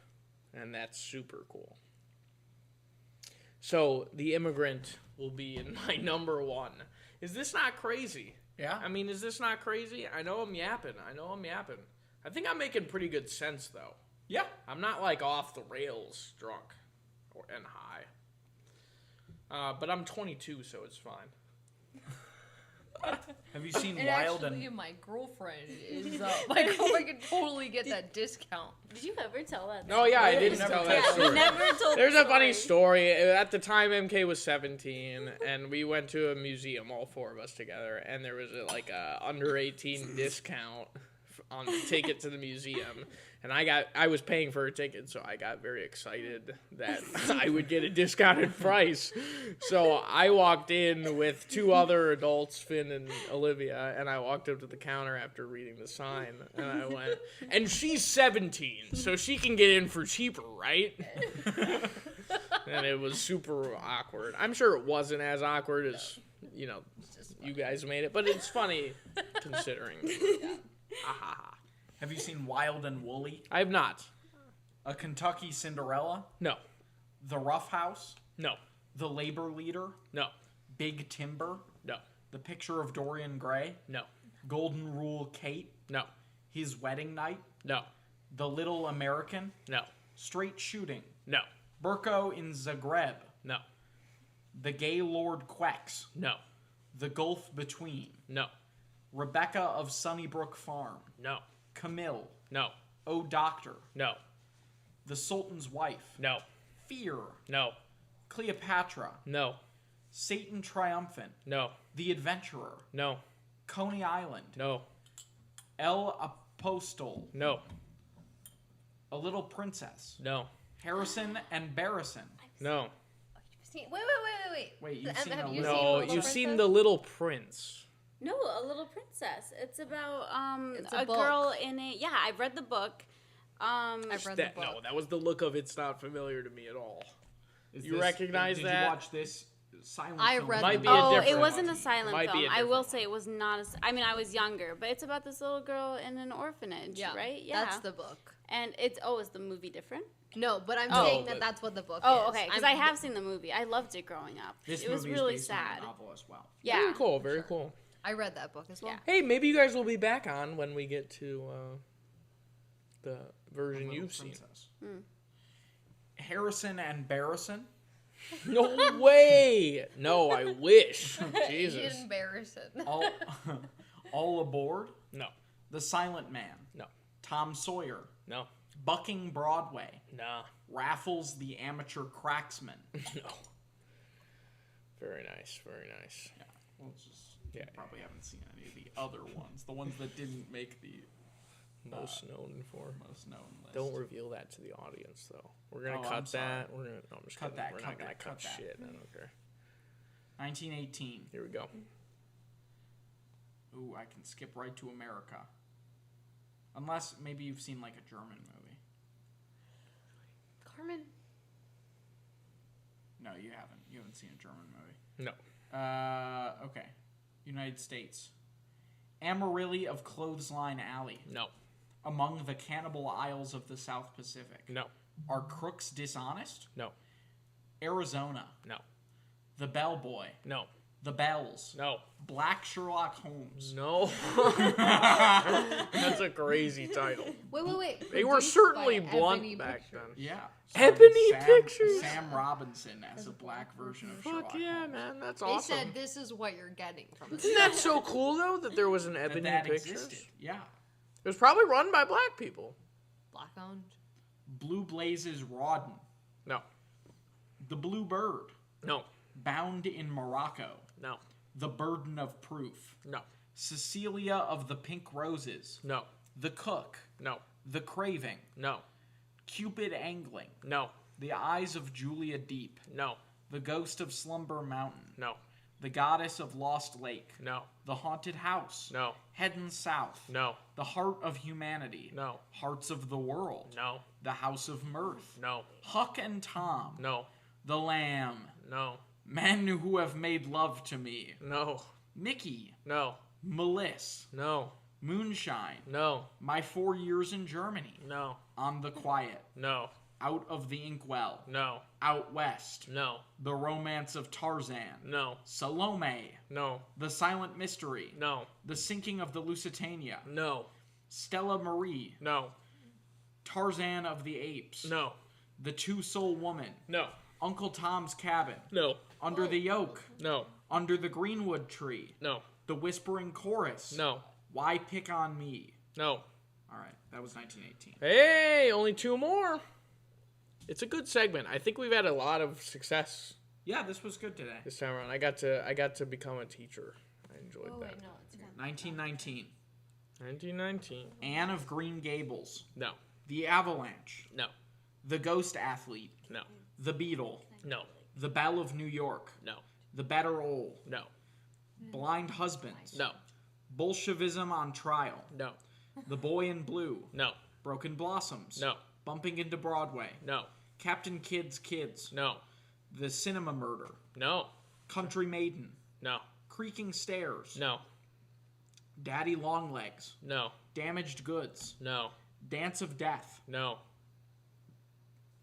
Speaker 2: And that's super cool. So, The Immigrant will be in my number one. Is this not crazy?
Speaker 1: Yeah.
Speaker 2: I mean, is this not crazy? I know I'm yapping. I think I'm making pretty good sense, though.
Speaker 1: Yeah.
Speaker 2: I'm not, like, off the rails drunk and high. But I'm 22, so it's fine.
Speaker 1: Have you seen
Speaker 5: And
Speaker 1: Wild
Speaker 5: actually,
Speaker 1: and...
Speaker 5: my girlfriend is my girlfriend can totally get that discount.
Speaker 3: Did you ever tell that?
Speaker 2: No, yeah, I didn't tell that
Speaker 3: Yeah,
Speaker 2: story.
Speaker 3: never told.
Speaker 2: There's
Speaker 3: the
Speaker 2: a funny
Speaker 3: story.
Speaker 2: story. At the time, MK was 17, and we went to a museum, all four of us together, and there was a under 18 discount on the ticket to the museum, and I was paying for a ticket, so I got very excited that I would get a discounted price. So I walked in with 2 other adults, Finn and Olivia, and I walked up to the counter after reading the sign, and I went, and she's 17, so she can get in for cheaper, right? And it was super awkward. I'm sure it wasn't as awkward as, you guys made it, but it's funny considering.
Speaker 1: Have you seen Wild and Woolly?
Speaker 2: I have not.
Speaker 1: A Kentucky Cinderella?
Speaker 2: No.
Speaker 1: The Rough House?
Speaker 2: No.
Speaker 1: The Labor Leader?
Speaker 2: No.
Speaker 1: Big Timber?
Speaker 2: No.
Speaker 1: The Picture of Dorian Gray?
Speaker 2: No.
Speaker 1: Golden Rule Kate?
Speaker 2: No.
Speaker 1: His Wedding Night?
Speaker 2: No.
Speaker 1: The Little American?
Speaker 2: No.
Speaker 1: Straight Shooting?
Speaker 2: No.
Speaker 1: Burko in Zagreb?
Speaker 2: No.
Speaker 1: The Gaylord Quecks?
Speaker 2: No.
Speaker 1: The Gulf Between?
Speaker 2: No.
Speaker 1: Rebecca of Sunnybrook Farm?
Speaker 2: No.
Speaker 1: Camille?
Speaker 2: No.
Speaker 1: Oh Doctor?
Speaker 2: No.
Speaker 1: The Sultan's Wife?
Speaker 2: No.
Speaker 1: Fear?
Speaker 2: No.
Speaker 1: Cleopatra?
Speaker 2: No.
Speaker 1: Satan Triumphant?
Speaker 2: No.
Speaker 1: The Adventurer?
Speaker 2: No.
Speaker 1: Coney Island?
Speaker 2: No.
Speaker 1: El Apostol?
Speaker 2: No.
Speaker 1: A Little Princess?
Speaker 2: No.
Speaker 1: Harrison and Barrison?
Speaker 2: No.
Speaker 4: Wait.
Speaker 1: Wait, you've
Speaker 4: Have
Speaker 1: seen
Speaker 4: you
Speaker 1: a
Speaker 4: seen
Speaker 1: Little
Speaker 2: No.
Speaker 4: Little
Speaker 2: You've seen
Speaker 4: Princess?
Speaker 2: The Little Prince.
Speaker 3: No, A Little Princess. It's about
Speaker 4: It's
Speaker 3: a
Speaker 4: a book.
Speaker 3: girl in a I've read the book.
Speaker 4: I've read the book.
Speaker 2: No, that was the look of it's not familiar to me at all.
Speaker 1: Is
Speaker 2: You
Speaker 1: this-
Speaker 2: recognize
Speaker 1: did
Speaker 2: that?
Speaker 1: you watch this silent
Speaker 4: I
Speaker 1: film?
Speaker 4: read
Speaker 2: Might
Speaker 4: the
Speaker 2: be a
Speaker 3: Oh,
Speaker 2: different
Speaker 3: it wasn't
Speaker 2: one.
Speaker 3: a silent
Speaker 2: Might be
Speaker 3: film.
Speaker 2: a
Speaker 3: I will
Speaker 2: different
Speaker 3: say it was not. I was younger, but it's about this little girl in an orphanage,
Speaker 4: Yeah,
Speaker 3: right? Yeah,
Speaker 4: That's the book.
Speaker 3: and is the movie different?
Speaker 4: No, but I'm
Speaker 3: Oh.
Speaker 4: saying
Speaker 2: But-
Speaker 4: that's what the book is.
Speaker 3: Oh, okay, because I
Speaker 4: I'm-
Speaker 3: have seen the movie. I loved it growing up.
Speaker 1: This
Speaker 3: It was
Speaker 1: movie
Speaker 3: really
Speaker 1: is based on
Speaker 3: sad.
Speaker 1: a novel as well.
Speaker 3: Yeah,
Speaker 2: Very cool. Very cool.
Speaker 4: I read that book as well.
Speaker 3: Yeah.
Speaker 2: Hey, maybe you guys will be back on when we get to the
Speaker 1: A
Speaker 2: version
Speaker 1: Little
Speaker 2: you've seen.
Speaker 1: Princess. Harrison and Barrison?
Speaker 2: No way. No, I wish. Jesus.
Speaker 4: Embarrassing.
Speaker 1: All, all Aboard?
Speaker 2: No.
Speaker 1: The Silent Man?
Speaker 2: No.
Speaker 1: Tom Sawyer?
Speaker 2: No.
Speaker 1: Bucking Broadway?
Speaker 2: Nah.
Speaker 1: Raffles the Amateur Cracksman?
Speaker 2: No. Very nice. Very nice.
Speaker 1: Yeah, well, it's just, you
Speaker 2: Yeah.
Speaker 1: probably haven't seen any of the other ones. The ones that didn't make the
Speaker 2: Most known for.
Speaker 1: most known list.
Speaker 2: Don't reveal that to the audience, though. We're gonna
Speaker 1: Oh,
Speaker 2: cut
Speaker 1: I'm sorry.
Speaker 2: that. We're gonna. No, I'm just
Speaker 1: Cut
Speaker 2: kidding.
Speaker 1: that,
Speaker 2: We're
Speaker 1: cut
Speaker 2: not gonna
Speaker 1: that,
Speaker 2: cut
Speaker 1: cut that.
Speaker 2: shit. I don't care.
Speaker 1: 1918.
Speaker 2: Here we go.
Speaker 1: Ooh, I can skip right to America. Unless maybe you've seen like a German movie.
Speaker 4: Carmen.
Speaker 1: No, you haven't. You haven't seen a German movie.
Speaker 2: No.
Speaker 1: Okay. United States. Amarillo of Clothesline Alley.
Speaker 2: No.
Speaker 1: Among the Cannibal Isles of the South Pacific.
Speaker 2: No.
Speaker 1: Are crooks dishonest?
Speaker 2: No.
Speaker 1: Arizona.
Speaker 2: No.
Speaker 1: The Bellboy.
Speaker 2: No.
Speaker 1: The Bells.
Speaker 2: No.
Speaker 1: Black Sherlock Holmes.
Speaker 2: No. That's a crazy title.
Speaker 4: Wait.
Speaker 2: They were
Speaker 4: Produced
Speaker 2: certainly
Speaker 4: by
Speaker 2: blunt
Speaker 4: Ebony
Speaker 2: back
Speaker 4: Pictures.
Speaker 2: then.
Speaker 1: Yeah.
Speaker 2: Ebony
Speaker 1: Sam,
Speaker 2: Pictures?
Speaker 1: Sam Robinson as a black version of Sherlock
Speaker 2: Fuck yeah,
Speaker 1: Holmes.
Speaker 2: man. That's
Speaker 4: They
Speaker 2: awesome.
Speaker 4: said this is what you're getting from this.
Speaker 2: Isn't that so cool, though, that there was an
Speaker 1: That
Speaker 2: Ebony
Speaker 1: that
Speaker 2: Pictures?
Speaker 1: existed. Yeah.
Speaker 2: It was probably run by black people.
Speaker 4: Black owned.
Speaker 1: Blue Blazes Rawdon.
Speaker 2: No.
Speaker 1: The Blue Bird.
Speaker 2: No.
Speaker 1: Bound in Morocco.
Speaker 2: No.
Speaker 1: The Burden of Proof.
Speaker 2: No.
Speaker 1: Cecilia of the Pink Roses.
Speaker 2: No.
Speaker 1: The Cook.
Speaker 2: No.
Speaker 1: The Craving.
Speaker 2: No.
Speaker 1: Cupid Angling.
Speaker 2: No.
Speaker 1: The Eyes of Julia Deep.
Speaker 2: No.
Speaker 1: The Ghost of Slumber Mountain.
Speaker 2: No.
Speaker 1: The Goddess of Lost Lake.
Speaker 2: No.
Speaker 1: The Haunted House.
Speaker 2: No.
Speaker 1: Heading South.
Speaker 2: No.
Speaker 1: The Heart of Humanity.
Speaker 2: No.
Speaker 1: Hearts of the World.
Speaker 2: No.
Speaker 1: The House of Mirth.
Speaker 2: No.
Speaker 1: Huck and Tom.
Speaker 2: No.
Speaker 1: The Lamb.
Speaker 2: No.
Speaker 1: Men who have made love to me.
Speaker 2: No.
Speaker 1: Mickey.
Speaker 2: No.
Speaker 1: Meliss.
Speaker 2: No.
Speaker 1: Moonshine.
Speaker 2: No.
Speaker 1: My 4 Years in Germany.
Speaker 2: No.
Speaker 1: On the Quiet.
Speaker 2: No.
Speaker 1: Out of the Inkwell.
Speaker 2: No.
Speaker 1: Out West.
Speaker 2: No.
Speaker 1: The Romance of Tarzan.
Speaker 2: No.
Speaker 1: Salome.
Speaker 2: No.
Speaker 1: The Silent Mystery.
Speaker 2: No.
Speaker 1: The Sinking of the Lusitania.
Speaker 2: No.
Speaker 1: Stella Marie.
Speaker 2: No.
Speaker 1: Tarzan of the Apes.
Speaker 2: No.
Speaker 1: The Two Soul Woman.
Speaker 2: No.
Speaker 1: Uncle Tom's Cabin.
Speaker 2: No.
Speaker 1: Under the Yoke.
Speaker 2: No.
Speaker 1: Under the Greenwood Tree.
Speaker 2: No.
Speaker 1: The Whispering Chorus.
Speaker 2: No.
Speaker 1: Why Pick on Me?
Speaker 2: No.
Speaker 1: All right, that was 1918.
Speaker 2: Hey, only 2 more. It's a good segment. I think we've had a lot of success
Speaker 1: Yeah, this was good today.
Speaker 2: this time around. I got to become a teacher. I enjoyed
Speaker 4: Oh
Speaker 2: that.
Speaker 4: wait, no, it's not.
Speaker 1: 1919.
Speaker 2: 1919.
Speaker 1: Anne of Green Gables.
Speaker 2: No.
Speaker 1: The Avalanche.
Speaker 2: No.
Speaker 1: The Ghost Athlete.
Speaker 2: No.
Speaker 1: The Beetle.
Speaker 2: No.
Speaker 1: The Belle of New York.
Speaker 2: No.
Speaker 1: The Better Ole.
Speaker 2: No.
Speaker 1: Blind Husbands.
Speaker 2: No.
Speaker 1: Bolshevism on Trial.
Speaker 2: No.
Speaker 1: The Boy in Blue.
Speaker 2: No.
Speaker 1: Broken Blossoms.
Speaker 2: No.
Speaker 1: Bumping into Broadway.
Speaker 2: No.
Speaker 1: Captain Kidd's Kids.
Speaker 2: No.
Speaker 1: The Cinema Murder.
Speaker 2: No.
Speaker 1: Country Maiden.
Speaker 2: No.
Speaker 1: Creaking Stairs.
Speaker 2: No.
Speaker 1: Daddy Longlegs.
Speaker 2: No.
Speaker 1: Damaged Goods.
Speaker 2: No.
Speaker 1: Dance of Death.
Speaker 2: No.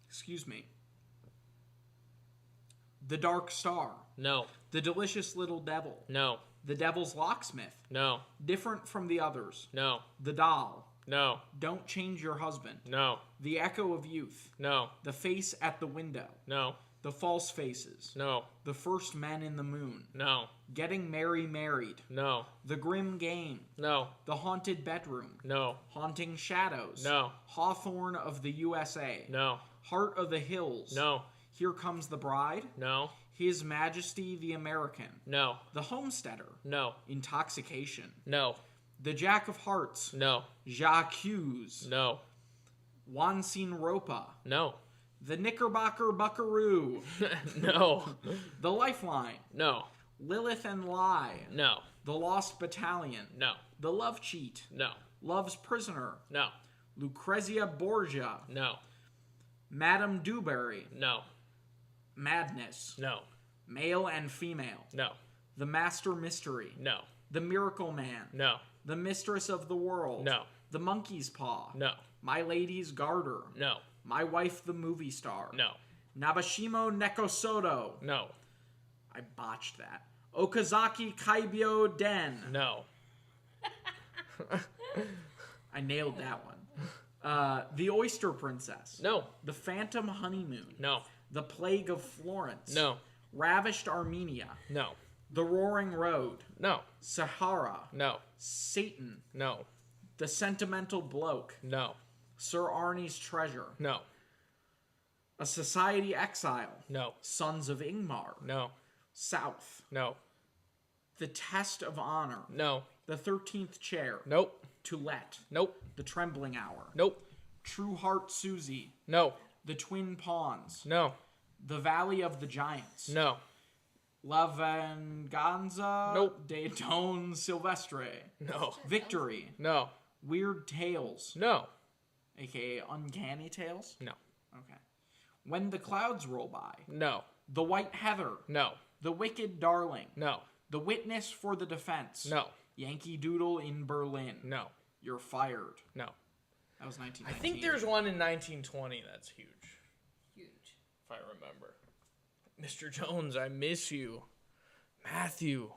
Speaker 1: Excuse me. The Dark Star.
Speaker 2: No.
Speaker 1: The Delicious Little Devil.
Speaker 2: No.
Speaker 1: The Devil's Locksmith.
Speaker 2: No.
Speaker 1: Different from the Others.
Speaker 2: No.
Speaker 1: The Doll.
Speaker 2: No.
Speaker 1: Don't Change Your Husband.
Speaker 2: No.
Speaker 1: The Echo of Youth.
Speaker 2: No.
Speaker 1: The Face at the Window.
Speaker 2: No.
Speaker 1: The False Faces.
Speaker 2: No.
Speaker 1: The First Men in the Moon.
Speaker 2: No.
Speaker 1: Getting Married.
Speaker 2: No.
Speaker 1: The Grim Game.
Speaker 2: No.
Speaker 1: The Haunted Bedroom.
Speaker 2: No.
Speaker 1: Haunting Shadows.
Speaker 2: No.
Speaker 1: Hawthorne of the USA.
Speaker 2: No.
Speaker 1: Heart of the Hills.
Speaker 2: No.
Speaker 1: Here Comes the Bride.
Speaker 2: No.
Speaker 1: His Majesty the American.
Speaker 2: No.
Speaker 1: The Homesteader.
Speaker 2: No.
Speaker 1: Intoxication.
Speaker 2: No.
Speaker 1: The Jack of Hearts.
Speaker 2: No.
Speaker 1: J'accuse.
Speaker 2: No.
Speaker 1: Wansin Ropa.
Speaker 2: No.
Speaker 1: The Knickerbocker Buckaroo.
Speaker 2: No.
Speaker 1: The Lifeline.
Speaker 2: No.
Speaker 1: Lilith and Lie.
Speaker 2: No.
Speaker 1: The Lost Battalion.
Speaker 2: No.
Speaker 1: The Love Cheat.
Speaker 2: No.
Speaker 1: Love's Prisoner.
Speaker 2: No.
Speaker 1: Lucrezia Borgia.
Speaker 2: No.
Speaker 1: Madame Dewberry.
Speaker 2: No.
Speaker 1: Madness.
Speaker 2: No.
Speaker 1: Male and Female.
Speaker 2: No.
Speaker 1: The Master Mystery.
Speaker 2: No.
Speaker 1: The Miracle Man.
Speaker 2: No.
Speaker 1: The Mistress of the World.
Speaker 2: No.
Speaker 1: The Monkey's Paw.
Speaker 2: No.
Speaker 1: My Lady's Garter.
Speaker 2: No.
Speaker 1: My Wife the Movie Star.
Speaker 2: No.
Speaker 1: Nabashimo Nekosoto.
Speaker 2: No.
Speaker 1: I botched that. Okazaki Kaibyo Den.
Speaker 2: No.
Speaker 1: I nailed that one. The Oyster Princess.
Speaker 2: No.
Speaker 1: The Phantom Honeymoon.
Speaker 2: No.
Speaker 1: The Plague of Florence.
Speaker 2: No.
Speaker 1: Ravished Armenia.
Speaker 2: No.
Speaker 1: The Roaring Road.
Speaker 2: No.
Speaker 1: Sahara.
Speaker 2: No.
Speaker 1: Satan.
Speaker 2: No.
Speaker 1: The Sentimental Bloke.
Speaker 2: No.
Speaker 1: Sir Arnie's Treasure.
Speaker 2: No.
Speaker 1: A Society Exile.
Speaker 2: No.
Speaker 1: Sons of Ingmar.
Speaker 2: No.
Speaker 1: South.
Speaker 2: No.
Speaker 1: The Test of Honor.
Speaker 2: No.
Speaker 1: The 13th Chair.
Speaker 2: Nope.
Speaker 1: To Let.
Speaker 2: Nope.
Speaker 1: The Trembling Hour.
Speaker 2: Nope.
Speaker 1: True Heart Susie.
Speaker 2: No.
Speaker 1: The Twin Pawns.
Speaker 2: No.
Speaker 1: The Valley of the Giants.
Speaker 2: No.
Speaker 1: La Venganza.
Speaker 2: Nope.
Speaker 1: De Don Silvestre.
Speaker 2: No.
Speaker 1: Victory.
Speaker 2: No.
Speaker 1: Weird Tales.
Speaker 2: No.
Speaker 1: AKA Uncanny Tales.
Speaker 2: No.
Speaker 1: Okay. When the Clouds Roll By.
Speaker 2: No.
Speaker 1: The White Heather.
Speaker 2: No.
Speaker 1: The Wicked Darling.
Speaker 2: No.
Speaker 1: The Witness for the Defense.
Speaker 2: No.
Speaker 1: Yankee Doodle in Berlin.
Speaker 2: No.
Speaker 1: You're Fired.
Speaker 2: No.
Speaker 1: That was 1919.
Speaker 2: I think there's one in 1920 that's huge,
Speaker 4: Huge.
Speaker 2: if I remember. Mr. Jones, I miss you. Matthew.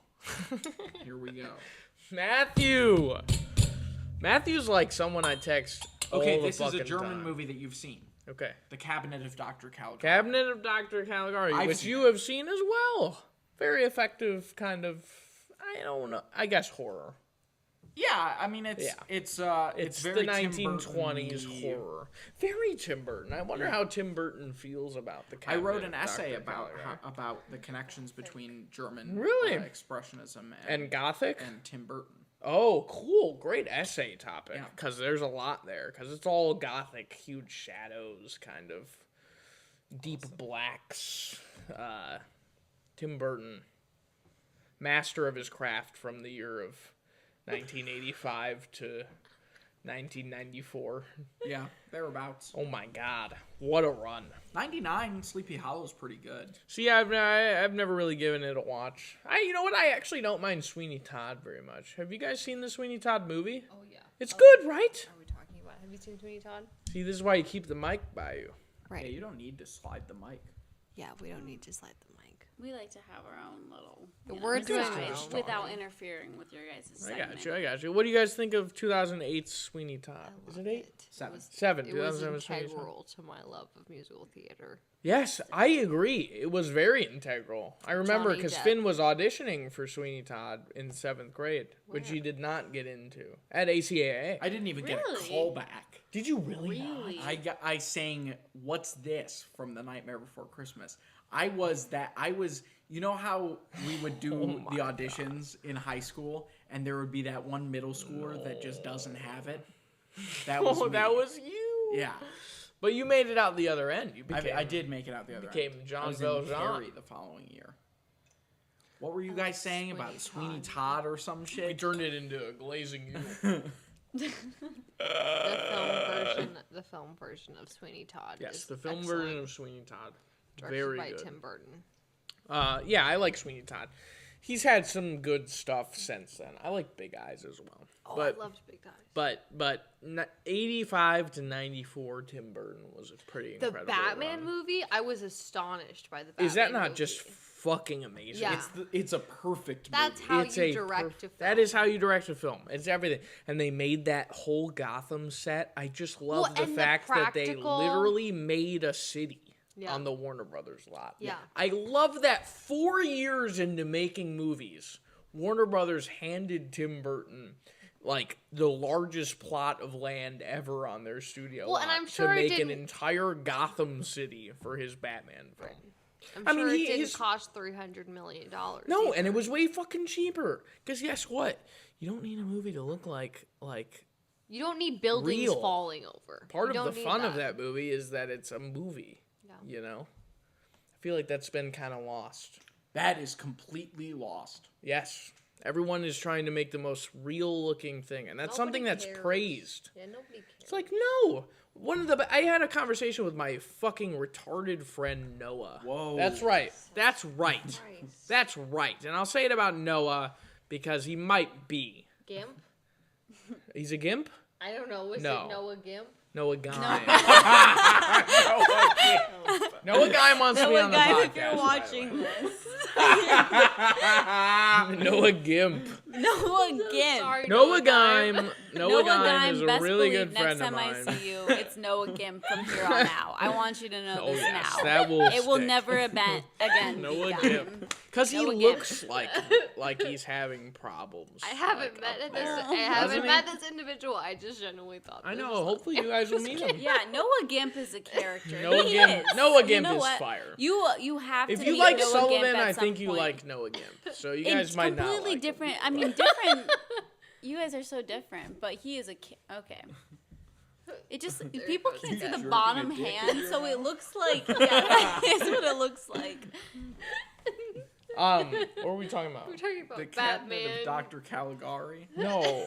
Speaker 1: Here we go.
Speaker 2: Matthew. Matthew's like someone I text
Speaker 1: Okay,
Speaker 2: all the
Speaker 1: this is a
Speaker 2: fucking
Speaker 1: German
Speaker 2: time.
Speaker 1: movie that you've seen.
Speaker 2: Okay.
Speaker 1: The Cabinet of Dr. Caligari.
Speaker 2: Cabinet of Dr. Caligari,
Speaker 1: I've
Speaker 2: which
Speaker 1: seen
Speaker 2: you have seen as well. Very effective kind of, I don't know, I guess horror.
Speaker 1: Yeah, I mean it's
Speaker 2: It's
Speaker 1: very
Speaker 2: the
Speaker 1: Tim
Speaker 2: 1920s
Speaker 1: Burton-y.
Speaker 2: horror. Very Tim Burton. I wonder how Tim Burton feels about the
Speaker 1: I
Speaker 2: Cabinet
Speaker 1: wrote an
Speaker 2: of
Speaker 1: essay
Speaker 2: Dr.
Speaker 1: about
Speaker 2: Caligari.
Speaker 1: about the connections between German
Speaker 2: Really?
Speaker 1: expressionism
Speaker 2: And Gothic?
Speaker 1: and Tim Burton.
Speaker 2: Oh, cool. Great essay topic.
Speaker 1: Yeah.
Speaker 2: Because there's a lot there. Because it's all Gothic, huge shadows, kind of deep blacks. Tim Burton, master of his craft from the year of 1985 to 1994.
Speaker 1: Yeah, thereabouts.
Speaker 2: Oh my God, what a run!
Speaker 1: 99 Sleepy Hollow's pretty good.
Speaker 2: See, I've never really given it a watch. You know what? I actually don't mind Sweeney Todd very much. Have you guys seen the Sweeney Todd movie?
Speaker 5: Oh yeah.
Speaker 2: It's good, right?
Speaker 5: Are we talking about? Have you seen Sweeney Todd?
Speaker 2: See, this is why you keep the mic by you.
Speaker 1: Yeah, you don't need to slide the mic.
Speaker 5: Yeah, we don't need to slide the mic.
Speaker 3: We like to have our own little.
Speaker 5: We're
Speaker 3: you know,
Speaker 5: doing
Speaker 3: vibe
Speaker 5: our own.
Speaker 3: without interfering with your guys'
Speaker 2: I
Speaker 3: segment.
Speaker 2: got you. What do you guys think of 2008's Sweeney Todd?
Speaker 5: I
Speaker 2: Is
Speaker 5: love
Speaker 2: it 8?
Speaker 1: Seven.
Speaker 5: It was,
Speaker 2: 7.
Speaker 5: it was
Speaker 2: 2007 Sweeney Todd.
Speaker 5: integral to my love of musical theater.
Speaker 2: Yes, I agree. It was very integral. I remember
Speaker 5: Johnny
Speaker 2: because
Speaker 5: Depp.
Speaker 2: Finn was auditioning for Sweeney Todd in 7th grade, which
Speaker 5: Where?
Speaker 2: he did not get into at ACAA.
Speaker 1: I didn't even get a
Speaker 3: Really?
Speaker 1: call back.
Speaker 2: Did you really?
Speaker 3: Really?
Speaker 1: I sang "What's This" from The Nightmare Before Christmas. You know how we would do
Speaker 2: Oh
Speaker 1: the auditions in high school, and there would be that one middle schooler that just doesn't have it. That was me.
Speaker 2: That was you.
Speaker 1: Yeah.
Speaker 2: But you made it out the other end. You became,
Speaker 1: I did make it out the other
Speaker 2: became
Speaker 1: end.
Speaker 2: Jean
Speaker 1: I was in
Speaker 2: Valjean.
Speaker 1: Harry the following year. What were you guys saying about Sweeney Todd or some
Speaker 2: We
Speaker 1: shit?
Speaker 2: turned it into a glazing eagle.
Speaker 4: The film version of Sweeney Todd.
Speaker 2: Yes,
Speaker 4: is
Speaker 2: the film
Speaker 4: excellent.
Speaker 2: version of Sweeney Todd.
Speaker 4: Directed
Speaker 2: Very
Speaker 4: by
Speaker 2: good.
Speaker 4: Tim Burton.
Speaker 2: Yeah, I like Sweeney Todd. He's had some good stuff since then. I like Big Eyes as well.
Speaker 4: Oh,
Speaker 2: but,
Speaker 4: I loved Big Eyes.
Speaker 2: But 85 to 94, Tim Burton was a pretty
Speaker 4: The
Speaker 2: incredible
Speaker 4: Batman
Speaker 2: run.
Speaker 4: movie, I was astonished by the Batman
Speaker 2: Is that not
Speaker 4: movie.
Speaker 2: just fucking amazing?
Speaker 4: Yeah.
Speaker 1: It's a perfect
Speaker 4: That's
Speaker 1: movie.
Speaker 4: how
Speaker 2: It's
Speaker 4: you
Speaker 2: a
Speaker 4: direct a film.
Speaker 2: That is how you direct a film. It's everything. And they made that whole Gotham set. I just love
Speaker 4: Well,
Speaker 2: the
Speaker 4: and the
Speaker 2: fact that they
Speaker 4: practical-
Speaker 2: literally made a city
Speaker 4: Yeah.
Speaker 2: on the Warner Brothers lot.
Speaker 4: Yeah.
Speaker 2: I love that 4 years into making movies, Warner Brothers handed Tim Burton like the largest plot of land ever on their studio
Speaker 4: Well, and
Speaker 2: lot
Speaker 4: I'm sure
Speaker 2: to
Speaker 4: it
Speaker 2: make an
Speaker 4: didn't-
Speaker 2: entire Gotham City for his Batman film.
Speaker 4: I'm
Speaker 2: I mean,
Speaker 4: sure
Speaker 2: he
Speaker 4: it didn't
Speaker 2: is-
Speaker 4: cost $300 million.
Speaker 2: No, and
Speaker 4: either.
Speaker 2: it was way fucking cheaper. Because guess what? You don't need a movie to look like
Speaker 4: You don't need buildings
Speaker 2: real.
Speaker 4: falling over.
Speaker 2: part
Speaker 4: You
Speaker 2: of the
Speaker 4: don't need
Speaker 2: fun of that movie is that it's a movie.
Speaker 4: Yeah.
Speaker 2: You know? I feel like that's been kind of lost.
Speaker 1: That is completely lost.
Speaker 2: Yes. Everyone is trying to make the most real looking thing, and that's something
Speaker 4: Nobody
Speaker 2: that's
Speaker 4: cares.
Speaker 2: praised.
Speaker 4: Yeah, nobody cares.
Speaker 2: It's like, no. I had a conversation with my fucking retarded friend Noah.
Speaker 1: Whoa.
Speaker 2: That's right. That's right.
Speaker 4: Christ.
Speaker 2: That's right. And I'll say it about Noah because he might be.
Speaker 4: Gimp?
Speaker 2: He's a gimp?
Speaker 4: I don't know. Was
Speaker 2: No.
Speaker 4: it Noah Gimp?
Speaker 2: Noah Guy. Noah Guy wants to be on the podcast.
Speaker 3: if you're watching this.
Speaker 2: Noah Gimp.
Speaker 3: Noah Gimp.
Speaker 4: Sorry,
Speaker 2: Noah
Speaker 4: Gime.
Speaker 2: Gime. Noah
Speaker 3: Noah
Speaker 2: Gime
Speaker 3: Gime,
Speaker 2: is a
Speaker 3: best
Speaker 2: really
Speaker 3: believe
Speaker 2: good
Speaker 3: next
Speaker 2: friend of
Speaker 3: time
Speaker 2: mine.
Speaker 3: I see you, it's Noah Gimp from here on out. I want you to know
Speaker 2: Oh
Speaker 3: this
Speaker 2: yes,
Speaker 3: now.
Speaker 2: that will
Speaker 3: It will
Speaker 2: stick.
Speaker 3: never again be
Speaker 2: Noah
Speaker 3: done.
Speaker 2: Gimp. Because he
Speaker 3: Noah Gimp.
Speaker 2: looks like he's having problems.
Speaker 4: I haven't
Speaker 2: like,
Speaker 4: met
Speaker 2: up
Speaker 4: this.
Speaker 2: there.
Speaker 4: I haven't
Speaker 2: Doesn't he?
Speaker 4: met this individual. I just genuinely thought.
Speaker 2: I
Speaker 4: this
Speaker 2: know.
Speaker 4: was
Speaker 2: Hopefully you guys will meet him.
Speaker 3: Yeah, Noah Gimp is a character.
Speaker 2: Noah
Speaker 3: He
Speaker 2: Gimp-
Speaker 3: is.
Speaker 2: Noah
Speaker 3: You
Speaker 2: Gimp
Speaker 3: know
Speaker 2: is
Speaker 3: what?
Speaker 2: fire.
Speaker 3: You have
Speaker 2: If
Speaker 3: to
Speaker 2: you
Speaker 3: meet
Speaker 2: like
Speaker 3: Noah
Speaker 2: Sullivan,
Speaker 3: Gimp at
Speaker 2: I
Speaker 3: some
Speaker 2: think you
Speaker 3: point.
Speaker 2: like Noah Gimp. So you guys
Speaker 3: It's
Speaker 2: might not
Speaker 3: completely
Speaker 2: like him.
Speaker 3: different. I mean, different. You guys are so different, but he is a okay. It just people
Speaker 4: goes
Speaker 3: can't see
Speaker 4: that.
Speaker 3: the
Speaker 1: Jerking
Speaker 3: bottom
Speaker 1: a dick
Speaker 3: hand,
Speaker 1: in
Speaker 3: so
Speaker 1: your
Speaker 3: it
Speaker 1: mouth.
Speaker 3: looks like it's what it looks like.
Speaker 2: What were we talking about?
Speaker 4: We're talking about
Speaker 1: The cabinet
Speaker 4: Batman.
Speaker 1: of Dr. Caligari.
Speaker 2: No,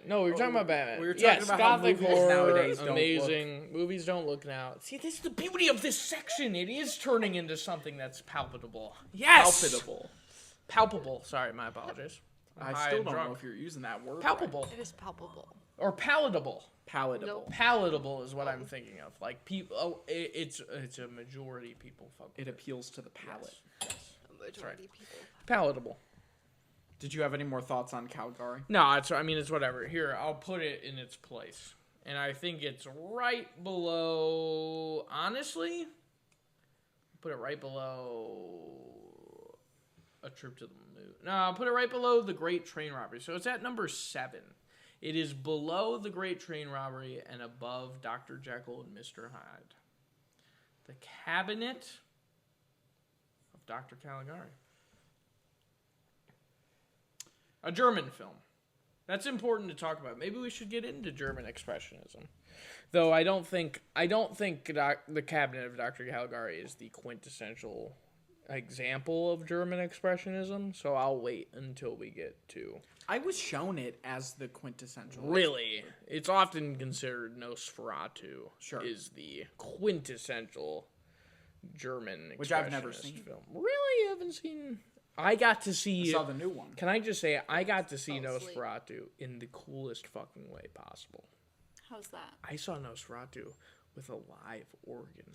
Speaker 2: we were talking about Batman.
Speaker 1: We were
Speaker 2: yes,
Speaker 1: talking about how
Speaker 2: Gothic
Speaker 1: movies
Speaker 2: horror,
Speaker 1: nowadays don't
Speaker 2: amazing. Movies don't look now. See, this is the beauty of this section. It is turning into something that's palpable. Yes,
Speaker 1: Palpable.
Speaker 2: palpable. Sorry, my apologies. I'm
Speaker 1: I
Speaker 2: high
Speaker 1: still
Speaker 2: and
Speaker 1: don't know
Speaker 2: drunk.
Speaker 1: if you're using that word.
Speaker 2: Palpable
Speaker 4: It is palpable.
Speaker 2: or palatable.
Speaker 1: Palatable.
Speaker 2: Palatable is what I'm thinking of. Like people, it's a majority people fuck.
Speaker 1: It appeals to the palate.
Speaker 4: A majority people.
Speaker 2: Palatable.
Speaker 1: Did you have any more thoughts on Caligari?
Speaker 2: No, it's whatever. Here, I'll put it in its place. And I think it's right below, honestly, put it right below A Trip to the Moon. No, I'll put it right below The Great Train Robbery. So it's at number 7. It is below The Great Train Robbery and above Dr. Jekyll and Mr. Hyde. The Cabinet of Dr. Caligari. A German film. That's important to talk about. Maybe we should get into German expressionism. Though I don't think The Cabinet of Dr. Caligari is the quintessential example of German expressionism, so I'll wait until we get to...
Speaker 1: I was shown it as the quintessential.
Speaker 2: Really? It's often considered Nosferatu
Speaker 1: Sure.
Speaker 2: is the quintessential German
Speaker 1: Which I've never
Speaker 2: expressionist
Speaker 1: seen.
Speaker 2: film. Really? You haven't seen... I got to
Speaker 1: I
Speaker 2: see...
Speaker 1: saw the new one.
Speaker 2: Can I just say, I got to see
Speaker 4: Fell asleep.
Speaker 2: Nosferatu in the coolest fucking way possible.
Speaker 3: How's that?
Speaker 2: I saw Nosferatu with a live organ.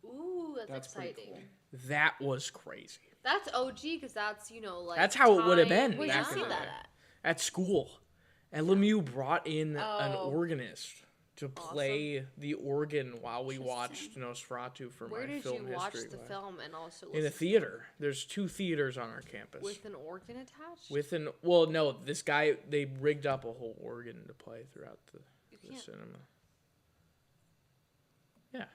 Speaker 4: Ooh, that's
Speaker 1: Pretty
Speaker 4: exciting.
Speaker 1: cool.
Speaker 2: That was crazy.
Speaker 4: That's OG because that's like.
Speaker 2: That's how it would have
Speaker 4: time-
Speaker 2: been
Speaker 3: Where'd
Speaker 2: back
Speaker 3: you
Speaker 2: in
Speaker 3: see
Speaker 2: the
Speaker 3: that
Speaker 2: day.
Speaker 3: at?
Speaker 2: At school. And Lemieux brought in an
Speaker 3: Oh.
Speaker 2: organist to play the organ while we watched Nosferatu for
Speaker 4: Where
Speaker 2: my
Speaker 4: did
Speaker 2: film
Speaker 4: you watch
Speaker 2: history
Speaker 4: the
Speaker 2: class.
Speaker 4: film and also
Speaker 2: In a
Speaker 4: listen
Speaker 2: theater. There's 2 theaters on our campus.
Speaker 4: with an organ attached?
Speaker 2: Well, no, this guy, they rigged up a whole organ to play throughout the
Speaker 4: can't-
Speaker 2: cinema. Yeah.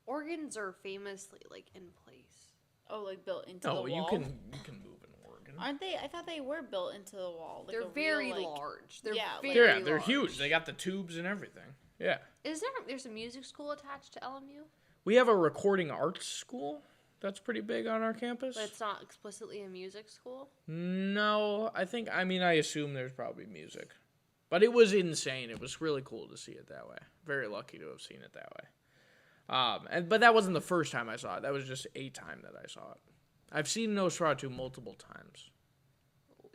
Speaker 4: Organs are famously in place.
Speaker 3: Oh, like built into
Speaker 2: No,
Speaker 3: the
Speaker 2: you
Speaker 3: wall.
Speaker 2: can move an organ.
Speaker 6: Aren't they? I thought they were built into the wall. Like
Speaker 4: They're
Speaker 6: a
Speaker 4: very
Speaker 6: real, like,
Speaker 4: large. They're
Speaker 6: yeah,
Speaker 4: very
Speaker 2: They're
Speaker 4: large.
Speaker 2: huge. They got the tubes and everything. Yeah.
Speaker 5: There's a music school attached to LMU,
Speaker 2: We have a recording arts school that's pretty big on our campus.
Speaker 5: but it's not explicitly a music school.
Speaker 2: No, I assume there's probably music. But it was insane. It was really cool to see it that way. Very lucky to have seen it that way. But that wasn't the first time I saw it. That was just a time that I saw it. I've seen Nosferatu multiple times.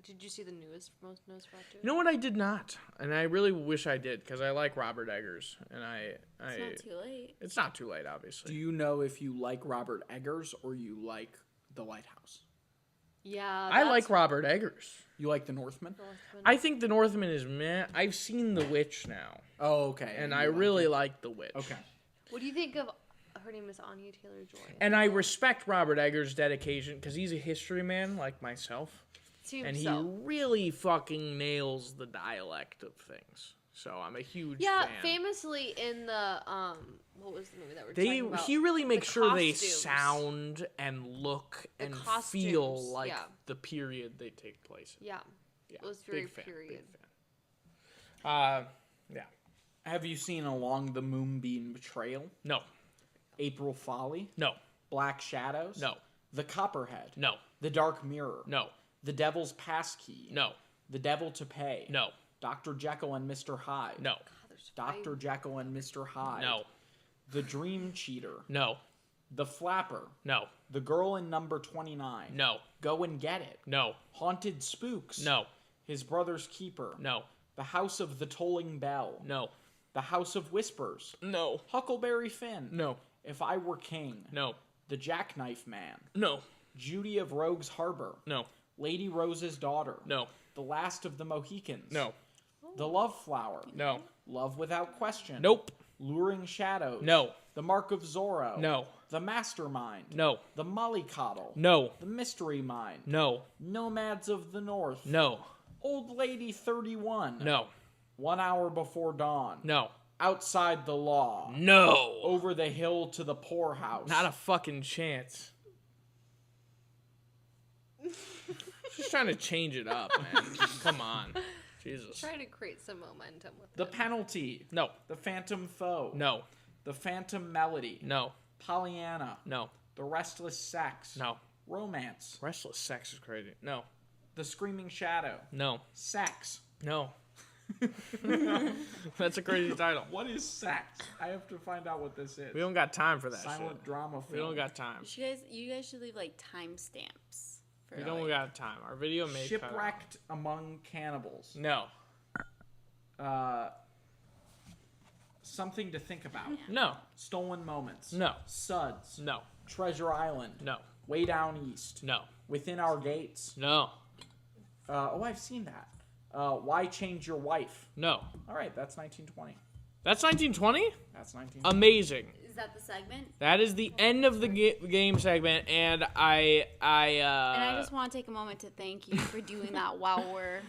Speaker 5: Did you see the newest most Nosferatu?
Speaker 2: You know what? I did not. And I really wish I did, because I like Robert Eggers. And
Speaker 6: It's not too late.
Speaker 2: It's not too late, obviously.
Speaker 1: Do you know if you like Robert Eggers or you like The Lighthouse?
Speaker 5: Yeah,
Speaker 2: I like Robert Eggers.
Speaker 1: You like The Northman?
Speaker 2: I think The Northman is meh. I've seen The Witch now.
Speaker 1: Oh, okay.
Speaker 2: And
Speaker 1: You
Speaker 2: I
Speaker 1: like
Speaker 2: really
Speaker 1: it.
Speaker 2: like The Witch.
Speaker 1: Okay.
Speaker 5: What do you think of? Her name is Anya Taylor-Joy.
Speaker 2: And I respect Robert Eggers' dedication, because he's a history man like myself. And he really fucking nails the dialect of things. So I'm a huge fan.
Speaker 5: Famously in the what was the movie that we're talking about?
Speaker 2: He really makes
Speaker 5: The
Speaker 2: sure they
Speaker 5: costumes.
Speaker 2: sound and look and feel
Speaker 5: costumes,
Speaker 2: like
Speaker 5: yeah.
Speaker 2: the period they take place in.
Speaker 5: Yeah,
Speaker 2: Yeah,
Speaker 5: it was very
Speaker 2: big fan,
Speaker 5: period.
Speaker 2: Big fan. Yeah.
Speaker 1: Have you seen Along the Moonbeam Trail?
Speaker 2: No.
Speaker 1: April Folly?
Speaker 2: No.
Speaker 1: Black Shadows?
Speaker 2: No.
Speaker 1: The Copperhead?
Speaker 2: No.
Speaker 1: The Dark Mirror?
Speaker 2: No.
Speaker 1: The Devil's Passkey?
Speaker 2: No.
Speaker 1: The Devil to Pay?
Speaker 2: No.
Speaker 1: Dr. Jekyll and Mr. Hyde?
Speaker 2: No.
Speaker 1: Dr. Jekyll and Mr. Hyde?
Speaker 2: No.
Speaker 1: The Dream Cheater?
Speaker 2: No.
Speaker 1: The Flapper?
Speaker 2: No.
Speaker 1: The Girl in Number 29?
Speaker 2: No.
Speaker 1: Go and Get It?
Speaker 2: No.
Speaker 1: Haunted Spooks?
Speaker 2: No.
Speaker 1: His Brother's Keeper?
Speaker 2: No.
Speaker 1: The House of the Tolling Bell?
Speaker 2: No.
Speaker 1: The House of Whispers?
Speaker 2: No.
Speaker 1: Huckleberry Finn?
Speaker 2: No.
Speaker 1: If I Were King?
Speaker 2: No.
Speaker 1: The Jackknife Man?
Speaker 2: No.
Speaker 1: Judy of Rogues Harbor?
Speaker 2: No.
Speaker 1: Lady Rose's Daughter?
Speaker 2: No.
Speaker 1: The Last of the Mohicans?
Speaker 2: No.
Speaker 1: The Love Flower?
Speaker 2: No.
Speaker 1: Love Without Question?
Speaker 2: Nope.
Speaker 1: Luring Shadows?
Speaker 2: No.
Speaker 1: The Mark of Zorro?
Speaker 2: No.
Speaker 1: The Mastermind?
Speaker 2: No.
Speaker 1: The Mollycoddle?
Speaker 2: No.
Speaker 1: The Mystery Mind?
Speaker 2: No.
Speaker 1: Nomads of the North?
Speaker 2: No.
Speaker 1: Old Lady 31?
Speaker 2: No.
Speaker 1: 1 Hour Before Dawn?
Speaker 2: No.
Speaker 1: Outside the Law?
Speaker 2: No.
Speaker 1: Over the Hill to the Poorhouse?
Speaker 2: Not a fucking chance. Just trying to change it up, man. Come on. Jesus.
Speaker 4: Trying to create some momentum with
Speaker 1: The
Speaker 4: it.
Speaker 1: Penalty?
Speaker 2: No.
Speaker 1: The Phantom Foe?
Speaker 2: No.
Speaker 1: The Phantom Melody?
Speaker 2: No.
Speaker 1: Pollyanna?
Speaker 2: No.
Speaker 1: The Restless Sex?
Speaker 2: No.
Speaker 1: Romance?
Speaker 2: Restless sex is crazy. No.
Speaker 1: The Screaming Shadow?
Speaker 2: No.
Speaker 1: Sex?
Speaker 2: No. That's a crazy title.
Speaker 1: What is sex? I have to find out what this is.
Speaker 2: We don't got time for that
Speaker 1: Silent
Speaker 2: shit.
Speaker 1: drama film.
Speaker 2: We don't got time.
Speaker 6: You guys should leave like timestamps.
Speaker 2: We don't got time. Our video may cut out.
Speaker 1: Shipwrecked Among Cannibals.
Speaker 2: No.
Speaker 1: Something to think about.
Speaker 2: No.
Speaker 1: Stolen Moments.
Speaker 2: No.
Speaker 1: Suds.
Speaker 2: No.
Speaker 1: Treasure Island.
Speaker 2: No.
Speaker 1: Way Down East.
Speaker 2: No.
Speaker 1: Within Our Gates.
Speaker 2: No.
Speaker 1: I've seen that. Why Change Your Wife?
Speaker 2: No.
Speaker 1: All right, that's 1920.
Speaker 2: That's 1920?
Speaker 1: That's 1920.
Speaker 2: Amazing.
Speaker 6: Is that the segment?
Speaker 2: That is the end of the game segment, and
Speaker 6: And I just want to take a moment to thank you for doing that while we're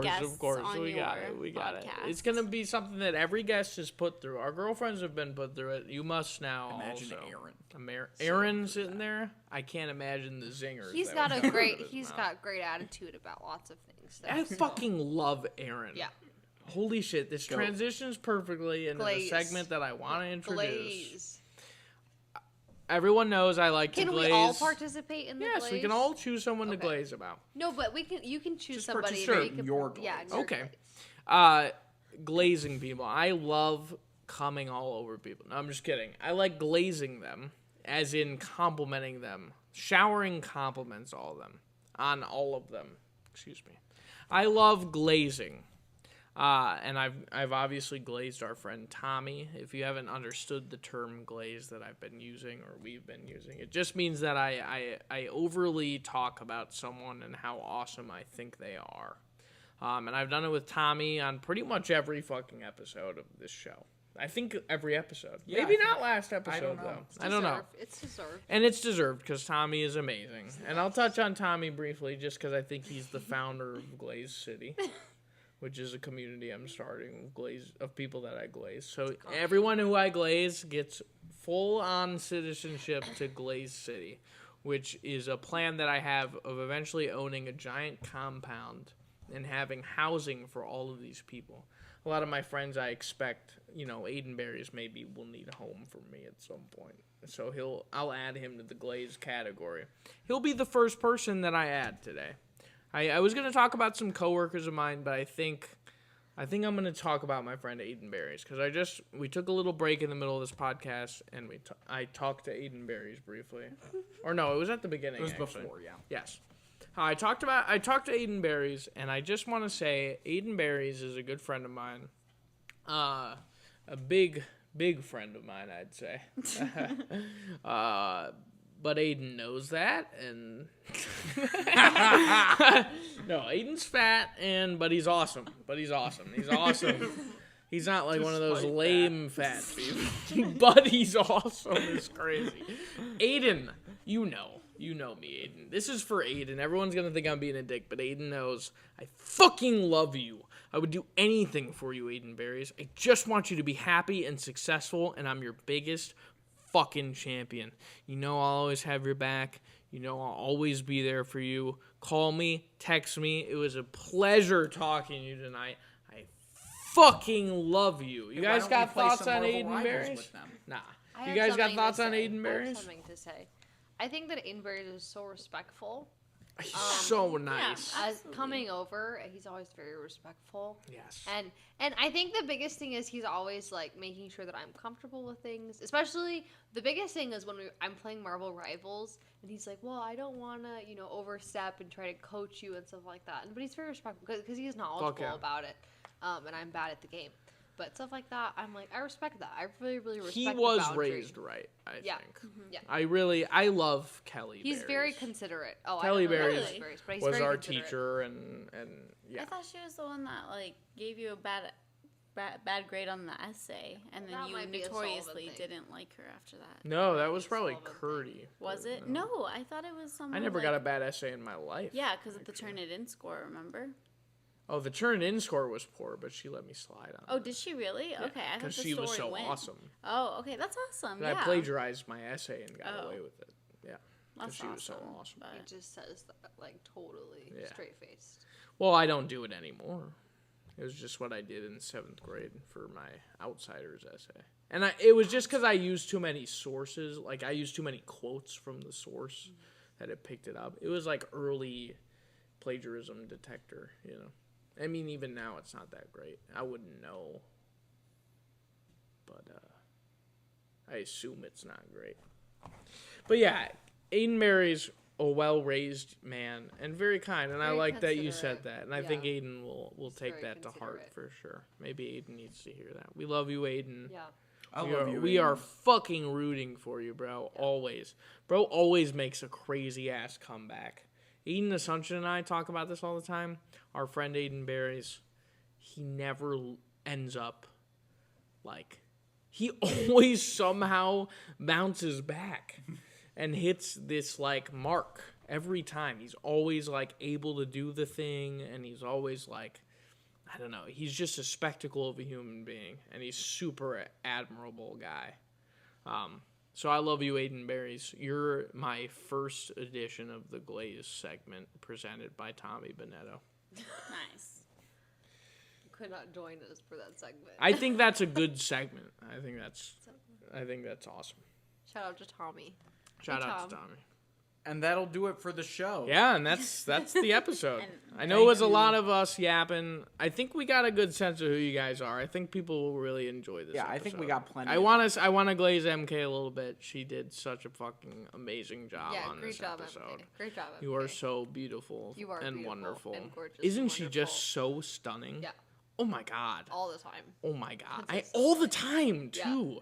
Speaker 6: guests
Speaker 2: of course,
Speaker 6: on
Speaker 2: we
Speaker 6: your
Speaker 2: got it, we got it.
Speaker 6: podcast.
Speaker 2: It's gonna be something that every guest has put through. Our girlfriends have been put through it. You must now.
Speaker 1: Imagine
Speaker 2: also. Aaron sitting there. I can't imagine the zingers.
Speaker 4: He's
Speaker 2: that
Speaker 4: got
Speaker 2: would
Speaker 4: a
Speaker 2: come
Speaker 4: great
Speaker 2: out of his
Speaker 4: he's
Speaker 2: mouth.
Speaker 4: got great attitude about lots of things. So.
Speaker 2: I fucking love Aaron.
Speaker 4: Yeah.
Speaker 2: Holy shit! This
Speaker 1: Go.
Speaker 2: transitions perfectly into
Speaker 4: Glaze.
Speaker 2: the segment that I want to introduce.
Speaker 4: Glaze.
Speaker 2: Everyone knows I like
Speaker 4: Can
Speaker 2: to glaze.
Speaker 4: we all participate in the
Speaker 2: Yes,
Speaker 4: glaze?
Speaker 2: we can all choose someone to
Speaker 4: Okay.
Speaker 2: glaze about.
Speaker 4: No, but you can choose
Speaker 1: Just
Speaker 4: somebody.
Speaker 1: sure,
Speaker 4: that you can,
Speaker 1: your
Speaker 4: yeah,
Speaker 1: glaze.
Speaker 4: your
Speaker 2: Okay.
Speaker 4: glaze.
Speaker 2: Glazing people. I love coming all over people. No, I'm just kidding. I like glazing them, as in complimenting them, showering compliments on all of them. Excuse me. I love glazing. And I've obviously glazed our friend Tommy. If you haven't understood the term glaze that I've been using or we've been using, it just means that I overly talk about someone and how awesome I think they are. And I've done it with Tommy on pretty much every fucking episode of this show. I think every episode.
Speaker 1: Yeah,
Speaker 2: Maybe
Speaker 1: I think-
Speaker 2: not last episode,
Speaker 1: know.
Speaker 2: though.
Speaker 4: It's
Speaker 2: I don't know.
Speaker 4: deserved. It's deserved.
Speaker 2: And it's deserved because Tommy is amazing. And I'll touch on Tommy briefly just because I think he's the founder of Glaze City, which is a community I'm starting of people that I glaze. So everyone who I glaze gets full-on citizenship to Glaze City, which is a plan that I have of eventually owning a giant compound and having housing for all of these people. A lot of my friends, I expect, Aiden Berries maybe will need a home for me at some point. So I'll add him to the Glaze category. He'll be the first person that I add today. I was going to talk about some coworkers of mine, but I think I'm going to talk about my friend Aiden Berries, because we took a little break in the middle of this podcast, and I talked to Aiden Berries briefly. Or no, it was at the beginning.
Speaker 1: It was
Speaker 2: actually.
Speaker 1: before, yeah.
Speaker 2: Yes. I talked to Aiden Berries, and I just want to say Aiden Berries is a good friend of mine. A big friend of mine, I'd say. But Aiden knows that, and no, Aiden's fat, but he's awesome. He's awesome. He's not like one of those lame fat people, but he's awesome. It's crazy. Aiden, you know me, Aiden. This is for Aiden. Everyone's gonna think I'm being a dick, but Aiden knows I fucking love you. I would do anything for you, Aiden Berries. I just want you to be happy and successful, and I'm your biggest fucking champion. I'll always have your back. I'll always be there for you. Call me, text me. It was a pleasure talking to you tonight. I fucking love you. You guys got thoughts on Aiden Berries? Nah. You guys got thoughts on Aiden Berries?
Speaker 5: Something to say. I think that Aiden Berries is so respectful.
Speaker 2: He's so nice.
Speaker 5: As coming over, he's always very respectful.
Speaker 2: Yes.
Speaker 5: And I think the biggest thing is he's always like making sure that I'm comfortable with things. Especially the biggest thing is when I'm playing Marvel Rivals, and he's like, "Well, I don't want to, overstep and try to coach you and stuff like that." But he's very respectful because he's knowledgeable about it, and I'm bad at the game. But stuff like that, I'm like, I respect that. I really, really respect.
Speaker 2: He was raised right, I think.
Speaker 5: Mm-hmm.
Speaker 2: Yeah. I love Kelly.
Speaker 5: He's
Speaker 2: Berries.
Speaker 5: very considerate. Oh,
Speaker 2: Kelly Berries
Speaker 5: but he's
Speaker 2: was
Speaker 5: very
Speaker 2: our
Speaker 5: considerate.
Speaker 2: teacher, and yeah.
Speaker 6: I thought she was the one that gave you a bad grade on the essay, and then
Speaker 5: That
Speaker 6: you
Speaker 5: might be a
Speaker 6: notoriously
Speaker 5: Sullivan thing.
Speaker 6: didn't like her after that.
Speaker 2: No, that was
Speaker 5: Sullivan
Speaker 2: probably
Speaker 5: thing.
Speaker 2: Curdy.
Speaker 6: Was it? No, I thought it was someone.
Speaker 2: I never got a bad essay in my life.
Speaker 6: Yeah, because of the turn it in score. Remember?
Speaker 2: Oh, the turn-in score was poor, but she let me slide on
Speaker 6: Oh,
Speaker 2: it.
Speaker 6: did she really?
Speaker 2: Yeah,
Speaker 6: Okay, I thought the
Speaker 2: she
Speaker 6: story
Speaker 2: was so
Speaker 6: went.
Speaker 2: awesome.
Speaker 6: Oh, okay, that's awesome.
Speaker 2: But
Speaker 6: yeah,
Speaker 2: I plagiarized my essay and got
Speaker 6: Oh.
Speaker 2: away with it. Yeah,
Speaker 6: that's
Speaker 2: because she was so
Speaker 6: awesome,
Speaker 2: awesome.
Speaker 6: but-
Speaker 5: He just says that totally
Speaker 2: Yeah.
Speaker 5: straight faced.
Speaker 2: Well, I don't do it anymore. It was just what I did in 7th grade for my Outsiders essay. And it was just because I used too many sources. I used too many quotes from the source that it picked it up. It was like early plagiarism detector, I mean, even now it's not that great. I wouldn't know. But I assume it's not great. But yeah, Aiden Berries, a well-raised man and very kind. And I
Speaker 5: Very
Speaker 2: like that you
Speaker 5: considerate.
Speaker 2: said that. And I
Speaker 5: Yeah.
Speaker 2: think Aiden will take
Speaker 5: very
Speaker 2: that to heart
Speaker 5: considerate.
Speaker 2: for sure. Maybe Aiden needs to hear that. We love you, Aiden.
Speaker 5: Yeah.
Speaker 2: We are fucking rooting for you, bro. Always. Bro always makes a crazy-ass comeback. Aiden Assumption and I talk about this all the time. Our friend Aiden Berries, he never ends up he always somehow bounces back and hits this mark every time. He's always able to do the thing, and he's always I don't know. He's just a spectacle of a human being, and he's super admirable guy. So I love you, Aiden Berries. You're my first edition of the Glaze segment presented by Tommy Bonetto.
Speaker 6: Nice.
Speaker 5: Could not join us for that segment.
Speaker 2: I think that's a good segment. I think that's awesome.
Speaker 5: Shout out to Tommy.
Speaker 2: Shout
Speaker 5: Hey,
Speaker 2: out to
Speaker 5: Tom.
Speaker 2: Tommy.
Speaker 1: And that'll do it for the show.
Speaker 2: Yeah, and that's the episode.
Speaker 6: And
Speaker 2: I know it was a lot of us yapping. I think we got a good sense of who you guys are. I think people will really enjoy this.
Speaker 1: Yeah, I think we
Speaker 2: episode.
Speaker 1: got plenty.
Speaker 2: I want to glaze MK a little bit. She did such a fucking amazing job
Speaker 5: Yeah,
Speaker 2: on
Speaker 5: great
Speaker 2: this
Speaker 5: job,
Speaker 2: episode.
Speaker 5: MK. Great job, MK.
Speaker 2: You are so beautiful
Speaker 5: You are
Speaker 2: and
Speaker 5: beautiful
Speaker 2: wonderful.
Speaker 5: and gorgeous
Speaker 2: Isn't
Speaker 5: and
Speaker 2: she
Speaker 5: wonderful.
Speaker 2: just so stunning?
Speaker 5: Yeah.
Speaker 2: Oh my god.
Speaker 5: All the time.
Speaker 2: Oh my god.
Speaker 5: Princess
Speaker 2: All the
Speaker 5: Sullivan.
Speaker 2: time too.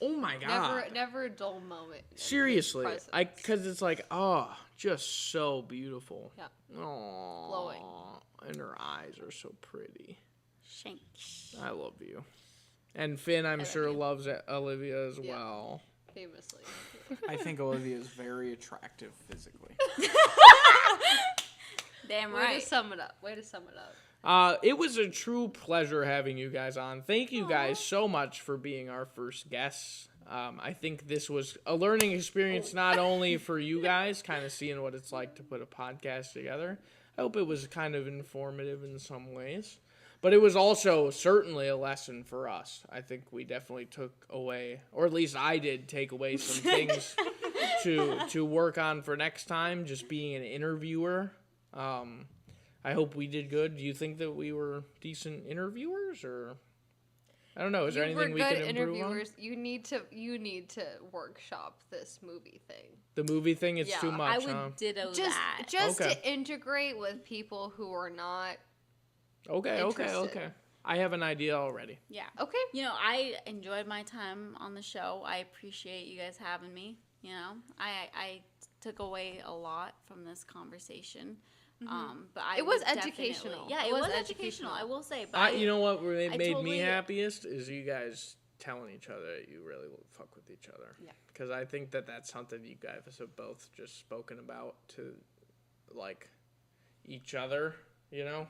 Speaker 2: Oh my god.
Speaker 5: Never a dull moment. in his
Speaker 2: Seriously,
Speaker 5: presence.
Speaker 2: because it's just so beautiful.
Speaker 5: Yeah.
Speaker 2: Aww.
Speaker 5: Glowing.
Speaker 2: And her eyes are so pretty.
Speaker 6: Shank.
Speaker 2: I love you. And Finn, I'm
Speaker 5: love
Speaker 2: sure,
Speaker 5: you.
Speaker 2: loves Olivia as
Speaker 5: Yeah.
Speaker 2: well.
Speaker 5: Famously.
Speaker 1: I think Olivia is very attractive physically.
Speaker 6: Damn
Speaker 5: Way
Speaker 6: right.
Speaker 5: to sum it up.
Speaker 2: It was a true pleasure having you guys on. Thank you guys so much for being our first guests. I think this was a learning experience not only for you guys, kind of seeing what it's like to put a podcast together. I hope it was kind of informative in some ways. But it was also certainly a lesson for us. I think we definitely took away, or at least I did take away some things to work on for next time, just being an interviewer. I hope we did good. Do you think that we were decent interviewers, or I don't know? Is there anything we can improve on?
Speaker 5: You need to workshop this movie thing.
Speaker 2: The movie thing, it's too much.
Speaker 3: I would ditto
Speaker 5: Just
Speaker 3: that.
Speaker 5: to integrate with people who are not.
Speaker 2: Okay. I have an idea already.
Speaker 3: Yeah.
Speaker 5: Okay.
Speaker 3: You know, I enjoyed my time on the show. I appreciate you guys having me. You know, I took away a lot from this conversation. But
Speaker 5: It was educational.
Speaker 3: Yeah, it was educational. I will say. But
Speaker 2: You know what made me
Speaker 3: totally-
Speaker 2: happiest is you guys telling each other that you really fuck with each other.
Speaker 3: Yeah.
Speaker 2: Because I think that that's something you guys have both just spoken about to, like, each other, you know?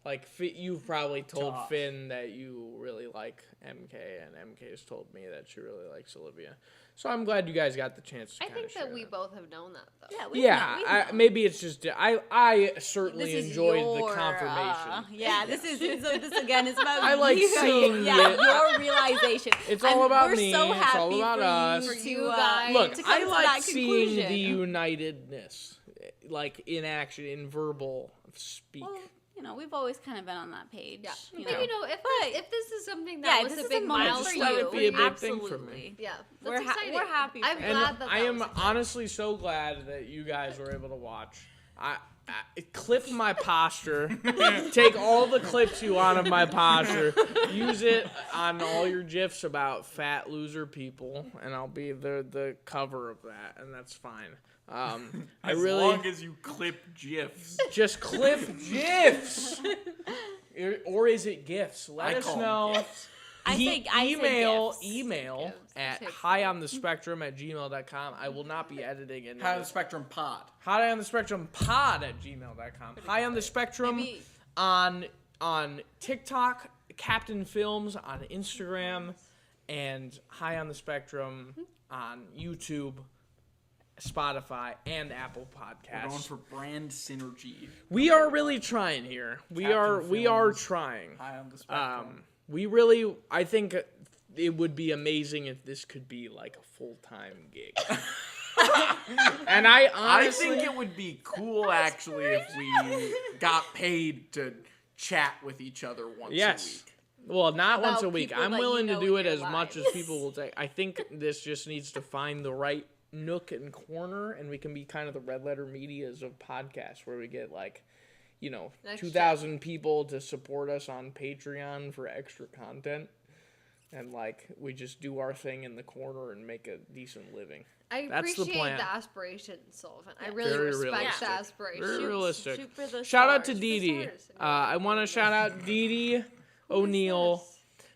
Speaker 2: Like, you've probably told Finn that you really like MK, and MK has told me that she really likes Olivia. So I'm glad you guys got the chance to
Speaker 5: I think that we both have known that, though.
Speaker 3: Yeah,
Speaker 2: Yeah,
Speaker 3: we've known.
Speaker 2: maybe it's just I certainly
Speaker 3: This is
Speaker 2: enjoyed
Speaker 3: your,
Speaker 2: the confirmation.
Speaker 3: This again is about
Speaker 2: I like
Speaker 3: you.
Speaker 2: seeing
Speaker 3: your realization.
Speaker 2: It's all about
Speaker 3: we're
Speaker 2: me.
Speaker 3: So
Speaker 2: It's
Speaker 3: happy
Speaker 2: all about us.
Speaker 3: for
Speaker 5: You
Speaker 3: you
Speaker 5: guys.
Speaker 2: Look,
Speaker 3: to come
Speaker 2: I
Speaker 3: to
Speaker 2: like
Speaker 3: that
Speaker 2: seeing
Speaker 3: conclusion.
Speaker 2: the unitedness, like in action, in verbal speak.
Speaker 3: Well, you know, we've always kind of been on that page.
Speaker 5: Yeah.
Speaker 3: You
Speaker 5: But,
Speaker 3: know.
Speaker 5: if this is something that was
Speaker 3: this
Speaker 5: a
Speaker 3: is
Speaker 5: big
Speaker 3: moment
Speaker 5: milestone
Speaker 3: for you.
Speaker 2: It'd be a big
Speaker 3: Absolutely.
Speaker 2: thing for me.
Speaker 5: Yeah.
Speaker 3: We're
Speaker 5: That's exciting.
Speaker 3: we're happy.
Speaker 5: I'm
Speaker 3: for
Speaker 2: And
Speaker 3: you.
Speaker 5: glad that
Speaker 2: I am
Speaker 5: was
Speaker 2: honestly so glad that you guys were able to watch. I clip my posture. Take all the clips you want of my posture. Use it on all your GIFs about fat loser people, and I'll be the cover of that, and that's fine.
Speaker 7: As long as you clip GIFs.
Speaker 2: Just clip GIFs. Or is it GIFs? Let
Speaker 7: I
Speaker 2: us
Speaker 7: call 'em
Speaker 2: know.
Speaker 7: GIFs.
Speaker 3: I say
Speaker 2: email
Speaker 3: gifts.
Speaker 2: at high-on-the-spectrum@gmail.com. I will not be editing it.
Speaker 1: High on the Spectrum Pod.
Speaker 2: High on the Spectrum pod@gmail.com. High on the Spectrum
Speaker 3: Maybe-
Speaker 2: on TikTok, Captain Films on Instagram, and High on the Spectrum on YouTube, Spotify, and Apple
Speaker 1: We're going
Speaker 2: Podcasts.
Speaker 1: for brand synergy.
Speaker 2: We are really trying here. We are
Speaker 1: Films.
Speaker 2: trying.
Speaker 1: High on the Spectrum.
Speaker 2: I think it would be amazing if this could be like a full-time gig. And I
Speaker 7: I
Speaker 2: honestly
Speaker 7: think it would be cool, actually, if we got paid to chat with each other once a week.
Speaker 2: Well, not once a
Speaker 3: About
Speaker 2: week.
Speaker 3: people
Speaker 2: I'm
Speaker 3: that you
Speaker 2: willing to
Speaker 3: know
Speaker 2: do
Speaker 3: in
Speaker 2: it
Speaker 3: your
Speaker 2: as much as
Speaker 3: lives.
Speaker 2: people will take. I think this just needs to find the right nook and corner, and we can be kind of the red letter medias of podcasts where we get like,
Speaker 5: Next
Speaker 2: 2,000 people to support us on Patreon for extra content. And like we just do our thing in the corner and make a decent living.
Speaker 5: I
Speaker 2: That's the
Speaker 5: appreciate
Speaker 2: plan.
Speaker 5: the aspiration, Sullivan. I really
Speaker 2: Very
Speaker 5: respect
Speaker 2: realistic.
Speaker 5: the aspiration.
Speaker 2: Very realistic.
Speaker 3: Shoot for the
Speaker 2: Shout out to
Speaker 3: stars.
Speaker 2: Dee Dee.
Speaker 5: stars.
Speaker 2: I want to shout out Dee Dee O'Neill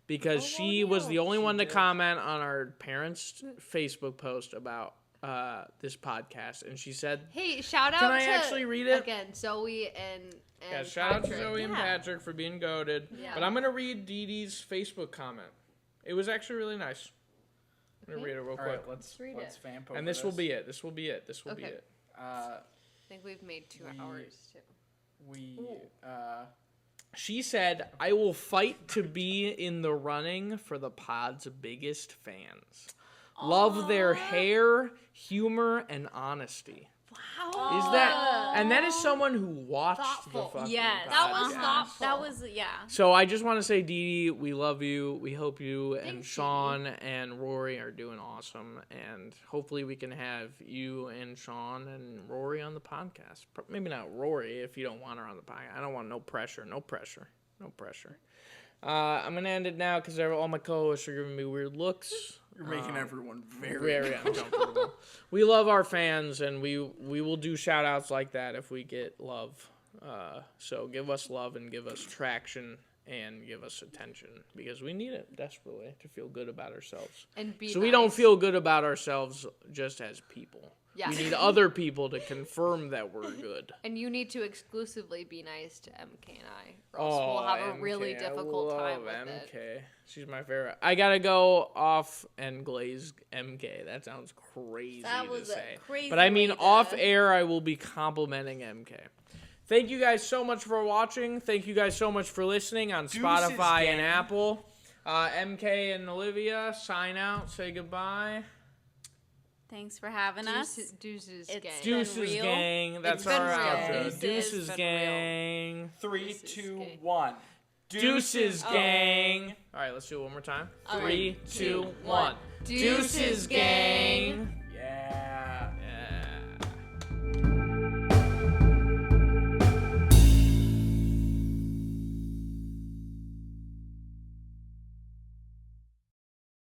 Speaker 2: because she was the only one to comment on our parents' Facebook post about this podcast, and she said,
Speaker 5: Hey, shout out
Speaker 2: Can I
Speaker 5: to
Speaker 2: actually read it?
Speaker 5: again, Zoe and
Speaker 2: "Yeah, shout out to
Speaker 5: Patrick.
Speaker 2: Zoe and Patrick for being goated."
Speaker 5: Yeah.
Speaker 2: But I'm gonna read Dee Dee's Facebook comment. It was actually really nice. I'm gonna read it real
Speaker 1: All
Speaker 2: quick.
Speaker 1: right, let's
Speaker 5: read
Speaker 1: let's
Speaker 5: it.
Speaker 1: vamp over
Speaker 2: And this will be it. This will be it. This will be
Speaker 5: Okay.
Speaker 2: it.
Speaker 5: I think we've made 2 hours too.
Speaker 2: She said, "I will fight to be in the running for the pod's biggest fans. Love their hair, humor, and honesty."
Speaker 3: Wow.
Speaker 2: Is that? And that is someone who watched
Speaker 5: Thoughtful.
Speaker 2: the fucking
Speaker 3: Yes.
Speaker 5: That was
Speaker 2: podcast.
Speaker 5: thoughtful.
Speaker 3: That was yeah.
Speaker 2: So I just want to say, Dee Dee, we love you. We hope you and
Speaker 5: Thanks,
Speaker 2: Sean and Rory are doing awesome. And hopefully we can have you and Sean and Rory on the podcast. Maybe not Rory if you don't want her on the podcast. I don't want no pressure. No pressure. No pressure. I'm going to end it now because all my co-hosts are giving me weird looks.
Speaker 1: You're making everyone
Speaker 2: Very uncomfortable. We love our fans, and we will do shout-outs like that if we get love. So give us love and give us traction and give us attention because we need it desperately to feel good about ourselves.
Speaker 5: And be
Speaker 2: So we don't
Speaker 5: nice.
Speaker 2: feel good about ourselves just as people.
Speaker 5: Yeah.
Speaker 2: We need other people to confirm that we're good.
Speaker 5: And you need to exclusively be nice to MK and I, or else we'll have a really
Speaker 2: MK.
Speaker 5: difficult
Speaker 2: I
Speaker 5: time
Speaker 2: love
Speaker 5: with
Speaker 2: MK.
Speaker 5: it.
Speaker 2: She's my favorite. I gotta go off and glaze MK. That sounds crazy
Speaker 3: That was
Speaker 2: to
Speaker 3: a
Speaker 2: say.
Speaker 3: crazy
Speaker 2: But I mean,
Speaker 3: way to-
Speaker 2: off air, I will be complimenting MK. Thank you guys so much for watching. Thank you guys so much for listening on Spotify and Apple. MK and Olivia, sign out. Say goodbye.
Speaker 3: Thanks for having us.
Speaker 5: Deuces
Speaker 3: It's
Speaker 5: gang.
Speaker 3: been
Speaker 2: Deuces
Speaker 3: real.
Speaker 2: gang. That's
Speaker 5: It's been
Speaker 2: our
Speaker 5: real.
Speaker 2: outro.
Speaker 3: Deuces.
Speaker 2: Deuces
Speaker 3: It's been
Speaker 2: gang.
Speaker 7: 3,
Speaker 5: Deuces
Speaker 7: 2,
Speaker 5: gang.
Speaker 7: 1.
Speaker 2: Deuces gang. All right, let's do it one more time.
Speaker 3: All
Speaker 2: 3,
Speaker 3: right.
Speaker 2: 2,
Speaker 3: 2,
Speaker 2: 1.
Speaker 5: Deuces
Speaker 2: Deuces
Speaker 5: gang.
Speaker 2: gang.